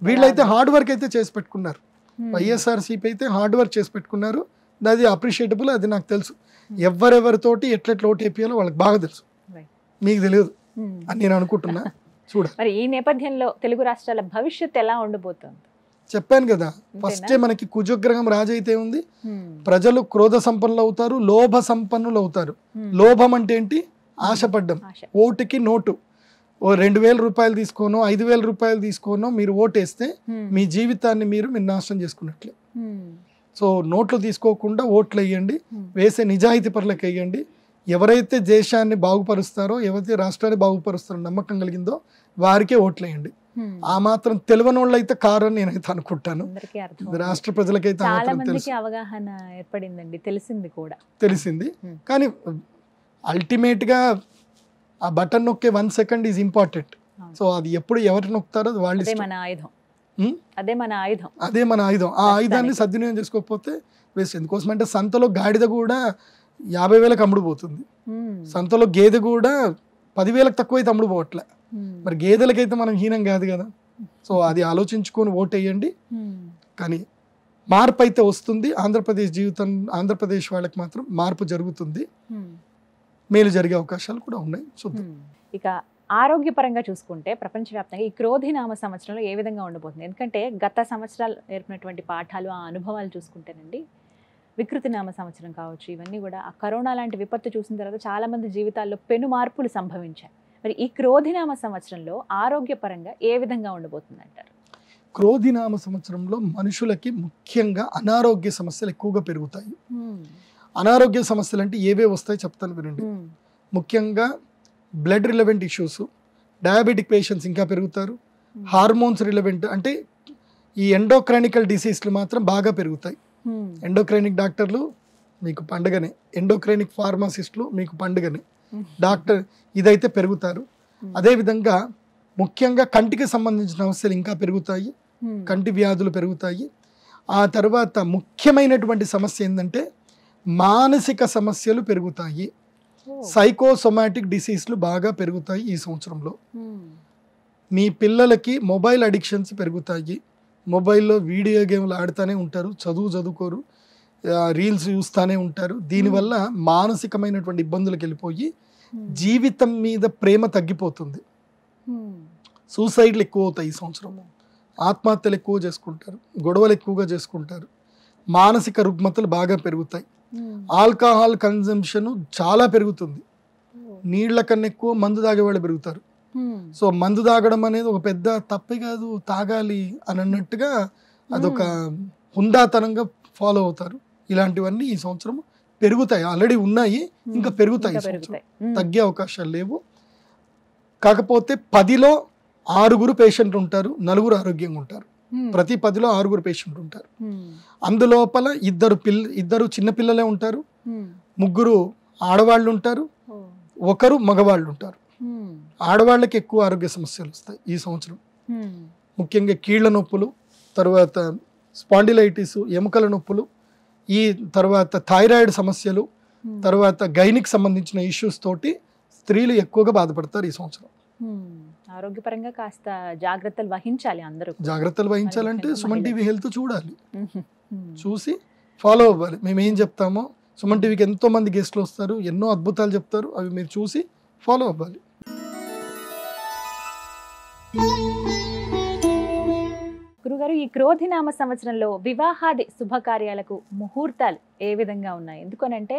వీళ్ళైతే హార్డ్ వర్క్ అయితే చేసి పెట్టుకున్నారు. వైఎస్ఆర్సీపీ అయితే హార్డ్ వర్క్ చేసి పెట్టుకున్నారు, అది అప్రిషియేటబుల్. అది నాకు తెలుసు. ఎవరెవరితోటి ఎట్లెట్లా ఓటు వేయాలో వాళ్ళకి బాగా తెలుసు, మీకు తెలియదు అని నేను అనుకుంటున్నా. చూడండి, మరి ఈ నేపథ్యంలో తెలుగు రాష్ట్రాల భవిష్యత్తు ఎలా ఉండబోతుంది? చెప్పాను కదా, ఫస్టే మనకి కుజగ్రహం రాజైతే ఉంది, ప్రజలు క్రోధ సంపన్నులు అవుతారు, లోభ సంపన్నులు అవుతారు. లోభం అంటే ఏంటి? ఆశపడ్డం. ఓటుకి నోటు, ఓ 2,000 రూపాయలు తీసుకోనో 5,000 రూపాయలు తీసుకోనో మీరు ఓటేస్తే మీ జీవితాన్ని మీరు నాశనం చేసుకున్నట్లే. సో నోట్లు తీసుకోకుండా ఓట్లు వేయండి, వేసే నిజాయితీ పరులకు వేయండి. ఎవరైతే దేశాన్ని బాగుపరుస్తారో, ఎవరైతే రాష్ట్రాన్ని బాగుపరుస్తారో నమ్మకం కలిగిందో వారికే ఓట్లు వేయండి. ఆ మాత్రం తెలియని వాళ్ళు అయితే కారు అని నేనైతే అనుకుంటాను. రాష్ట్ర ప్రజలకైతే అవగాహన ఏర్పడిందండి, తెలిసింది. కానీ అల్టిమేట్ గా ఆ బటన్ నొక్కే 1 సెకండ్ ఈజ్ ఇంపార్టెంట్. సో అది ఎప్పుడు ఎవరు నొక్కుతారో వాళ్ళు, అదే మన ఆయుధం. ఆ ఆయుధాన్ని సద్వినియోగం చేసుకోకపోతే వేస్ట్. ఎందుకోసం అంటే సంతలో గాడిద కూడా 50,000కి అమ్ముడుపోతుంది, సంతలో గేదె కూడా 10,000కి తక్కువైతే అమ్ముడుపోవట్లే. మరి గేదెలకైతే మనం హీనం కాదు కదా. సో అది ఆలోచించుకొని ఓటు వేయండి. కానీ మార్పు అయితే వస్తుంది. ఆంధ్రప్రదేశ్ వాళ్ళకి మాత్రం మార్పు జరుగుతుంది, మేలు జరిగే అవకాశాలు కూడా ఉన్నాయి. చూద్దాం. ఇక ఆరోగ్యపరంగా చూసుకుంటే ప్రపంచవ్యాప్తంగా ఈ క్రోధినామ సంవత్సరంలో ఏ విధంగా ఉండబోతుంది? ఎందుకంటే గత సంవత్సరాలు నేర్పినటువంటి పాఠాలు, ఆ అనుభవాలు చూసుకుంటేనండి, వికృతినామ సంవత్సరం కావచ్చు, ఇవన్నీ కూడా ఆ కరోనా లాంటి విపత్తు చూసిన తర్వాత చాలా మంది జీవితాల్లో పెను మార్పులు సంభవించాయి. మరి ఈ క్రోధినామ సంవత్సరంలో ఆరోగ్యపరంగా ఏ విధంగా ఉండబోతుంది అంటారు? క్రోధినామ సంవత్సరంలో మనుషులకి ముఖ్యంగా అనారోగ్య సమస్యలు ఎక్కువగా పెరుగుతాయి. అనారోగ్య సమస్యలు అంటే ఏవే వస్తాయి చెప్తాను వినండి. ముఖ్యంగా blood relevant issues, diabetic patients ఇంకా పెరుగుతారు. హార్మోన్స్ రిలవెంట్ అంటే ఈ ఎండోక్రైనికల్ డిసీజ్లు మాత్రం బాగా పెరుగుతాయి. ఎండోక్రైనిక్ డాక్టర్లు మీకు పండుగనే, ఎండోక్రైనిక్ ఫార్మసిస్టులు మీకు పండుగనే. డాక్టర్ ఇదైతే పెరుగుతారు. అదేవిధంగా ముఖ్యంగా కంటికి సంబంధించిన సమస్యలు ఇంకా పెరుగుతాయి, కంటి వ్యాధులు పెరుగుతాయి. ఆ తర్వాత ముఖ్యమైనటువంటి సమస్య ఏంటంటే మానసిక సమస్యలు పెరుగుతాయి. సైకోసొమాటిక్ డిసీజ్లు బాగా పెరుగుతాయి ఈ సంవత్సరంలో. మీ పిల్లలకి మొబైల్ అడిక్షన్స్ పెరుగుతాయి. మొబైల్లో వీడియో గేమ్లు ఆడుతూనే ఉంటారు, చదువుకోరు, రీల్స్ చూస్తూనే ఉంటారు. దీనివల్ల మానసికమైనటువంటి ఇబ్బందులకు వెళ్ళిపోయి జీవితం మీద ప్రేమ తగ్గిపోతుంది. సూసైడ్లు ఎక్కువ అవుతాయి ఈ సంవత్సరం. ఆత్మహత్యలు ఎక్కువ చేసుకుంటారు, గొడవలు ఎక్కువగా చేసుకుంటారు, మానసిక రుగ్మతలు బాగా పెరుగుతాయి. ఆల్కహాల్ కన్జంప్షన్ చాలా పెరుగుతుంది. నీళ్ల కన్నా ఎక్కువ మందు తాగేవాళ్ళు పెరుగుతారు. సో మందు తాగడం అనేది ఒక పెద్ద తప్పే కాదు, తాగాలి అని అన్నట్టుగా అదొక హుందాతనంగా ఫాలో అవుతారు. ఇలాంటివన్నీ ఈ సంవత్సరం పెరుగుతాయి. ఆల్రెడీ ఉన్నాయి, ఇంకా పెరుగుతాయి. ఈ సంవత్సరం తగ్గే అవకాశాలు లేవు. కాకపోతే 10లో 6 పేషెంట్లు ఉంటారు, 4 ఆరోగ్యంగా ఉంటారు. ప్రతి 10లో 6 పేషెంట్లు ఉంటారు. అందులోపల ఇద్దరు చిన్నపిల్లలే ఉంటారు, 3 ఆడవాళ్ళు ఉంటారు, 1 మగవాళ్ళు ఉంటారు. ఆడవాళ్ళకి ఎక్కువ ఆరోగ్య సమస్యలు వస్తాయి ఈ సంవత్సరం. ముఖ్యంగా కీళ్ల నొప్పులు, తర్వాత స్పాండిలైటిస్, ఎముకల నొప్పులు, ఈ తర్వాత థైరాయిడ్ సమస్యలు, తర్వాత గైనిక్ సంబంధించిన ఇష్యూస్ తోటి స్త్రీలు ఎక్కువగా బాధపడతారు ఈ సంవత్సరం. ఆరోగ్యపరంగా కాస్త జాగ్రత్తలు వహించాలి అందరూ. జాగ్రత్తలు వహించాలంటే సుమన్ టీవీ హెల్త్ చూడాలి, చూసి ఫాలో అవ్వాలి. మేము ఏం చెప్తామో, సుమన్ టీవీకి ఎంతో మంది గెస్ట్లు వస్తారు, ఎన్నో అద్భుతాలు చెప్తారు, అవి మీరు చూసి ఫాలో అవ్వాలి. గురుగారు, ఈ క్రోధినామ సంవత్సరంలో వివాహాది శుభకార్యాలకు ముహూర్తాలు ఏ విధంగా ఉన్నాయి? ఎందుకనంటే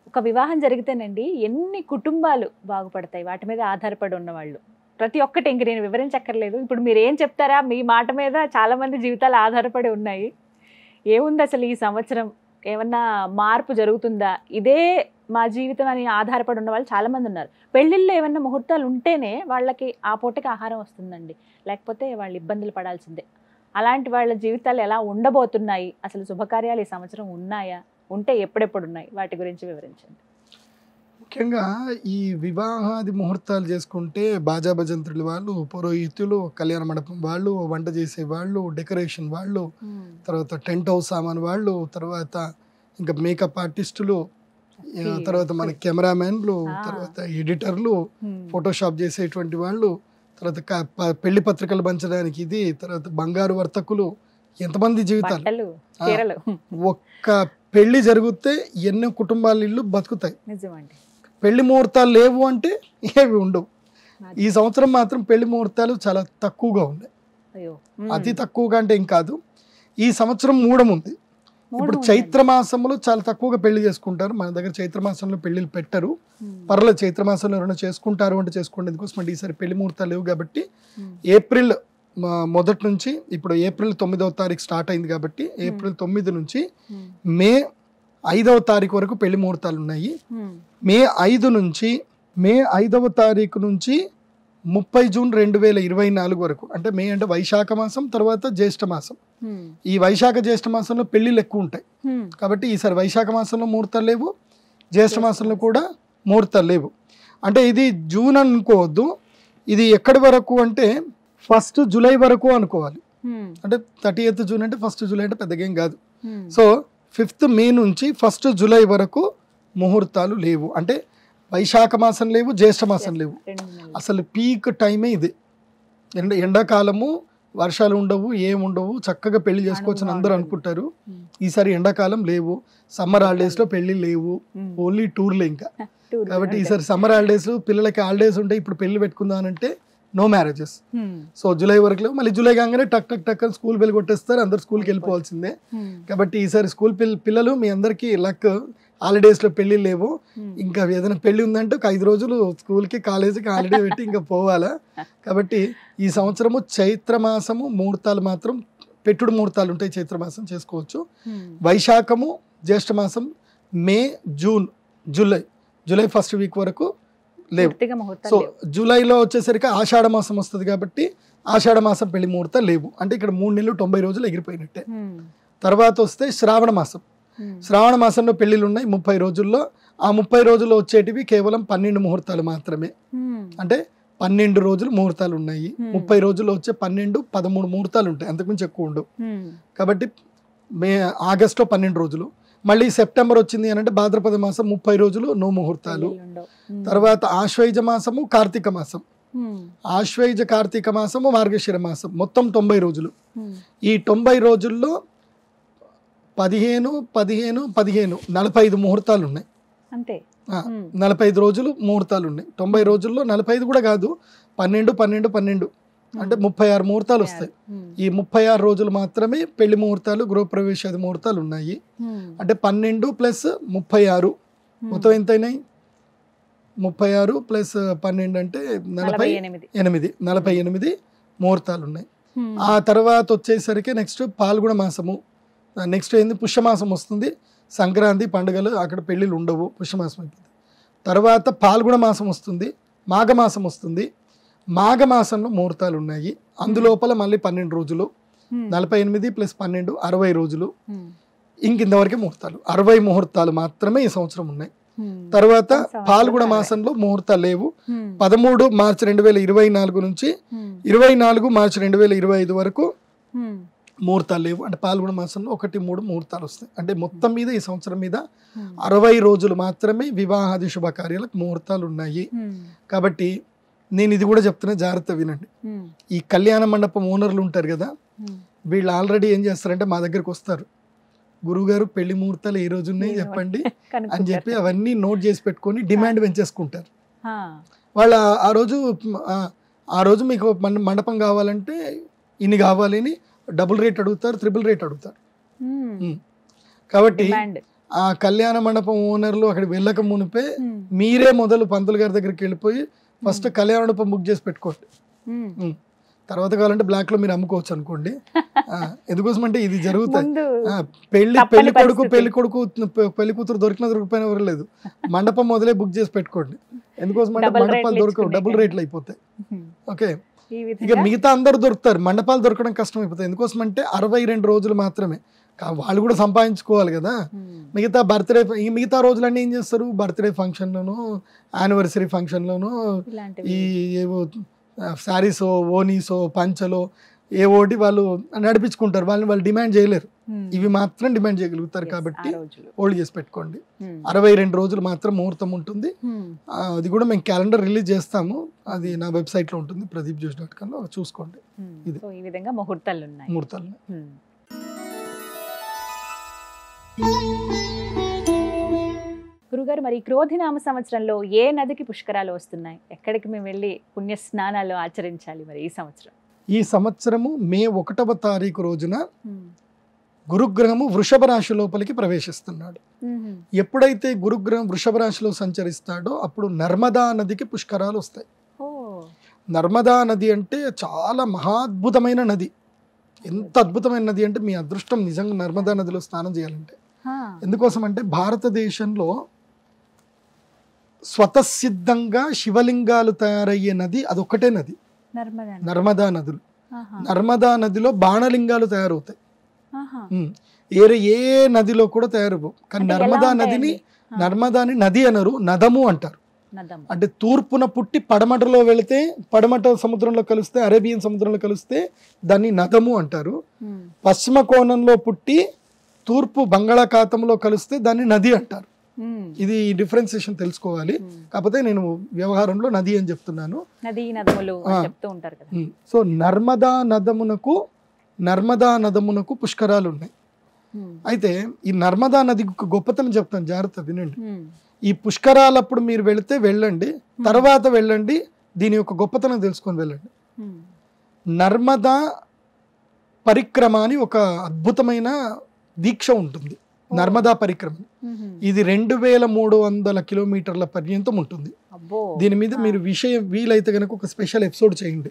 ఒక వివాహం జరిగితేనండి ఎన్ని కుటుంబాలు బాగుపడతాయి వాటి మీద ఆధారపడి ఉన్నవాళ్ళు. ప్రతి ఒక్కటి ఇంక నేను వివరించక్కర్లేదు. ఇప్పుడు మీరు ఏం చెప్తారా, మీ మాట మీద చాలా మంది జీవితాలు ఆధారపడి ఉన్నాయి. ఏముంది అసలు ఈ సంవత్సరం, ఏమన్నా మార్పు జరుగుతుందా, ఇదే మా జీవితం అని ఆధారపడి ఉన్న వాళ్ళు చాలా మంది ఉన్నారు. పెళ్ళిళ్ళు ఏమన్నా ముహూర్తాలు ఉంటేనే వాళ్ళకి ఆ పూటకి ఆహారం వస్తుందండి, లేకపోతే వాళ్ళు ఇబ్బందులు పడాల్సిందే. అలాంటి వాళ్ళ జీవితాలు ఎలా ఉండబోతున్నాయి, అసలు శుభకార్యాలు ఈ సంవత్సరం ఉన్నాయా, ఉంటే ఎప్పుడెప్పుడు ఉన్నాయి, వాటి గురించి వివరించండి. ముఖ్యంగా ఈ వివాహాది ముహూర్తాలు చేసుకుంటే బాజా భజంత్రులు వాళ్ళు, పురోహితులు, కళ్యాణ మండపం వాళ్ళు, వంట చేసే వాళ్ళు, డెకరేషన్ వాళ్ళు, తర్వాత టెంట్ హౌస్ సామాన్ వాళ్ళు, తర్వాత ఇంకా మేకప్ ఆర్టిస్టులు, తర్వాత మన కెమెరామెన్లు, తర్వాత ఎడిటర్లు, ఫోటోషాప్ చేసేటువంటి వాళ్ళు, తర్వాత పెళ్లి పత్రికలు పంచడానికి ఇది, తర్వాత బంగారు వర్తకులు, ఎంతమంది జీవితాలు. ఒక్క పెళ్లి జరిగితే ఎన్నో కుటుంబాల ఇల్లు బతుకుతాయి. పెళ్లి ముహూర్తాలు లేవు అంటే ఏవి ఉండవు. ఈ సంవత్సరం మాత్రం పెళ్లి ముహూర్తాలు చాలా తక్కువగా ఉన్నాయి. అతి తక్కువగా అంటే ఏం కాదు. ఈ సంవత్సరం మూఢం ఉంది. ఇప్పుడు చైత్రమాసంలో చాలా తక్కువగా పెళ్లి చేసుకుంటారు. మన దగ్గర చైత్రమాసంలో పెళ్లిళ్ళు పెట్టరు. పర్లేదు, చైత్రమాసంలో ఎవరైనా చేసుకుంటారు అంటే చేసుకోండి. ఎందుకోసం అంటే ఈసారి పెళ్లి ముహూర్తాలు లేవు కాబట్టి ఏప్రిల్ మొదటి నుంచి, ఇప్పుడు ఏప్రిల్ 9వ తారీఖు స్టార్ట్ అయింది కాబట్టి ఏప్రిల్ 9 నుంచి మే 5వ తారీఖు వరకు పెళ్లి ముహూర్తాలు ఉన్నాయి. మే 5వ తారీఖు నుంచి 30 జూన్ 2024 వరకు, అంటే మే అంటే వైశాఖ మాసం, తర్వాత జ్యేష్ఠ మాసం. ఈ వైశాఖ జ్యేష్ఠ మాసంలో పెళ్లిళ్ళు ఎక్కువ ఉంటాయి కాబట్టి ఈసారి వైశాఖ మాసంలో ముహూర్తాలు లేవు, జ్యేష్ఠ మాసంలో కూడా ముహూర్తాలు లేవు. అంటే ఇది జూన్ అనుకోవద్దు, ఇది ఎక్కడి వరకు అంటే 1 జూలై వరకు అనుకోవాలి. అంటే 30th జూన్ అంటే 1 జూలై అంటే పెద్దగా ఏం కాదు. సో 5th మే నుంచి 1 జూలై వరకు ముహూర్తాలు లేవు. అంటే వైశాఖ మాసం లేవు, జ్యేష్ఠ మాసం లేవు. అసలు పీక్ టైమే ఇది. ఎండాకాలము, వర్షాలు ఉండవు, ఏముండవు, చక్కగా పెళ్లి చేసుకోవచ్చు అని అందరూ అనుకుంటారు. ఈసారి ఎండాకాలం లేవు, సమ్మర్ హాలిడేస్ లో పెళ్లి లేవు, ఓన్లీ టూర్లే ఇంకా. కాబట్టి ఈసారి సమ్మర్ హాలిడేస్, పిల్లలకి హాలిడేస్ ఉంటాయి, ఇప్పుడు పెళ్లి పెట్టుకుందానంటే నో మ్యారేజెస్. సో జూలై వరకు లేవు. మళ్ళీ జూలై కాగానే టక్ టక్ టక్ స్కూల్ బెల్ కొట్టేస్తారు, అందరు స్కూల్కి వెళ్ళిపోవాల్సిందే. కాబట్టి ఈసారి స్కూల్ పిల్లలు మీ అందరికీ లక్, హాలిడేస్లో పెళ్లి లేవు, ఇంకా ఏదైనా పెళ్లి ఉందంటే ఒక 5 రోజులు స్కూల్కి కాలేజీకి హాలిడే పెట్టి ఇంకా పోవాలా. కాబట్టి ఈ సంవత్సరము చైత్రమాసము ముహూర్తాలు మాత్రం పెట్టుడు ముహూర్తాలు ఉంటాయి, చైత్రమాసం చేసుకోవచ్చు. వైశాఖము, జ్యేష్ఠమాసం, మే, జూన్, జూలై ఫస్ట్ వీక్ వరకు లేవు. సో జూలైలో వచ్చేసరికి ఆషాఢ మాసం వస్తుంది కాబట్టి ఆషాఢ మాసం పెళ్లి ముహూర్తాలు లేవు. అంటే ఇక్కడ 3 నెలలు 90 రోజులు ఎగిరిపోయినట్టే. తర్వాత వస్తే శ్రావణ మాసం. శ్రావణ మాసంలో పెళ్లిళ్ళు ఉన్నాయి 30 రోజుల్లో. ఆ 30 రోజుల్లో వచ్చేటివి కేవలం 12 ముహూర్తాలు మాత్రమే. అంటే 12 రోజులు ముహూర్తాలు ఉన్నాయి. 30 రోజుల్లో వచ్చే 12, 13 ముహూర్తాలు ఉంటాయి, అంతకుమించి ఎక్కువ ఉండవు. కాబట్టి ఆగస్టులో 12 రోజులు. మళ్ళీ సెప్టెంబర్ వచ్చింది అని అంటే భాద్రపద మాసం 30 రోజులు నో ముహూర్తాలు. తర్వాత ఆశ్వయుజ మాసము, కార్తీక మాసం. ఆశ్వయుజ కార్తీక మాసము, మార్గశిర మాసం, మొత్తం 90 రోజులు. ఈ 90 రోజుల్లో 15, 45 ముహూర్తాలు ఉన్నాయి. అంతే 45 రోజులు ముహూర్తాలు ఉన్నాయి. 90 రోజుల్లో 45 కూడా కాదు, 12 అంటే 36 ముహూర్తాలు వస్తాయి. ఈ 36 రోజులు మాత్రమే పెళ్లి ముహూర్తాలు, గృహప్రవేశాది ముహూర్తాలు ఉన్నాయి. అంటే 12 ప్లస్ 36 మొత్తం ఎంత అయినాయి? 36 ప్లస్ 12 అంటే 48 ముహూర్తాలు ఉన్నాయి. ఆ తర్వాత వచ్చేసరికి నెక్స్ట్ పాల్గొన మాసము, నెక్స్ట్ ఏంది పుష్యమాసం వస్తుంది. సంక్రాంతి పండుగలు అక్కడ పెళ్ళిళ్ళు ఉండవు, పుష్యమాసం అయిపోతుంది. తర్వాత పాల్గొన మాసం వస్తుంది, మాఘమాసం వస్తుంది. మాఘమాసంలో ముహూర్తాలు ఉన్నాయి. అందులోపల మళ్ళీ 12 రోజులు, 48 ప్లస్ 12 60 రోజులు. ఇంకింతవరకే ముహూర్తాలు, 60 ముహూర్తాలు మాత్రమే ఈ సంవత్సరం ఉన్నాయి. తర్వాత పాల్గొన మాసంలో ముహూర్తాలు లేవు. 13 మార్చి 2024 నుంచి 24 మార్చి 2025 వరకు ముహూర్తాలు లేవు. అంటే పాల్గొన మాసంలో 1-3 ముహూర్తాలు వస్తాయి. అంటే మొత్తం మీద ఈ సంవత్సరం మీద 60 రోజులు మాత్రమే వివాహాది శుభకార్యాలకు ముహూర్తాలు ఉన్నాయి. కాబట్టి నేను ఇది కూడా చెప్తున్నా, జాగ్రత్త వినండి. ఈ కళ్యాణ మండపం ఓనర్లు ఉంటారు కదా, వీళ్ళు ఆల్రెడీ ఏం చేస్తారంటే మా దగ్గరకు వస్తారు, గురువుగారు పెళ్లి ముహూర్తాలు ఏ రోజు ఉన్నాయి చెప్పండి అని చెప్పి అవన్నీ నోట్ చేసి పెట్టుకొని డిమాండ్ పెంచేసుకుంటారు. వాళ్ళు ఆ రోజు మీకు మండపం కావాలంటే ఇన్ని కావాలని డబుల్ రేట్ అడుగుతారు, ట్రిపుల్ రేట్ అడుగుతారు. కాబట్టి ఆ కళ్యాణ మండపం ఓనర్లు అక్కడికి వెళ్ళక మునిపే మీరే మొదలు పంతులు గారి దగ్గరికి వెళ్ళిపోయి ఫస్ట్ కళ్యాణ మండపం బుక్ చేసి పెట్టుకోండి. తర్వాత కావాలంటే బ్లాక్ లో మీరు అమ్ముకోవచ్చు అనుకోండి. ఎందుకోసం అంటే ఇది జరుగుతాయి. పెళ్లి కూతురు దొరికిపోయినా ఎవరు లేదు, మండపం మొదలే బుక్ చేసి పెట్టుకోండి. ఎందుకోసం అంటే మండపాలు దొరకవు, డబుల్ రేట్లు అయిపోతాయి. ఓకే, ఇక మిగతా అందరు దొరుకుతారు, మండపాలు దొరకడం కష్టం అయిపోతాయి. ఎందుకోసం అంటే 62 రోజులు మాత్రమే, వాళ్ళు కూడా సంపాదించుకోవాలి కదా. మిగతా రోజులన్నీ ఏం చేస్తారు, బర్త్డే ఫంక్షన్లోను, యానివర్సరీ ఫంక్షన్లోను, ఈ ఏవో శారీసో, ఓనీసో, పంచలో ఏవోటి వాళ్ళు నడిపించుకుంటారు. వాళ్ళు డిమాండ్ చేయలేరు, ఇవి మాత్రం డిమాండ్ చేయగలుగుతారు. కాబట్టి హోల్డ్ చేసి పెట్టుకోండి. 62 రోజులు మాత్రం ముహూర్తం ఉంటుంది. అది కూడా మేము క్యాలెండర్ రిలీజ్ చేస్తాము, అది నా వెబ్సైట్ లో ఉంటుంది, pradeepjoshi.com లో చూసుకోండి. ఇది ఈ విధంగా ముహూర్తాలు ఉన్నాయి. గురుగారు, మరి క్రోధినామ సంవత్సరంలో ఏ నదికి పుష్కరాలు వస్తున్నాయి? ఎక్కడికి మేము వెళ్ళి పుణ్య స్నానాలు ఆచరించాలి మరి ఈ సంవత్సరం? ఈ సంవత్సరము మే 1వ తారీఖు రోజున గురుగ్రహము వృషభ రాశి లోపలికి ప్రవేశిస్తున్నాడు. ఎప్పుడైతే గురుగ్రహం వృషభ రాశిలో సంచరిస్తాడో అప్పుడు నర్మదా నదికి పుష్కరాలు వస్తాయి. నర్మదా నది అంటే చాలా మహాద్భుతమైన నది. ఎంత అద్భుతమైన నది అంటే మీ అదృష్టం నిజంగా నర్మదా నదిలో స్నానం చేయాలంటే. ఎందుకోసం అంటే భారతదేశంలో స్వతసిద్ధంగా శివలింగాలు తయారయ్యే నది అదొక్కటే నది, నర్మదా నదులు. నర్మదా నదిలో బాణలింగాలు తయారవుతాయి, ఏ నదిలో కూడా తయారవు. కానీ నర్మదాని నది అనరు, నదము అంటారు. అంటే తూర్పున పుట్టి పడమటలో వెళితే, పడమట సముద్రంలో కలిస్తే, అరేబియన్ సముద్రంలో కలిస్తే దాన్ని నదము అంటారు. పశ్చిమ కోణంలో పుట్టి తూర్పు బంగాళాఖాతంలో కలిస్తే దాన్ని నది అంటారు. ఇది డిఫరెన్సియేషన్ తెలుసుకోవాలి. కాకపోతే నేను వ్యవహారంలో నది అని చెప్తున్నాను. సో నర్మదా నదమునకు పుష్కరాలు ఉన్నాయి. అయితే ఈ నర్మదా నది గొప్పతనం చెప్తాను, జాగ్రత్త వినండి. ఈ పుష్కరాలప్పుడు మీరు వెళితే వెళ్ళండి, తర్వాత వెళ్ళండి, దీని యొక్క గొప్పతనం తెలుసుకొని వెళ్ళండి. నర్మదా పరిక్రమ అని ఒక అద్భుతమైన దీక్ష ఉంటుంది. నర్మదా పరిక్రమ. ఇది 2300 కిలోమీటర్ల పర్యంతం ఉంటుంది. దీని మీద మీరు విషయం వీలైతే కనుక ఒక స్పెషల్ ఎపిసోడ్ చేయండి,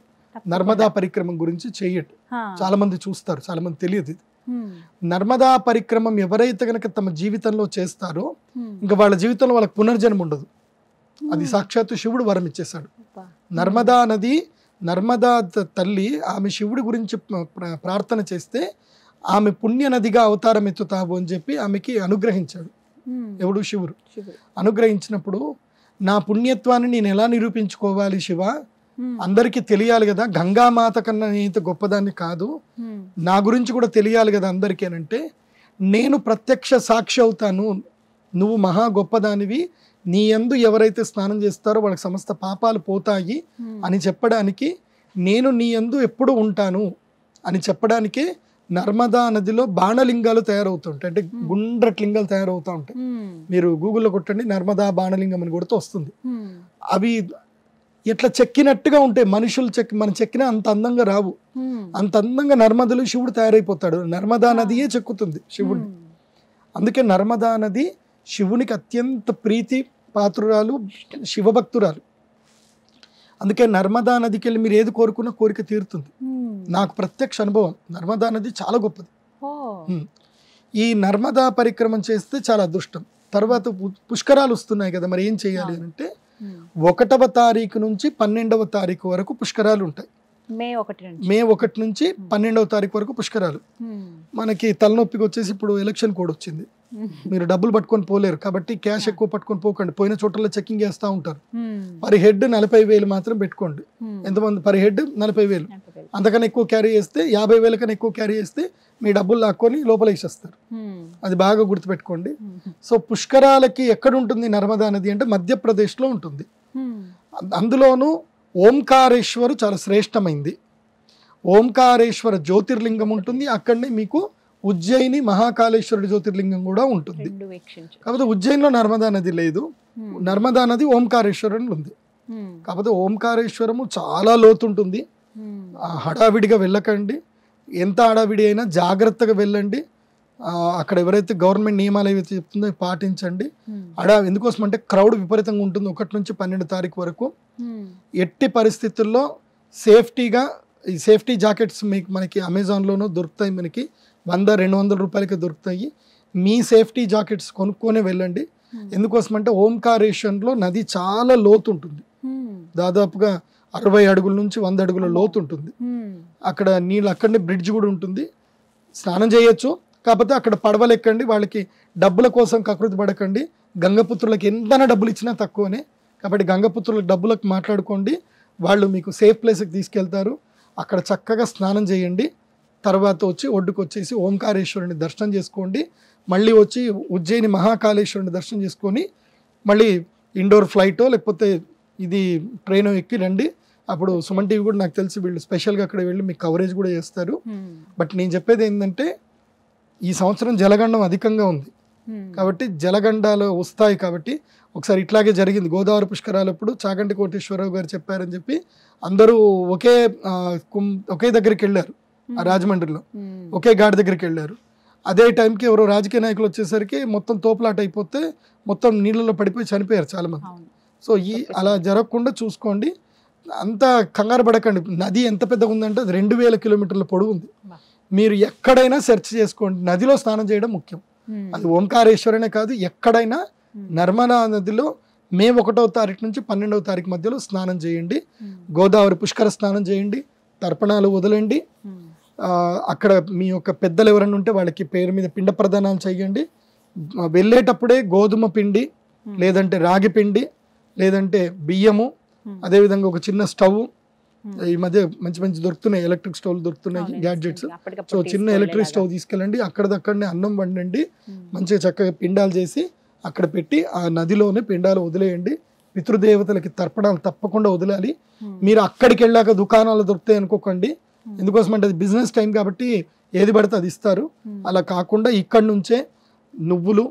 నర్మదా పరిక్రమ గురించి చెయ్యండి. చాలా మంది చూస్తారు, చాలా మంది తెలియదు ఇది. నర్మదా పరిక్రమం ఎవరైతే కనుక తమ జీవితంలో చేస్తారో ఇంకా వాళ్ళ జీవితంలో వాళ్ళకి పునర్జన్మ ఉండదు. అది సాక్షాత్తు శివుడు వరం ఇచ్చేశాడు. నర్మదా నది, నర్మదా తల్లి ఆమె శివుడి గురించి ప్రార్థన చేస్తే ఆమె పుణ్య నదిగా అవతారం ఎత్తుతావు అని చెప్పి ఆమెకి అనుగ్రహించాడు. ఎవడు? శివుడు. అనుగ్రహించినప్పుడు నా పుణ్యత్వాన్ని నేను ఎలా నిరూపించుకోవాలి శివ, అందరికీ తెలియాలి కదా, గంగామాత కన్నా నేనైతే గొప్పదాన్ని కాదు, నా గురించి కూడా తెలియాలి కదా అందరికీ అంటే, నేను ప్రత్యక్ష సాక్షి అవుతాను, నువ్వు మహా గొప్పదానివి, నీ యందు ఎవరైతే స్నానం చేస్తారో వాళ్ళకి సమస్త పాపాలు పోతాయి అని చెప్పడానికి, నేను నీ యందు ఎప్పుడు ఉంటాను అని చెప్పడానికి నర్మదా నదిలో బాణలింగాలు తయారవుతుంటాయి. అంటే గుండ్రటి లింగాలు తయారవుతూ ఉంటాయి. మీరు గూగుల్లో కొట్టండి, నర్మదా బాణలింగం అని కొడితే వస్తుంది. అవి ఎట్లా చెక్కినట్టుగా ఉంటాయి. మనుషులు మనం చెక్కినా అంత అందంగా రావు. అంత అందంగా నర్మదలు శివుడు తయారైపోతాడు. నర్మదా నదియే చెక్కుతుంది శివుడిని. అందుకే నర్మదా నది శివునికి అత్యంత ప్రీతి పాత్రురాలు, శివభక్తురాలు. అందుకే నర్మదా నదికి వెళ్ళి మీరు ఏది కోరుకున్నా కోరిక తీరుతుంది. నాకు ప్రత్యక్ష అనుభవం. నర్మదా నది చాలా గొప్పది. ఈ నర్మదా పరిక్రమం చేస్తే చాలా అదృష్టం. తర్వాత పుష్కరాలు వస్తున్నాయి కదా, మరి ఏం చేయాలి అంటే 1వ తారీఖు నుంచి 12వ తారీఖు వరకు పుష్కరాలు ఉంటాయి. మే 1 నుంచి 12వ తారీఖు వరకు పుష్కరాలు. మనకి తలనొప్పికి వచ్చేసి ఇప్పుడు ఎలక్షన్ కోడ్ వచ్చింది, మీరు డబ్బులు పట్టుకొని పోలేరు కాబట్టి క్యాష్ ఎక్కువ పట్టుకొని పోకండి. పోయిన చోట్ల చెకింగ్ చేస్తూ ఉంటారు. పర్ హెడ్ 40,000 మాత్రం పెట్టుకోండి. ఎంతమంది? Per head 40,000. అంతకన్నా ఎక్కువ క్యారీ చేస్తే, 50,000 కన్నా ఎక్కువ క్యారీ చేస్తే మీ డబ్బులు లాక్కొని లోపల వేసేస్తారు. అది బాగా గుర్తుపెట్టుకోండి. సో పుష్కరాలకి ఎక్కడ ఉంటుంది నర్మదా నది అంటే మధ్యప్రదేశ్లో ఉంటుంది. అందులోనూ ఓంకారేశ్వరు చాలా శ్రేష్టమైంది. ఓంకారేశ్వర జ్యోతిర్లింగం ఉంటుంది. అక్కడనే మీకు ఉజ్జయిని మహాకాళేశ్వరుడి జ్యోతిర్లింగం కూడా ఉంటుంది. కాకపోతే ఉజ్జయిన్లో నర్మదా నది లేదు. నర్మదా నది ఓంకారేశ్వరం ఉంది. కాకపోతే ఓంకారేశ్వరము చాలా లోతుంటుంది. హడావిడిగా వెళ్ళకండి. ఎంత హడావిడి అయినా జాగ్రత్తగా వెళ్ళండి. అక్కడ ఎవరైతే గవర్నమెంట్ నియమాలు ఏవైతే చెప్తుందో పాటించండి. ఎందుకోసం అంటే క్రౌడ్ విపరీతంగా ఉంటుంది 1 నుంచి 12 తారీఖు వరకు. ఎట్టి పరిస్థితుల్లో సేఫ్టీగా ఈ సేఫ్టీ జాకెట్స్ మనకి అమెజాన్లోనూ దొరుకుతాయి. మనకి 100-200 రూపాయలకి దొరుకుతాయి. మీ సేఫ్టీ జాకెట్స్ కొనుక్కొనే వెళ్ళండి. ఎందుకోసం అంటే ఓంకారేశ్వరంలో నది చాలా లోతు ఉంటుంది. దాదాపుగా 60 అడుగుల నుంచి 100 అడుగుల లోతు ఉంటుంది. అక్కడ నీళ్ళు, అక్కడనే బ్రిడ్జ్ కూడా ఉంటుంది. స్నానం చేయొచ్చు. కాకపోతే అక్కడ పడవలు ఎక్కండి. వాళ్ళకి డబ్బుల కోసం కకృతి పడకండి. గంగపుత్రులకు ఎంతైనా డబ్బులు ఇచ్చినా తక్కువనే. కాబట్టి గంగపుత్రులకు డబ్బులకు మాట్లాడుకోండి. వాళ్ళు మీకు సేఫ్ ప్లేస్కి తీసుకెళ్తారు. అక్కడ చక్కగా స్నానం చేయండి. తర్వాత వచ్చి ఒడ్డుకు వచ్చేసి ఓంకారేశ్వరుని దర్శనం చేసుకోండి. మళ్ళీ వచ్చి ఉజ్జయిని మహాకాళేశ్వరుని దర్శనం చేసుకొని మళ్ళీ ఇండోర్ ఫ్లైటో లేకపోతే ఇది ట్రైన్ ఎక్కి రండి. అప్పుడు సుమన్ టీవీ కూడా నాకు తెలిసి వీళ్ళు స్పెషల్గా అక్కడ వెళ్ళి మీకు కవరేజ్ కూడా చేస్తారు. బట్ నేను చెప్పేది ఏంటంటే ఈ సంవత్సరం జలగండం అధికంగా ఉంది కాబట్టి జలగండాలు వస్తాయి. కాబట్టి ఒకసారి ఇట్లాగే జరిగింది గోదావరి పుష్కరాలప్పుడు. చాగంటి కోటేశ్వరరావు గారు చెప్పారని చెప్పి అందరూ ఒకే దగ్గరికి వెళ్ళారు. ఆ రాజమండ్రిలో ఒకే ఘాట్ దగ్గరికి వెళ్ళారు. అదే టైంకి ఎవరో రాజకీయ నాయకులు వచ్చేసరికి మొత్తం తోపులాట అయిపోతే మొత్తం నీళ్ళలో పడిపోయి చనిపోయారు చాలామంది. సో అలా జరగకుండా చూసుకోండి. అంత కంగారు పడకండి. నది ఎంత పెద్దగా ఉందంటే అది 2000 కిలోమీటర్ల పొడవు ఉంది. మీరు ఎక్కడైనా సెర్చ్ చేసుకోండి. నదిలో స్నానం చేయడం ముఖ్యం. అది ఓంకారేశ్వరనే కాదు, ఎక్కడైనా నర్మదా నదిలో మే 1వ తారీఖు నుంచి 12వ తారీఖు మధ్యలో స్నానం చేయండి. గోదావరి పుష్కర స్నానం చేయండి. తర్పణాలు వదలండి. అక్కడ మీ యొక్క పెద్దలు ఎవరైనా ఉంటే వాళ్ళకి పేరు మీద పిండ ప్రదానాలు చేయండి. వెళ్ళేటప్పుడే గోధుమ పిండి లేదంటే రాగి పిండి లేదంటే బియ్యము, అదేవిధంగా ఒక చిన్న స్టవ్, ఈ మధ్య మంచి మంచి దొరుకుతున్నాయి, ఎలక్ట్రిక్ స్టవ్లు దొరుకుతున్నాయి, గ్యాడ్జెట్స్. సో చిన్న ఎలక్ట్రిక్ స్టవ్ తీసుకెళ్ళండి. అక్కడదక్కడనే అన్నం వండండి. మంచిగా చక్కగా పిండాలు చేసి అక్కడ పెట్టి ఆ నదిలోనే పిండాలు వదిలేయండి. పితృదేవతలకి తర్పణాలు తప్పకుండా వదలాలి. మీరు అక్కడికి వెళ్ళాక దుకాణాలు దొరుకుతాయి అనుకోకండి. ఎందుకోసం అంటే అది బిజినెస్ టైం కాబట్టి ఏది పడితే అది ఇస్తారు. అలా కాకుండా ఇక్కడి నుంచే నువ్వులు,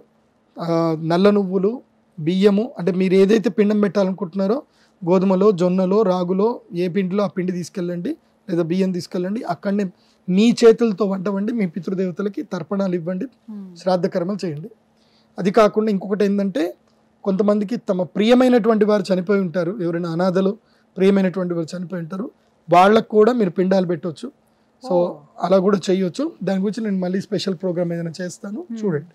నల్ల నువ్వులు, బియ్యము, అంటే మీరు ఏదైతే పిండం పెట్టాలనుకుంటున్నారో గోధుమలో, జొన్నలో, రాగులో ఏ పిండిలో ఆ పిండి తీసుకెళ్ళండి లేదా బియ్యం తీసుకెళ్ళండి. అక్కడనే మీ చేతులతో వంట వండి మీ పితృదేవతలకి తర్పణాలు ఇవ్వండి, శ్రాద్ధ కర్మలు చేయండి. అది కాకుండా ఇంకొకటి ఏంటంటే, కొంతమందికి తమ ప్రియమైనటువంటి వారు చనిపోయి ఉంటారు, ఎవరైనా అనాథలు ప్రియమైనటువంటి వారు చనిపోయి ఉంటారు, వాళ్ళకు కూడా మీరు పిండాలు పెట్టవచ్చు. సో అలా కూడా చేయొచ్చు. దాని గురించి నేను మళ్ళీ స్పెషల్ ప్రోగ్రామ్ ఏదైనా చేస్తాను, చూడండి.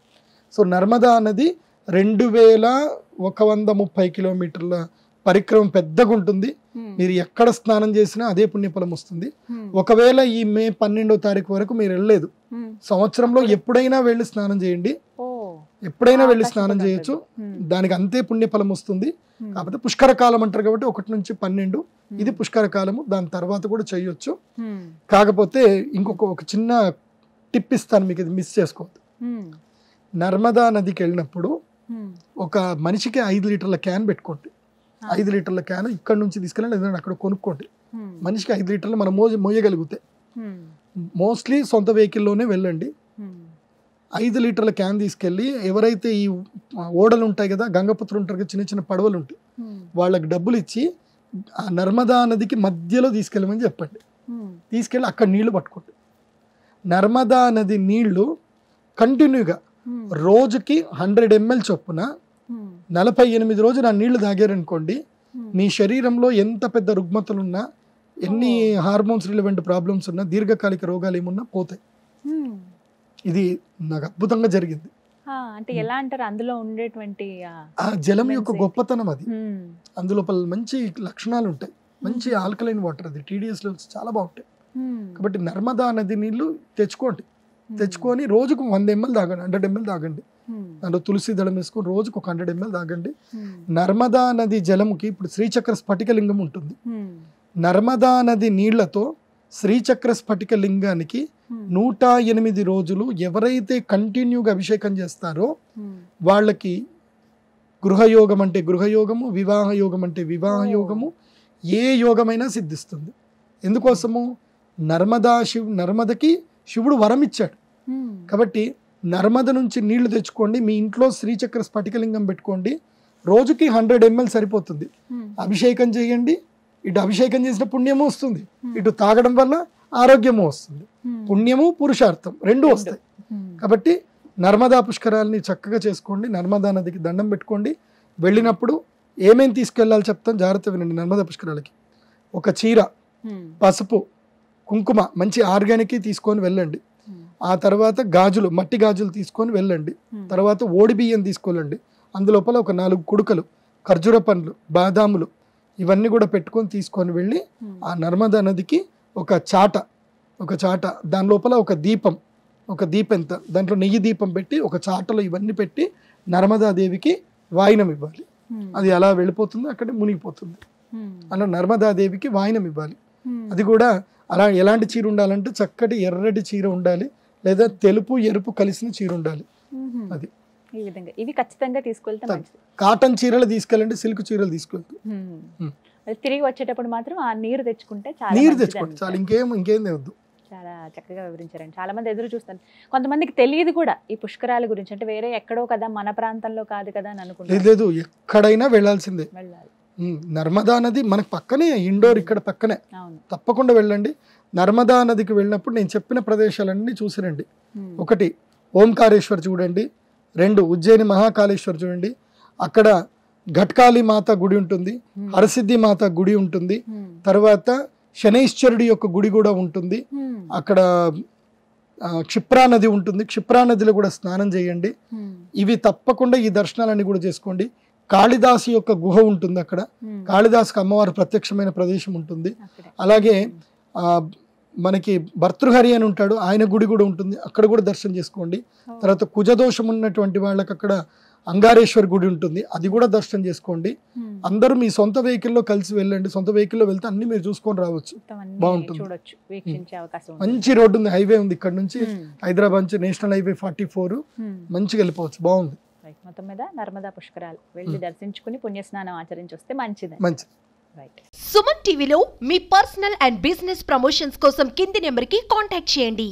సో నర్మదా నది 2130 కిలోమీటర్ల పరిక్రమం పెద్దగా ఉంటుంది. మీరు ఎక్కడ స్నానం చేసినా అదే పుణ్యఫలం వస్తుంది. ఒకవేళ ఈ మే 12వ తారీఖు వరకు మీరు వెళ్ళలేదు, సంవత్సరంలో ఎప్పుడైనా వెళ్ళి స్నానం చేయండి, ఎప్పుడైనా వెళ్ళి స్నానం చేయొచ్చు, దానికి అంతే పుణ్యఫలం వస్తుంది. కాకపోతే పుష్కర కాలం అంటారు కాబట్టి 1 నుంచి 12 ఇది పుష్కర కాలము, దాని తర్వాత కూడా చేయొచ్చు. కాకపోతే ఒక చిన్న టిప్ ఇస్తాను మీకు, ఇది మిస్ చేసుకోవద్దు. నర్మదా నదికి వెళ్ళినప్పుడు ఒక మనిషికి 5 లీటర్ల క్యాన్ పెట్టుకోండి. 5 లీటర్ల క్యాన్ ఇక్కడ నుంచి తీసుకెళ్ళండి, లేదంటే అక్కడ కొనుక్కోండి. మనిషికి 5 లీటర్లు మనం మోయగలిగితే, మోస్ట్లీ సొంత వెహికల్లోనే వెళ్ళండి. 5 లీటర్ల క్యాన్ తీసుకెళ్ళి ఎవరైతే ఈ ఓడలు ఉంటాయి కదా, గంగపుత్రులు ఉంటారు కదా, చిన్న చిన్న పడవలు ఉంటాయి, వాళ్ళకి డబ్బులు ఇచ్చి ఆ నర్మదా నదికి మధ్యలో తీసుకెళ్ళమని చెప్పండి. తీసుకెళ్ళి అక్కడ నీళ్లు పట్టుకోండి. నర్మదా నది నీళ్లు కంటిన్యూగా రోజుకి 100 ml చొప్పున 48 రోజులు ఆ నీళ్లు తాగారనుకోండి, మీ శరీరంలో ఎంత పెద్ద రుగ్మతలున్నా, ఎన్ని హార్మోన్స్ రిలవెంట్ ప్రాబ్లమ్స్ ఉన్నా, దీర్ఘకాలిక రోగాలు ఏమున్నా పోతాయి. ఇది నాకు అద్భుతంగా జరిగింది. అంటే ఎలా అంటారు, అందులో ఉండేటువంటి ఆ జలం యొక్క గొప్పతనం అది. అందులో మంచి లక్షణాలు ఉంటాయి, మంచి ఆల్కలైన్ వాటర్, అది TDS లెవెల్స్ చాలా బాగుంటాయి. కాబట్టి నర్మదా నది నీళ్లు తెచ్చుకొని రోజుకు 100 ml తాగండి, 100 ml తాగండి. దాంట్లో తులసి దళం వేసుకొని రోజుకు ఒక 100 ml తాగండి. నర్మదా నది జలముకి ఇప్పుడు శ్రీచక్ర స్ఫటిక లింగం ఉంటుంది. నర్మదా నది నీళ్లతో శ్రీచక్ర స్ఫటిక లింగానికి 108 రోజులు ఎవరైతే కంటిన్యూగా అభిషేకం చేస్తారో వాళ్ళకి గృహయోగం అంటే గృహయోగము, వివాహ యోగం అంటే వివాహ యోగము, ఏ యోగమైనా సిద్ధిస్తుంది. ఎందుకోసము? నర్మదకి శివుడు వరం ఇచ్చాడు కాబట్టి నర్మద నుంచి నీళ్లు తెచ్చుకోండి, మీ ఇంట్లో శ్రీచక్ర స్ఫటికలింగం పెట్టుకోండి, రోజుకి 100 ml సరిపోతుంది. అభిషేకం చేయండి, ఇటు అభిషేకం చేసిన పుణ్యము వస్తుంది, ఇటు తాగడం వల్ల ఆరోగ్యము వస్తుంది. పుణ్యము పురుషార్థం రెండు వస్తాయి. కాబట్టి నర్మదా పుష్కరాలని చక్కగా చేసుకోండి. నర్మదా నదికి దండం పెట్టుకోండి. వెళ్ళినప్పుడు ఏమేమి తీసుకెళ్ళాలి చెప్తాను, జాగ్రత్త వినండి. నర్మదా పుష్కరాలకి ఒక చీర, పసుపు, కుంకుమ మంచి ఆర్గానిక్ తీసుకొని వెళ్ళండి. ఆ తర్వాత గాజులు, మట్టి గాజులు తీసుకొని వెళ్ళండి. తర్వాత ఓడి బియ్యం తీసుకోవాలండి. అందులోపల ఒక 4 కుడుకలు, ఖర్జూర పండ్లు, బాదాములు ఇవన్నీ కూడా పెట్టుకొని తీసుకొని వెళ్ళి ఆ నర్మదా నదికి ఒక చాట దాని లోపల ఒక దీపం ఎంత దాంట్లో నెయ్యి దీపం పెట్టి ఒక చాటలో ఇవన్నీ పెట్టి నర్మదాదేవికి వాయినం ఇవ్వాలి. అది అలా వెళ్ళిపోతుంది, అక్కడే మునిగిపోతుంది. అలా నర్మదాదేవికి వాయినం ఇవ్వాలి. అది కూడా అలా ఎలాంటి చీర ఉండాలంటే చక్కటి ఎర్రటి చీర ఉండాలి, లేదా తెలుపు ఎరుపు కలిసిన చీర ఉండాలి. అది ఈ విధంగా ఇవి ఖచ్చితంగా తీసుకెళ్తే మంచిది. కాటన్ చీరలు తీసుకెళ్ళండి, సిల్క్ చీరలు తీసుకెళ్తూ తిరిగి వచ్చేటప్పుడు మాత్రం ఆ నీరు తెచ్చుకుంటే తెచ్చుకోండి చాలు, ఇంకేం వద్దు. చాలా చక్కగా వివరించారండి. చాలా మంది ఎదురు చూస్తారు, కొంతమందికి తెలియదు కూడా ఈ పుష్కరాల గురించి. అంటే వేరే ఎక్కడో కదా, మన ప్రాంతంలో కాదు కదా అని అనుకుంటారు. లేదు, ఎక్కడైనా వెళ్ళాల్సిందే. నర్మదా నది మనకు పక్కనే, ఇండోర్ ఇక్కడ పక్కనే, తప్పకుండా వెళ్ళండి. నర్మదా నదికి వెళ్ళినప్పుడు నేను చెప్పిన ప్రదేశాలన్నీ చూసిరండి. 1 ఓంకారేశ్వర్ చూడండి, 2 ఉజ్జయిని మహాకాళేశ్వర్ చూడండి, అక్కడ ఘట్కాళి మాత గుడి ఉంటుంది, హరసిద్ధి మాత గుడి ఉంటుంది, తర్వాత శనైశ్వరుడి యొక్క గుడి కూడా ఉంటుంది, అక్కడ క్షిప్రా నది ఉంటుంది, క్షిప్రా నదిలో కూడా స్నానం చేయండి. ఇవి తప్పకుండా ఈ దర్శనాలన్నీ కూడా చేసుకోండి. కాళిదాసు యొక్క గుహ ఉంటుంది, అక్కడ కాళిదాసుకు అమ్మవారు ప్రత్యక్షమైన ప్రదేశం ఉంటుంది. అలాగే మనకి భర్తృహరి అని ఉంటాడు, ఆయన గుడి కూడా ఉంటుంది, అక్కడ కూడా దర్శనం చేసుకోండి. తర్వాత కుజదోషం ఉన్నటువంటి వాళ్ళకి అక్కడ అంగారేశ్వర్ గుడి ఉంటుంది, అది కూడా దర్శనం చేసుకోండి. అందరూ మీ సొంత వెహికల్లో కలిసి వెళ్ళండి. సొంత వెహికల్లో వెళ్తే అన్ని మీరు చూసుకొని రావచ్చు, బాగుంటుంది. మంచి రోడ్డు ఉంది, హైవే ఉంది, ఇక్కడ నుంచి హైదరాబాద్ నుంచి నేషనల్ హైవే 44 మంచిగా వెళ్ళిపోవచ్చు, బాగుంది. మొత్తం మీద నర్మదా పుష్కరాలు వెళ్ళి దర్శించుకుని పుణ్యస్నానం ఆచరించి వస్తే మంచిది. సుమన్ టీవీలో మీ పర్సనల్ అండ్ బిజినెస్ ప్రమోషన్స్ కోసం కింది నెంబర్కి కాంటాక్ట్ చేయండి.